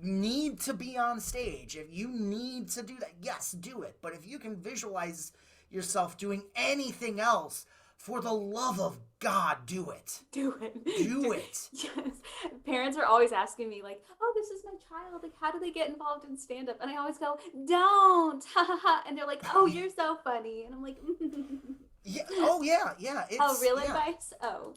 [SPEAKER 1] need to be on stage, if you need to do that, yes, do it. But if you can visualize yourself doing anything else, for the love of God, do it.
[SPEAKER 3] Do it.
[SPEAKER 1] Do it.
[SPEAKER 3] Yes. Parents are always asking me, like, oh, this is my child. Like, how do they get involved in stand up? And I always go, don't. Ha ha ha. And they're like, oh, you're so funny. And I'm like,
[SPEAKER 1] yeah. Oh, yeah. Yeah.
[SPEAKER 3] oh, real
[SPEAKER 1] yeah.
[SPEAKER 3] advice? Oh.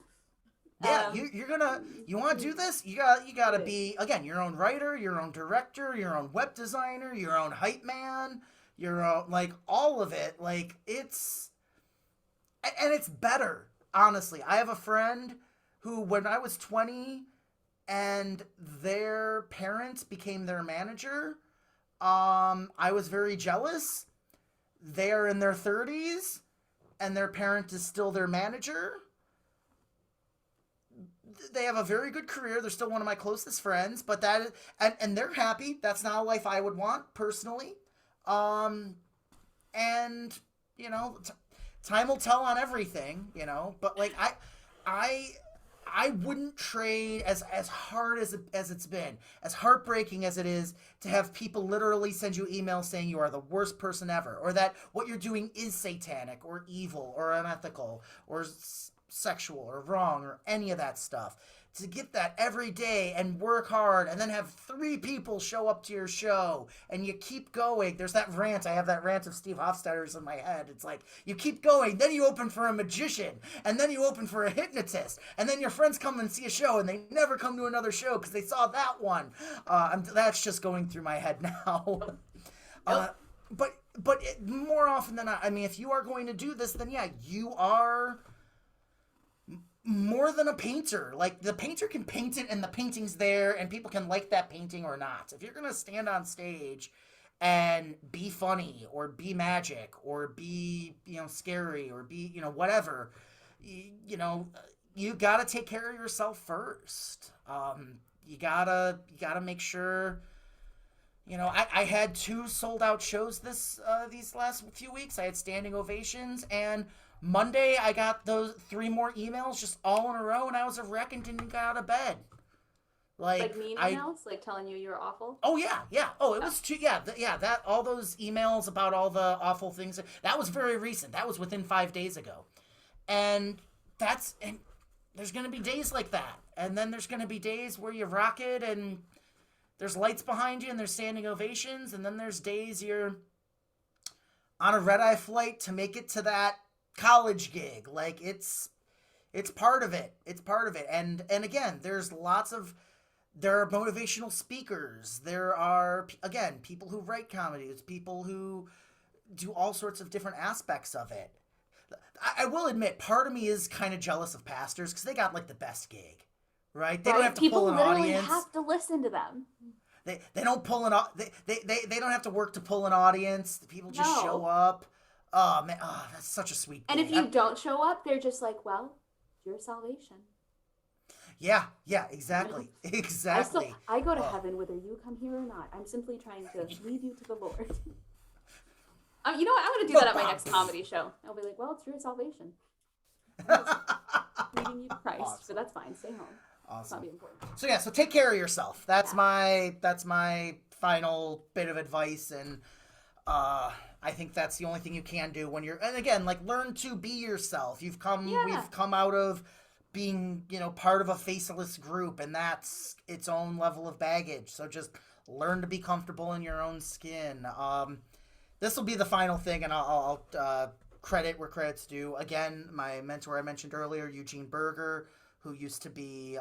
[SPEAKER 1] Yeah, you want to do this? You gotta be, again, your own writer, your own director, your own web designer, your own hype man, your own, like, all of it. Like, and it's better, honestly. I have a friend who, when I was 20 and their parent became their manager, I was very jealous. They're in their 30s and their parent is still their manager. They have a very good career. They're still one of my closest friends, but and they're happy. That's not a life I would want personally. And time will tell on everything, but like I wouldn't trade as hard as it's been, as heartbreaking as it is to have people literally send you emails saying you are the worst person ever, or that what you're doing is satanic or evil or unethical or sexual or wrong or any of that stuff. To get that every day and work hard and then have 3 people show up to your show and you keep going. There's that rant. I have that rant of Steve Hofstadter's in my head. It's like, you keep going, then you open for a magician, and then you open for a hypnotist, and then your friends come and see a show and they never come to another show because they saw that one. That's just going through my head now. But more often than not, I mean, if you are going to do this, then yeah, you are more than a painter. Like, the painter can paint it and the painting's there and people can like that painting or not. If you're going to stand on stage and be funny or be magic or be, scary or be, whatever, you got to take care of yourself first. You gotta make sure, I had 2 sold out shows these last few weeks. I had standing ovations, and Monday, I got those 3 more emails just all in a row, and I was a wreck and didn't get out of bed.
[SPEAKER 3] Like mean emails, like telling you you're awful.
[SPEAKER 1] Oh yeah. Oh, it was too. Yeah, that all those emails about all the awful things. That was very recent. That was within 5 days ago, and there's gonna be days like that, and then there's gonna be days where you rock it, and there's lights behind you, and there's standing ovations, and then there's days you're on a red-eye flight to make it to that college gig. Like, it's part of it. It's part of it. And again, there are motivational speakers. There are, again, people who write comedy. There's people who do all sorts of different aspects of it. I will admit, part of me is kind of jealous of pastors because they got like the best gig, right? They don't have to
[SPEAKER 3] People
[SPEAKER 1] pull an
[SPEAKER 3] literally
[SPEAKER 1] audience.
[SPEAKER 3] have to listen to them.
[SPEAKER 1] They don't pull an they don't have to work to pull an audience. The people just
[SPEAKER 3] No.
[SPEAKER 1] show up. Oh man, that's such a sweet
[SPEAKER 3] And
[SPEAKER 1] gig.
[SPEAKER 3] if you don't show up, they're just like, well, your salvation.
[SPEAKER 1] Yeah, exactly. Exactly.
[SPEAKER 3] I go to heaven whether you come here or not. I'm simply trying to lead you to the Lord. You know what? I'm going to do that at my next comedy show. I'll be like, well, it's your salvation. Leading you to Christ.
[SPEAKER 1] Awesome.
[SPEAKER 3] But that's fine. Stay home.
[SPEAKER 1] Awesome.
[SPEAKER 3] It's not be important.
[SPEAKER 1] So yeah, so take care of yourself. That's my final bit of advice, and I think that's the only thing you can do when you're. And again, like, learn to be yourself. We've come out of being, part of a faceless group, and that's its own level of baggage. So just learn to be comfortable in your own skin. This will be the final thing, and I'll credit where credit's due. Again, my mentor I mentioned earlier, Eugene Berger, who used to be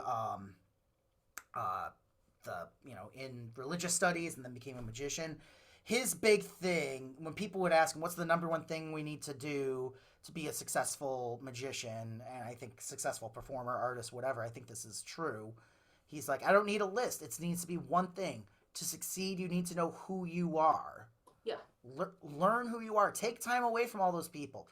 [SPEAKER 1] in religious studies and then became a magician. His big thing, when people would ask him, what's the number one thing we need to do to be a successful magician, and I think successful performer, artist, whatever, I think this is true. He's like, I don't need a list. It needs to be one thing. To succeed, you need to know who you are.
[SPEAKER 3] Yeah.
[SPEAKER 1] Learn who you are. Take time away from all those people.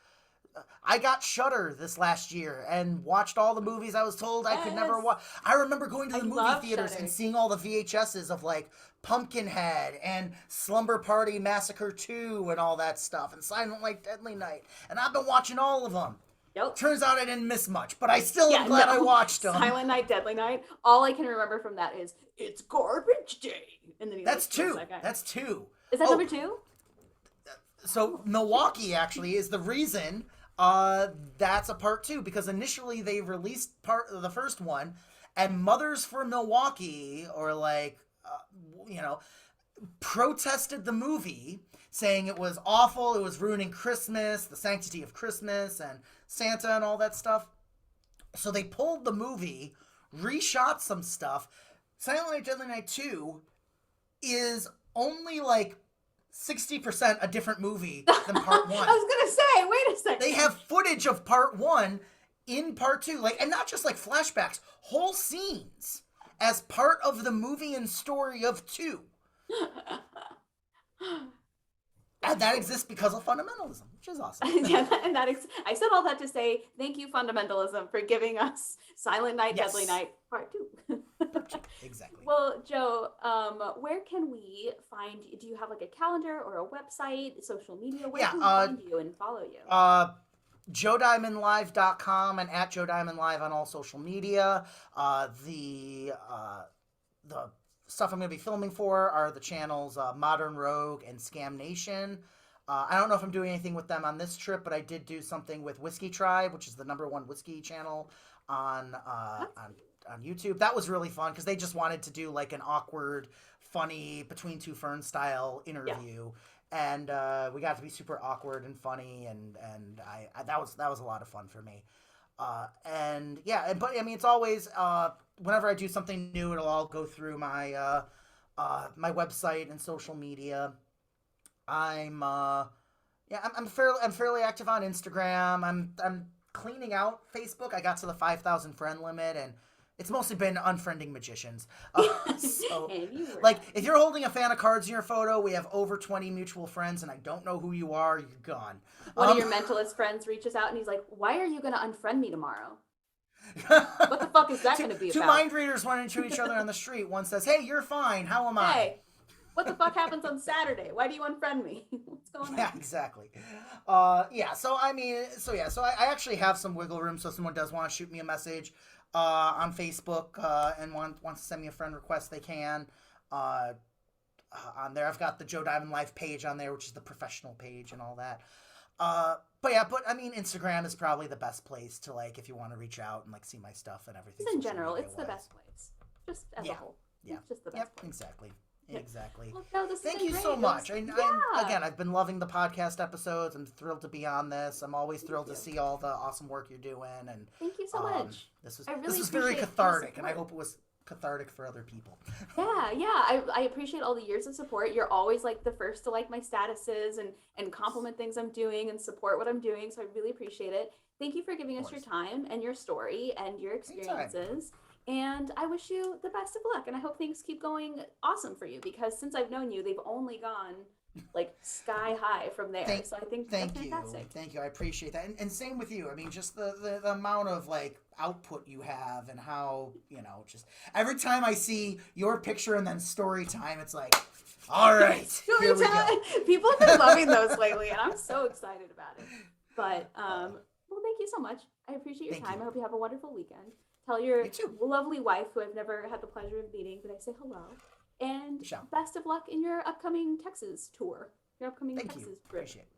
[SPEAKER 1] I got Shudder this last year and watched all the movies I was told I could never watch. I remember going to the movie theaters and seeing all the VHSs of like Pumpkinhead and Slumber Party Massacre 2 and all that stuff, and Silent Night, Deadly Night. And I've been watching all of them.
[SPEAKER 3] Yep.
[SPEAKER 1] Turns out I didn't miss much, but I still am glad I watched them.
[SPEAKER 3] Silent Night, Deadly Night. All I can remember from that is, it's garbage day. And then
[SPEAKER 1] That's two. That's two.
[SPEAKER 3] Is that number 2?
[SPEAKER 1] So Milwaukee actually is the reason that's a part 2, because initially they released the first one, and Mothers for Milwaukee, or like protested the movie, saying it was awful, it was ruining Christmas, the sanctity of Christmas and Santa and all that stuff. So they pulled the movie, reshot some stuff. Silent Night, Deadly Night 2 is only like 60% a different movie than part 1.
[SPEAKER 3] I was gonna say, wait a second.
[SPEAKER 1] They have footage of part 1 in part 2, like, and not just like flashbacks, whole scenes as part of the movie and story of 2. And that exists because of fundamentalism, which is awesome.
[SPEAKER 3] I said all that to say thank you, fundamentalism, for giving us Silent Night, Deadly Night Part 2.
[SPEAKER 1] Exactly.
[SPEAKER 3] Well, Joe, where can we find you? Do you have like a calendar or a website, social media? Where can we find you and follow you?
[SPEAKER 1] JoeDiamondLive.com and at JoeDiamondLive on all social media. The stuff I'm going to be filming for are the channels Modern Rogue and Scam Nation. I don't know if I'm doing anything with them on this trip, but I did do something with Whiskey Tribe, which is the #1 whiskey channel on YouTube. That was really fun because they just wanted to do like an awkward, funny Between Two Ferns style interview. Yeah. And we got to be super awkward and funny, and I that was a lot of fun for me. But I mean, it's always whenever I do something new, it'll all go through my my website and social media. I'm fairly active on Instagram. I'm cleaning out Facebook. I got to the 5,000 friend limit, and it's mostly been unfriending magicians. So, like, if you're holding a fan of cards in your photo, we have over 20 mutual friends, and I don't know who you are. You're gone.
[SPEAKER 3] One of your mentalist friends reaches out, and he's like, "Why are you going to unfriend me tomorrow? What the fuck is that going to be about?"
[SPEAKER 1] Two mind readers run into each other on the street. One says, "Hey, you're fine. How am I?"
[SPEAKER 3] Hey, what the fuck happens on Saturday? Why do you unfriend me? What's going on?
[SPEAKER 1] Yeah, exactly. So I actually have some wiggle room. So if someone does want to shoot me a message on Facebook and wants to send me a friend request, they can. On there, I've got the Joe Diamond Life page on there, which is the professional page and all that. But I mean, Instagram is probably the best place to, like, if you want to reach out and like see my stuff and everything.
[SPEAKER 3] Just in general, it's the best place. Just as a whole.
[SPEAKER 1] Yeah.
[SPEAKER 3] It's just the best place.
[SPEAKER 1] Exactly. Exactly.
[SPEAKER 3] Well, no,
[SPEAKER 1] Thank you so much. Again, I've been loving the podcast episodes. I'm thrilled to be on this. I'm always thrilled to see all the awesome work you're doing. And
[SPEAKER 3] thank you so much.
[SPEAKER 1] This was very cathartic, and I hope it was cathartic for other people.
[SPEAKER 3] Yeah. I appreciate all the years of support. You're always like the first to like my statuses and compliment things I'm doing and support what I'm doing. So I really appreciate it. Thank you for giving us your time and your story and your experiences. And I wish you the best of luck. And I hope things keep going awesome for you, because since I've known you, they've only gone like sky high from there. So I think that's fantastic.
[SPEAKER 1] Thank you. I appreciate that. And same with you. I mean, just the amount of like output you have, and how, just every time I see your picture and then story time, it's like, all right, here we go.
[SPEAKER 3] People have been loving those lately, and I'm so excited about it. But well, thank you so much. I appreciate your time. I hope you have a wonderful weekend. Tell your lovely wife, who I've never had the pleasure of meeting, that I say hello. And best of luck in your upcoming Texas tour. Your upcoming Texas trip.
[SPEAKER 1] Appreciate it.